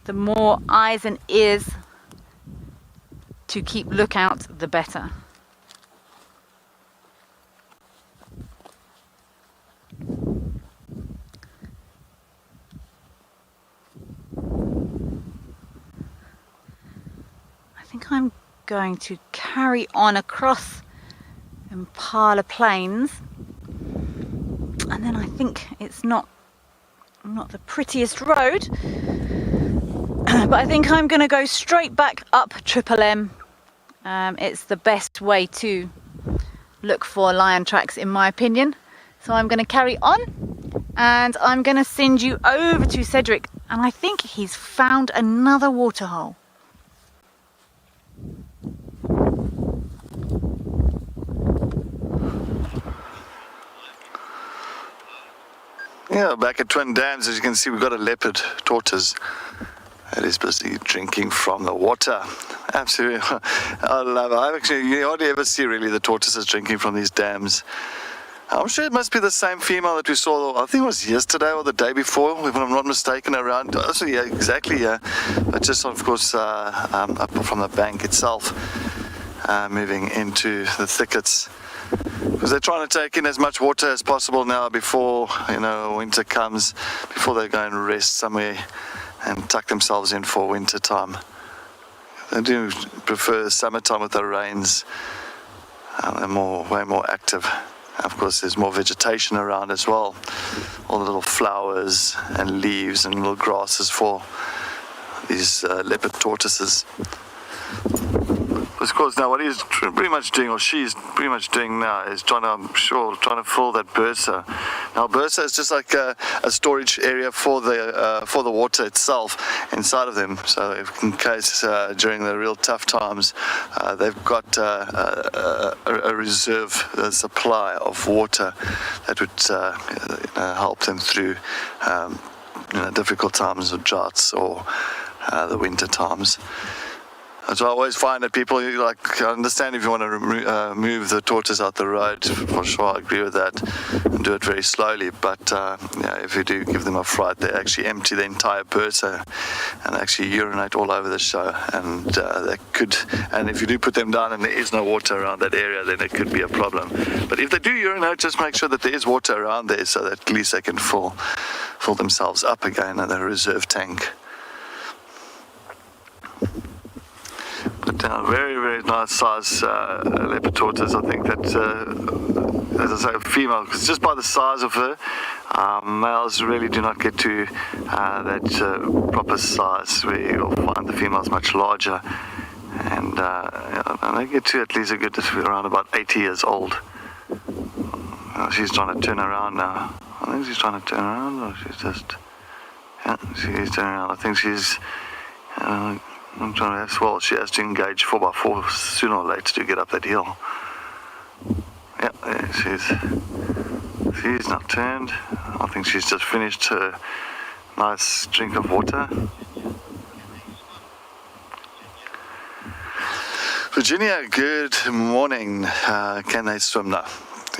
The more eyes and ears to keep lookout, the better. I think I'm going to carry on across Impala Plains, and then I think it's not the prettiest road, but I think I'm going to go straight back up Triple M. It's the best way to look for lion tracks, in my opinion. So I'm going to carry on, and I'm going to send you over to Cedric, and I think he's found another waterhole. Yeah, back at Twin Dams, as you can see, we've got a leopard tortoise that is busy drinking from the water. Absolutely, I love it. You hardly ever see really the tortoises drinking from these dams. I'm sure it must be the same female that we saw, I think it was yesterday or the day before, if I'm not mistaken, around. Also, yeah, exactly, yeah. But just, of course, up from the bank itself, moving into the thickets. Because they're trying to take in as much water as possible now before, winter comes, before they go and rest somewhere and tuck themselves in for winter time. They do prefer summertime with the rains. They're way more active. Of course, there's more vegetation around as well. All the little flowers and leaves and little grasses for these leopard tortoises. Of course, now what he's pretty much doing, or she's pretty much doing now, is trying to fill that bursa. Now, bursa is just like a storage area for the water itself inside of them. So, if in case during the real tough times, they've got a reserve supply of water that would help them through difficult times of droughts or the winter times. So I always find that people, I understand if you want to move the tortoise out the road, for sure, I agree with that, and do it very slowly, but if you do give them a fright, they actually empty the entire bursa and actually urinate all over the show, and and if you do put them down and there is no water around that area, then it could be a problem. But if they do urinate, just make sure that there is water around there so that at least they can fill themselves up again in the reserve tank. But very, very nice size leopard tortoise. I think that, as I say, female, because just by the size of her, males really do not get to that proper size where you'll find the females much larger. And they get to at least a good, around about 80 years old. She's trying to turn around now. I think she's trying to turn around, or she's just, she's turning around. I think she's, I'm trying to, she has to engage 4x4 sooner or later to get up that hill. Yeah, she's not turned. I think she's just finished her nice drink of water. Virginia, good morning. Can they swim now?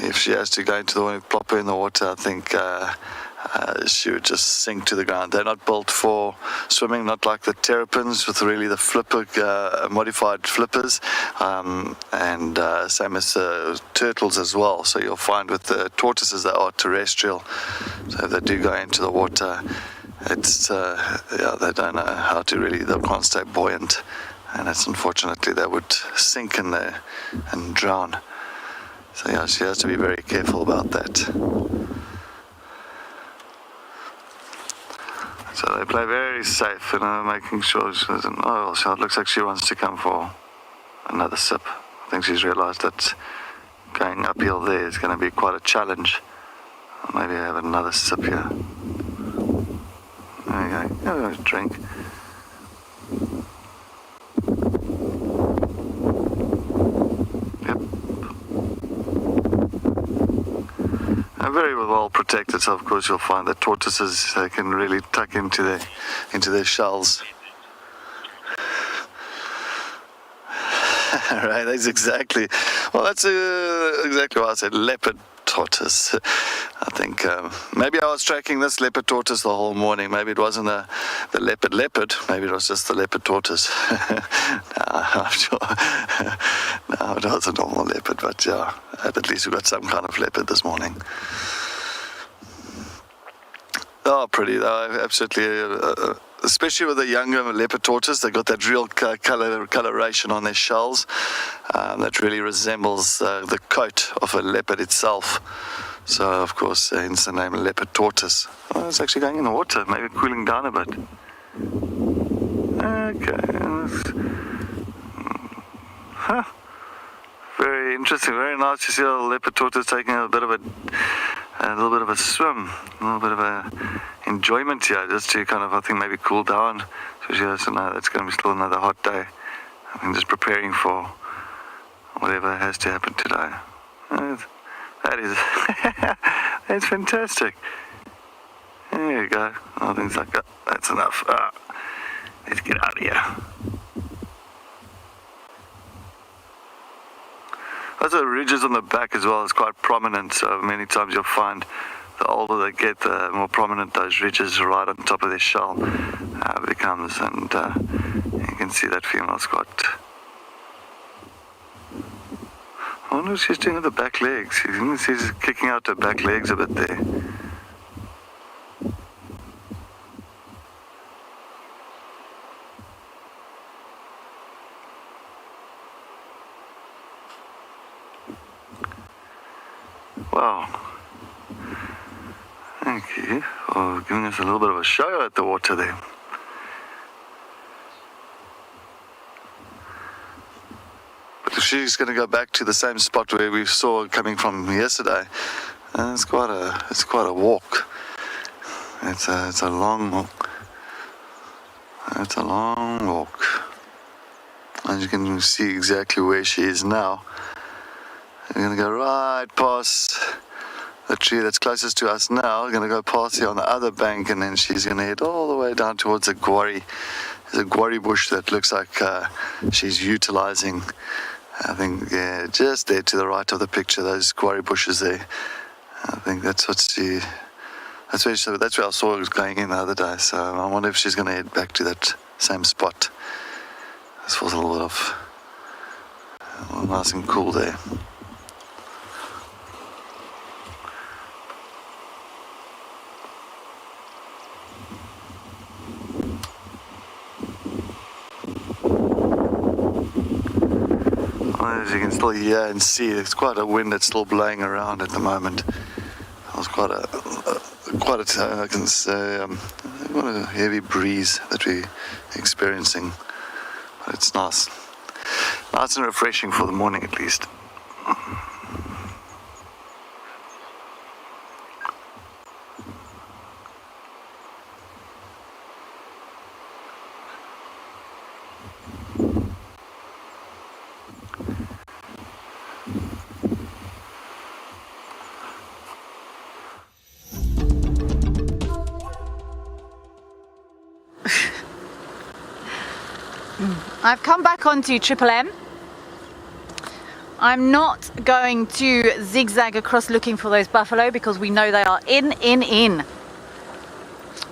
If she has to go into the water, plop her in the water, I think she would just sink to the ground. They're not built for swimming, not like the terrapins with really the flipper, modified flippers, and same as turtles as well. So you'll find with the tortoises, they are terrestrial. So if they do go into the water it's yeah, they don't know how to really, they can't stay buoyant, and it's unfortunately they would sink in there and drown. So yeah, she has to be very careful about that. So they play very safe, you know, making sure she doesn't, oh, so it looks like she wants to come for another sip. I think she's realized that going uphill there is going to be quite a challenge. Maybe have another sip here. There you go. Have a drink. Yep. They're very well protected, so of course you'll find that tortoises, they can really tuck into their shells. Right, that's exactly. Well, that's exactly what I said. Leopard tortoise. I think maybe I was tracking this leopard tortoise the whole morning. Maybe it wasn't the leopard. Maybe it was just the leopard tortoise. No, I'm sure. No, it was a normal leopard, but yeah, at least we got some kind of leopard this morning. Oh, pretty. Absolutely. Especially with the younger leopard tortoise, they got that real coloration on their shells that really resembles the coat of a leopard itself. So, of course, hence the name leopard tortoise. Oh, it's actually going in the water, maybe cooling down a bit. Okay. Huh. Very interesting, very nice to see a leopard tortoise taking a little bit of a swim, a little bit of a enjoyment here, just to kind of, I think, maybe cool down. So she has to know that's going to be still another hot day. I think just preparing for whatever has to happen today. That is, that's fantastic. There you go. Oh, things like that. That's enough. Let's get out of here. Also, the ridges on the back as well is quite prominent. So many times you'll find the older they get, the more prominent those ridges right on top of their shell becomes. And you can see that female's got... I wonder what she's doing with the back legs. She's kicking out her back legs a bit there. Wow. Thank you for giving us a little bit of a show at the water there. But if she's going to go back to the same spot where we saw coming from yesterday, it's quite a walk. It's a long walk. It's a long walk. And you can see exactly where she is now. We're going to go right past the tree that's closest to us now. We're going to go past here on the other bank, and then she's going to head all the way down towards a guarri. There's a guarri bush that looks like she's utilizing. I think, yeah, just there to the right of the picture, those guarri bushes there. I think that's where I saw it was going in the other day. So I wonder if she's going to head back to that same spot. This feels a little nice and cool there. As you can still hear and see, there's quite a wind that's still blowing around at the moment. There's quite a I can say, quite a heavy breeze that we're experiencing. But it's nice and refreshing for the morning at least. I've come back onto Triple M. I'm not going to zigzag across looking for those buffalo because we know they are in.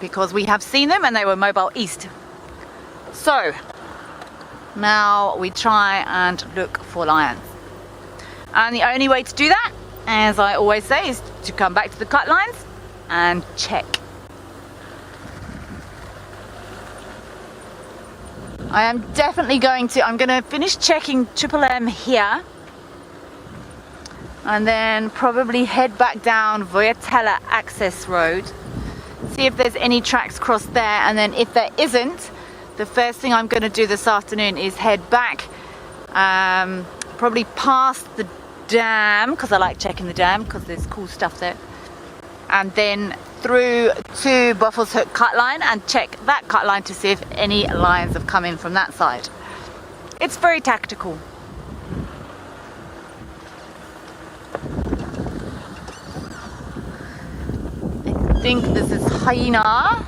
Because we have seen them and they were mobile east. So, now we try and look for lions. And the only way to do that, as I always say, is to come back to the cut lines and check. I am definitely I'm going to finish checking Triple M here and then probably head back down Voyatella Access Road, see if there's any tracks crossed there, and then if there isn't, the first thing I'm going to do this afternoon is head back, probably past the dam, because I like checking the dam because there's cool stuff there, and then through to Buffalo's Hook cut line and check that cut line to see if any lions have come in from that side. It's very tactical. I think this is hyena.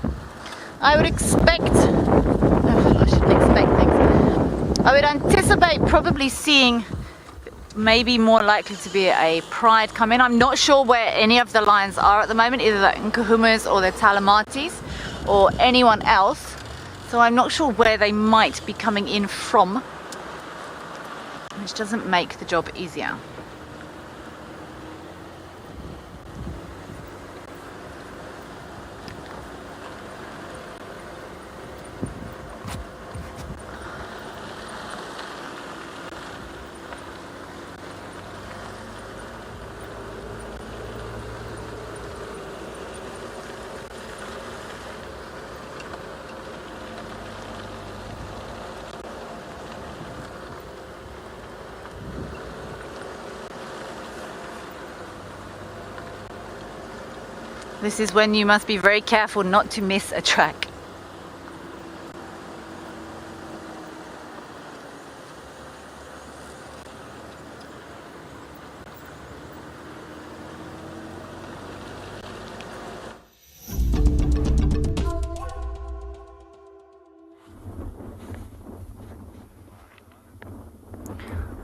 I would expect, I shouldn't expect things. I would anticipate probably seeing maybe more likely to be a pride come in. I'm not sure where any of the lions are at the moment, either the Nkuhumas or the Talamatis or anyone else. So I'm not sure where they might be coming in from, which doesn't make the job easier. This is when you must be very careful not to miss a track.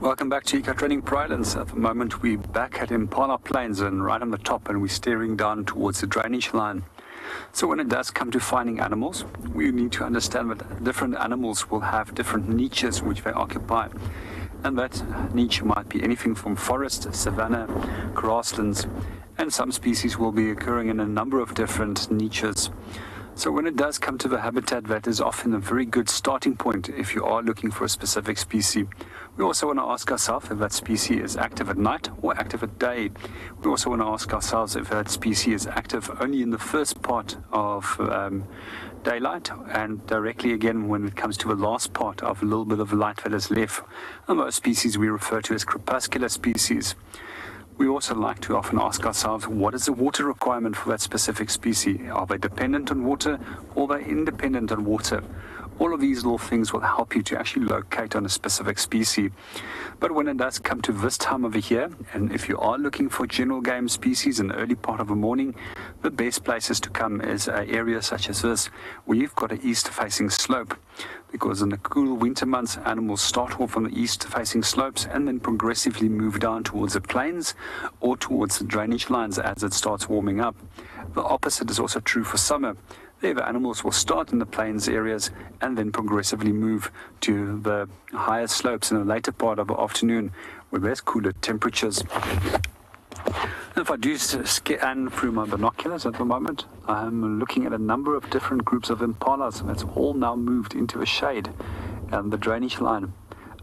Welcome back to Eco Training Pridelands. At the moment we're back at Impala Plains and right on the top, and we're steering down towards the drainage line. So when it does come to finding animals, we need to understand that different animals will have different niches which they occupy. And that niche might be anything from forest, savanna, grasslands, and some species will be occurring in a number of different niches. So when it does come to the habitat, that is often a very good starting point if you are looking for a specific species. We also want to ask ourselves if that species is active at night or active at day. We also want to ask ourselves if that species is active only in the first part of daylight, and directly again when it comes to the last part of a little bit of light that is left. And those species we refer to as crepuscular species. We also like to often ask ourselves, what is the water requirement for that specific species? Are they dependent on water or are they independent on water? All of these little things will help you to actually locate on a specific species. But when it does come to this time of the year, and if you are looking for general game species in the early part of the morning, the best places to come is areas such as this, where you've got an east-facing slope. Because in the cool winter months, animals start off on the east-facing slopes and then progressively move down towards the plains or towards the drainage lines as it starts warming up. The opposite is also true for summer. There, the animals will start in the plains areas and then progressively move to the higher slopes in the later part of the afternoon where there's cooler temperatures. If I do scan through my binoculars at the moment, I'm looking at a number of different groups of impalas that's all now moved into the shade and the drainage line.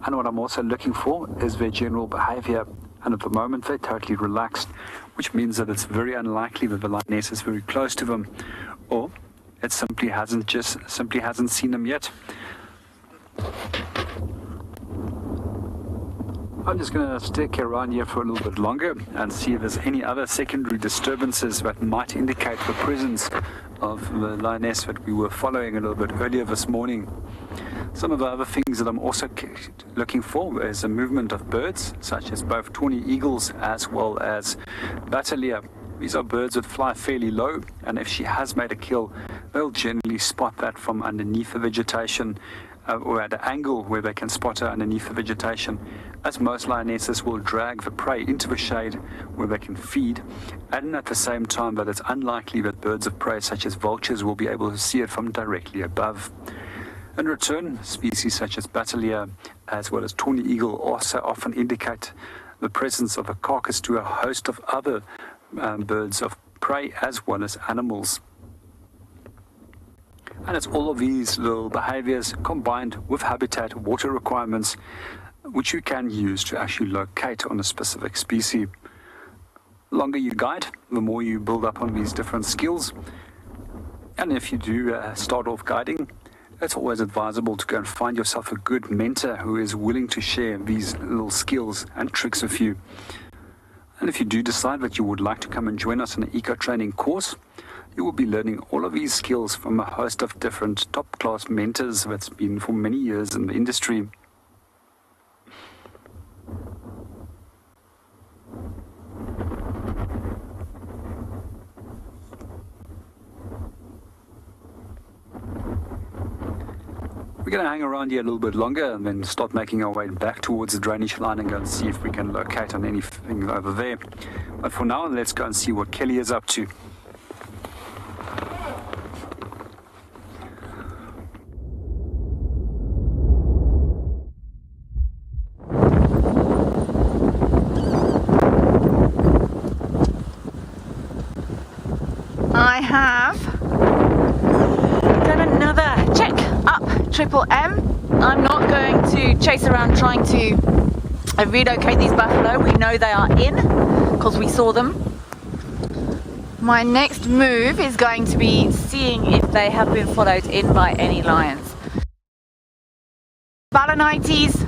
And what I'm also looking for is their general behavior. And at the moment they're totally relaxed, which means that it's very unlikely that the lioness is very close to them, or it simply hasn't seen them yet. I'm just going to stick around here for a little bit longer and see if there's any other secondary disturbances that might indicate the presence of the lioness that we were following a little bit earlier this morning. Some of the other things that I'm also looking for is a movement of birds, such as both tawny eagles as well as batelia. These are birds that fly fairly low, and if she has made a kill, they'll generally spot that from underneath the vegetation, or at an angle where they can spot her underneath the vegetation, as most lionesses will drag the prey into the shade where they can feed, and at the same time that it's unlikely that birds of prey such as vultures will be able to see it from directly above. In return, species such as batelia as well as tawny eagle also often indicate the presence of a carcass to a host of other birds of prey as well as animals. And it's all of these little behaviors combined with habitat water requirements, which you can use to actually locate on a specific species. The longer you guide, the more you build up on these different skills. And if you do start off guiding, it's always advisable to go and find yourself a good mentor who is willing to share these little skills and tricks with you. And if you do decide that you would like to come and join us in an eco-training course, you will be learning all of these skills from a host of different top-class mentors that's been for many years in the industry. We're going to hang around here a little bit longer and then start making our way back towards the drainage line and go and see if we can locate on anything over there. But for now, let's go and see what Kelly is up to. I have done another check up Triple M. I'm not going to chase around trying to relocate these buffalo. We know they are in because we saw them. My next move is going to be seeing if they have been followed in by any lions. Balanites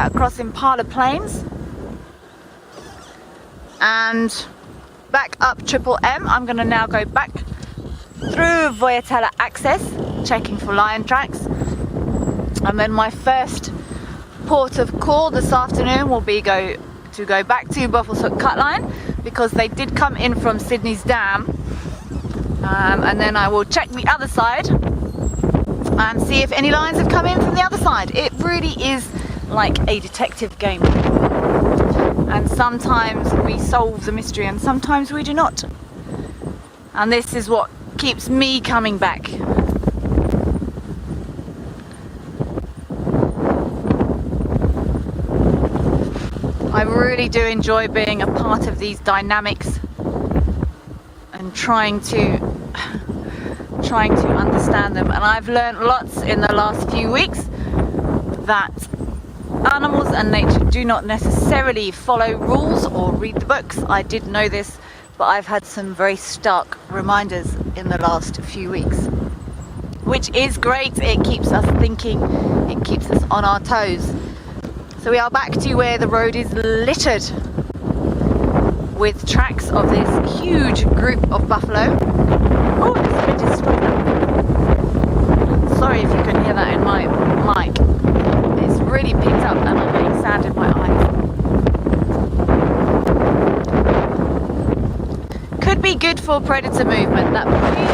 across Impala Plains and back up Triple M. I'm going to now go back through Voyatella Access, checking for lion tracks. And then my first port of call this afternoon will be go back to Buffalo's Hook Cutline because they did come in from Sydney's Dam. And then I will check the other side and see if any lions have come in from the other side. It really is like a detective game. And sometimes we solve the mystery and sometimes we do not. And this is what keeps me coming back. I really do enjoy being a part of these dynamics and trying to understand them. And I've learned lots in the last few weeks that animals and nature do not necessarily follow rules or read the books. I did know this, but I've had some very stark reminders in the last few weeks, which is great. It keeps us thinking, it keeps us on our toes. So we are back to where the road is littered with tracks of this huge group of buffalo. Oh, this bit is strong. Sorry if you can hear that in my mic. It's really picked up and I'm getting sand in my eyes. Could be good for predator movement. That means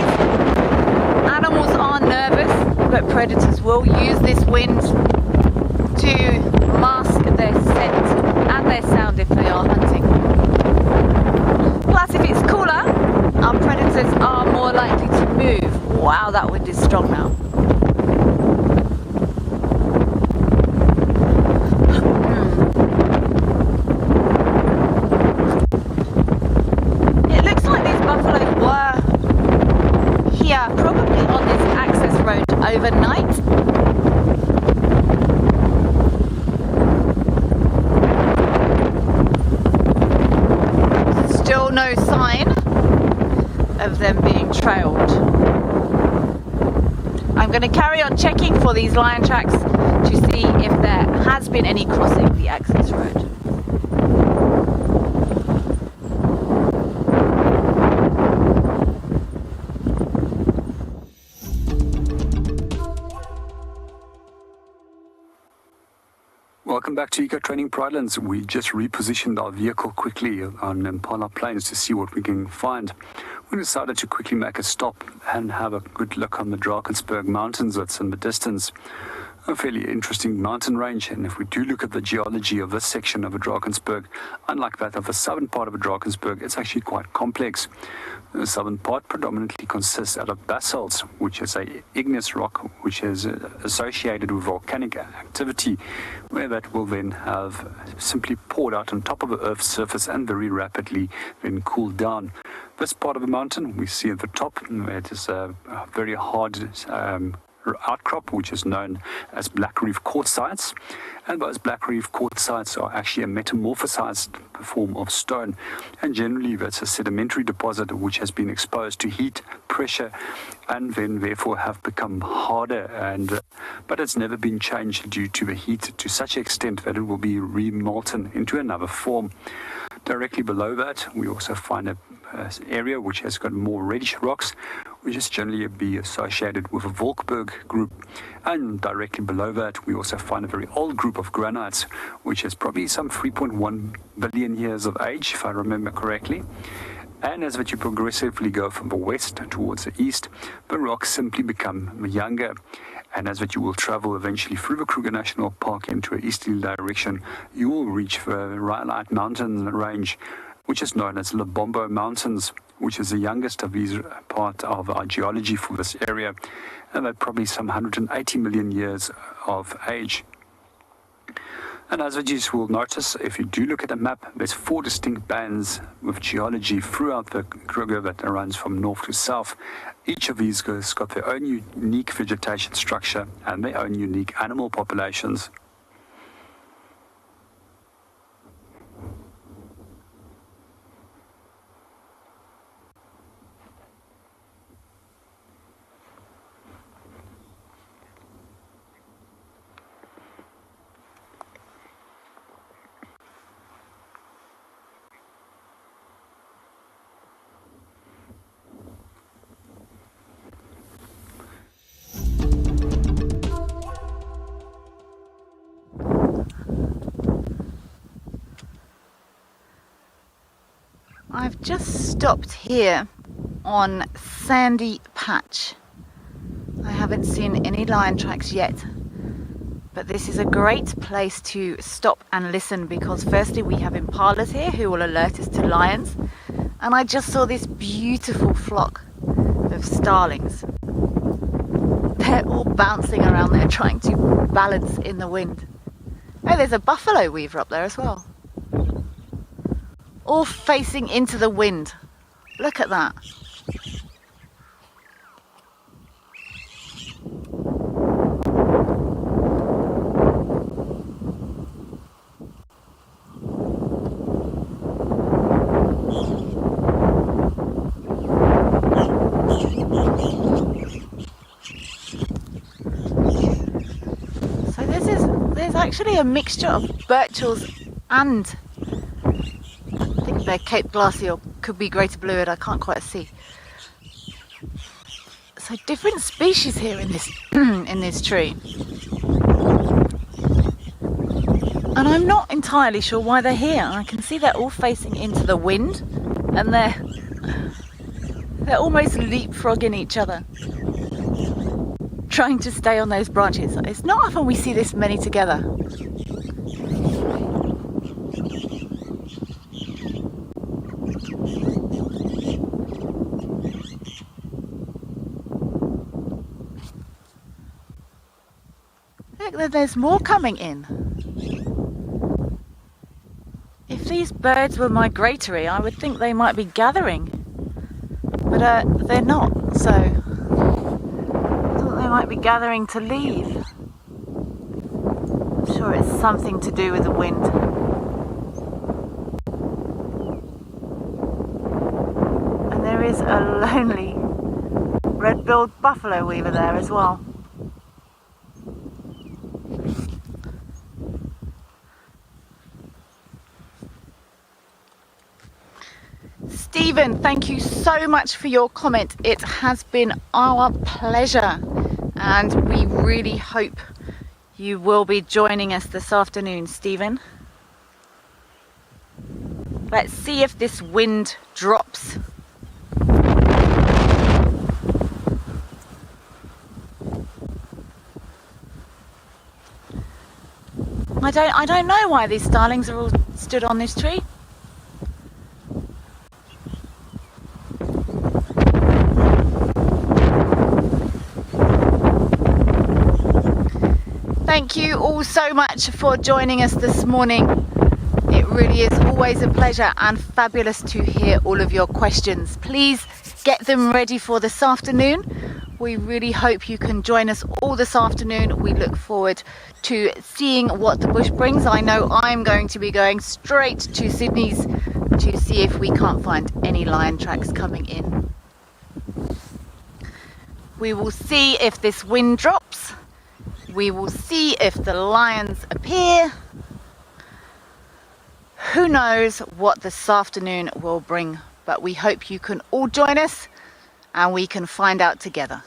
animals are nervous, but predators will use this wind to mask their scent and their sound if they are hunting. Plus, if it's cooler, our predators are more likely to move. Wow, that wind is strong now. It looks like these buffalo were here, probably on this access road overnight. No sign of them being trailed. I'm going to carry on checking for these lion tracks to see if there has been any crossing the access road. Welcome back to Eco Training Pridelands. We just repositioned our vehicle quickly on Impala Plains to see what we can find. We decided to quickly make a stop and have a good look on the Drakensberg Mountains that's in the distance. A fairly interesting mountain range, and if we do look at the geology of this section of Drakensberg, unlike that of the southern part of Drakensberg, it's actually quite complex. The southern part predominantly consists out of basalts, which is a igneous rock which is associated with volcanic activity, where that will then have simply poured out on top of the Earth's surface and very rapidly then cooled down. This part of the mountain we see at the top, where it is a very hard outcrop, which is known as black reef quartzites, and those black reef quartzites are actually a metamorphosized form of stone, and generally that's a sedimentary deposit which has been exposed to heat, pressure, and then therefore have become harder, and but it's never been changed due to the heat to such extent that it will be remolten into another form. Directly below that we also find a area which has got more reddish rocks, which is generally be associated with a Volkberg group, and directly below that we also find a very old group of granites, which is probably some 3.1 billion years of age, if I remember correctly. And as that you progressively go from the west towards the east, the rocks simply become younger. And as that you will travel eventually through the Kruger National Park into an easterly direction, you will reach the Rhyolite Mountain range, which is known as Lebombo Mountains, which is the youngest of these part of our geology for this area, and they're probably some 180 million years of age. And as you will notice, if you do look at a map, there's 4 distinct bands with geology throughout the Kruger that runs from north to south. Each of these has got their own unique vegetation structure and their own unique animal populations. I've just stopped here on Sandy Patch. I haven't seen any lion tracks yet, but this is a great place to stop and listen, because firstly we have impalas here who will alert us to lions, and I just saw this beautiful flock of starlings. They're all bouncing around there trying to balance in the wind. Oh, there's a buffalo weaver up there as well. All facing into the wind. Look at that. So there's actually a mixture of birches and I think they're Cape Glassy or could be greater bluehead, I can't quite see. So different species here in this in this tree. And I'm not entirely sure why they're here. I can see they're all facing into the wind, and they're almost leapfrogging each other, trying to stay on those branches. It's not often we see this many together. Look, there's more coming in. If these birds were migratory, I would think they might be gathering, but they're not, so I thought they might be gathering to leave. I'm sure it's something to do with the wind. And there is a lonely red-billed buffalo weaver there as well. Stephen, thank you so much for your comment. It has been our pleasure, and we really hope you will be joining us this afternoon, Stephen. Let's see if this wind drops. I don't know why these starlings are all stood on this tree. Thank you all so much for joining us this morning. It really is always a pleasure and fabulous to hear all of your questions. Please get them ready for this afternoon. We really hope you can join us all this afternoon. We look forward to seeing what the bush brings. I know I'm going to be going straight to Sydney's to see if we can't find any lion tracks coming in. We will see if this wind drops. We will see if the lions appear. Who knows what this afternoon will bring, but we hope you can all join us and we can find out together.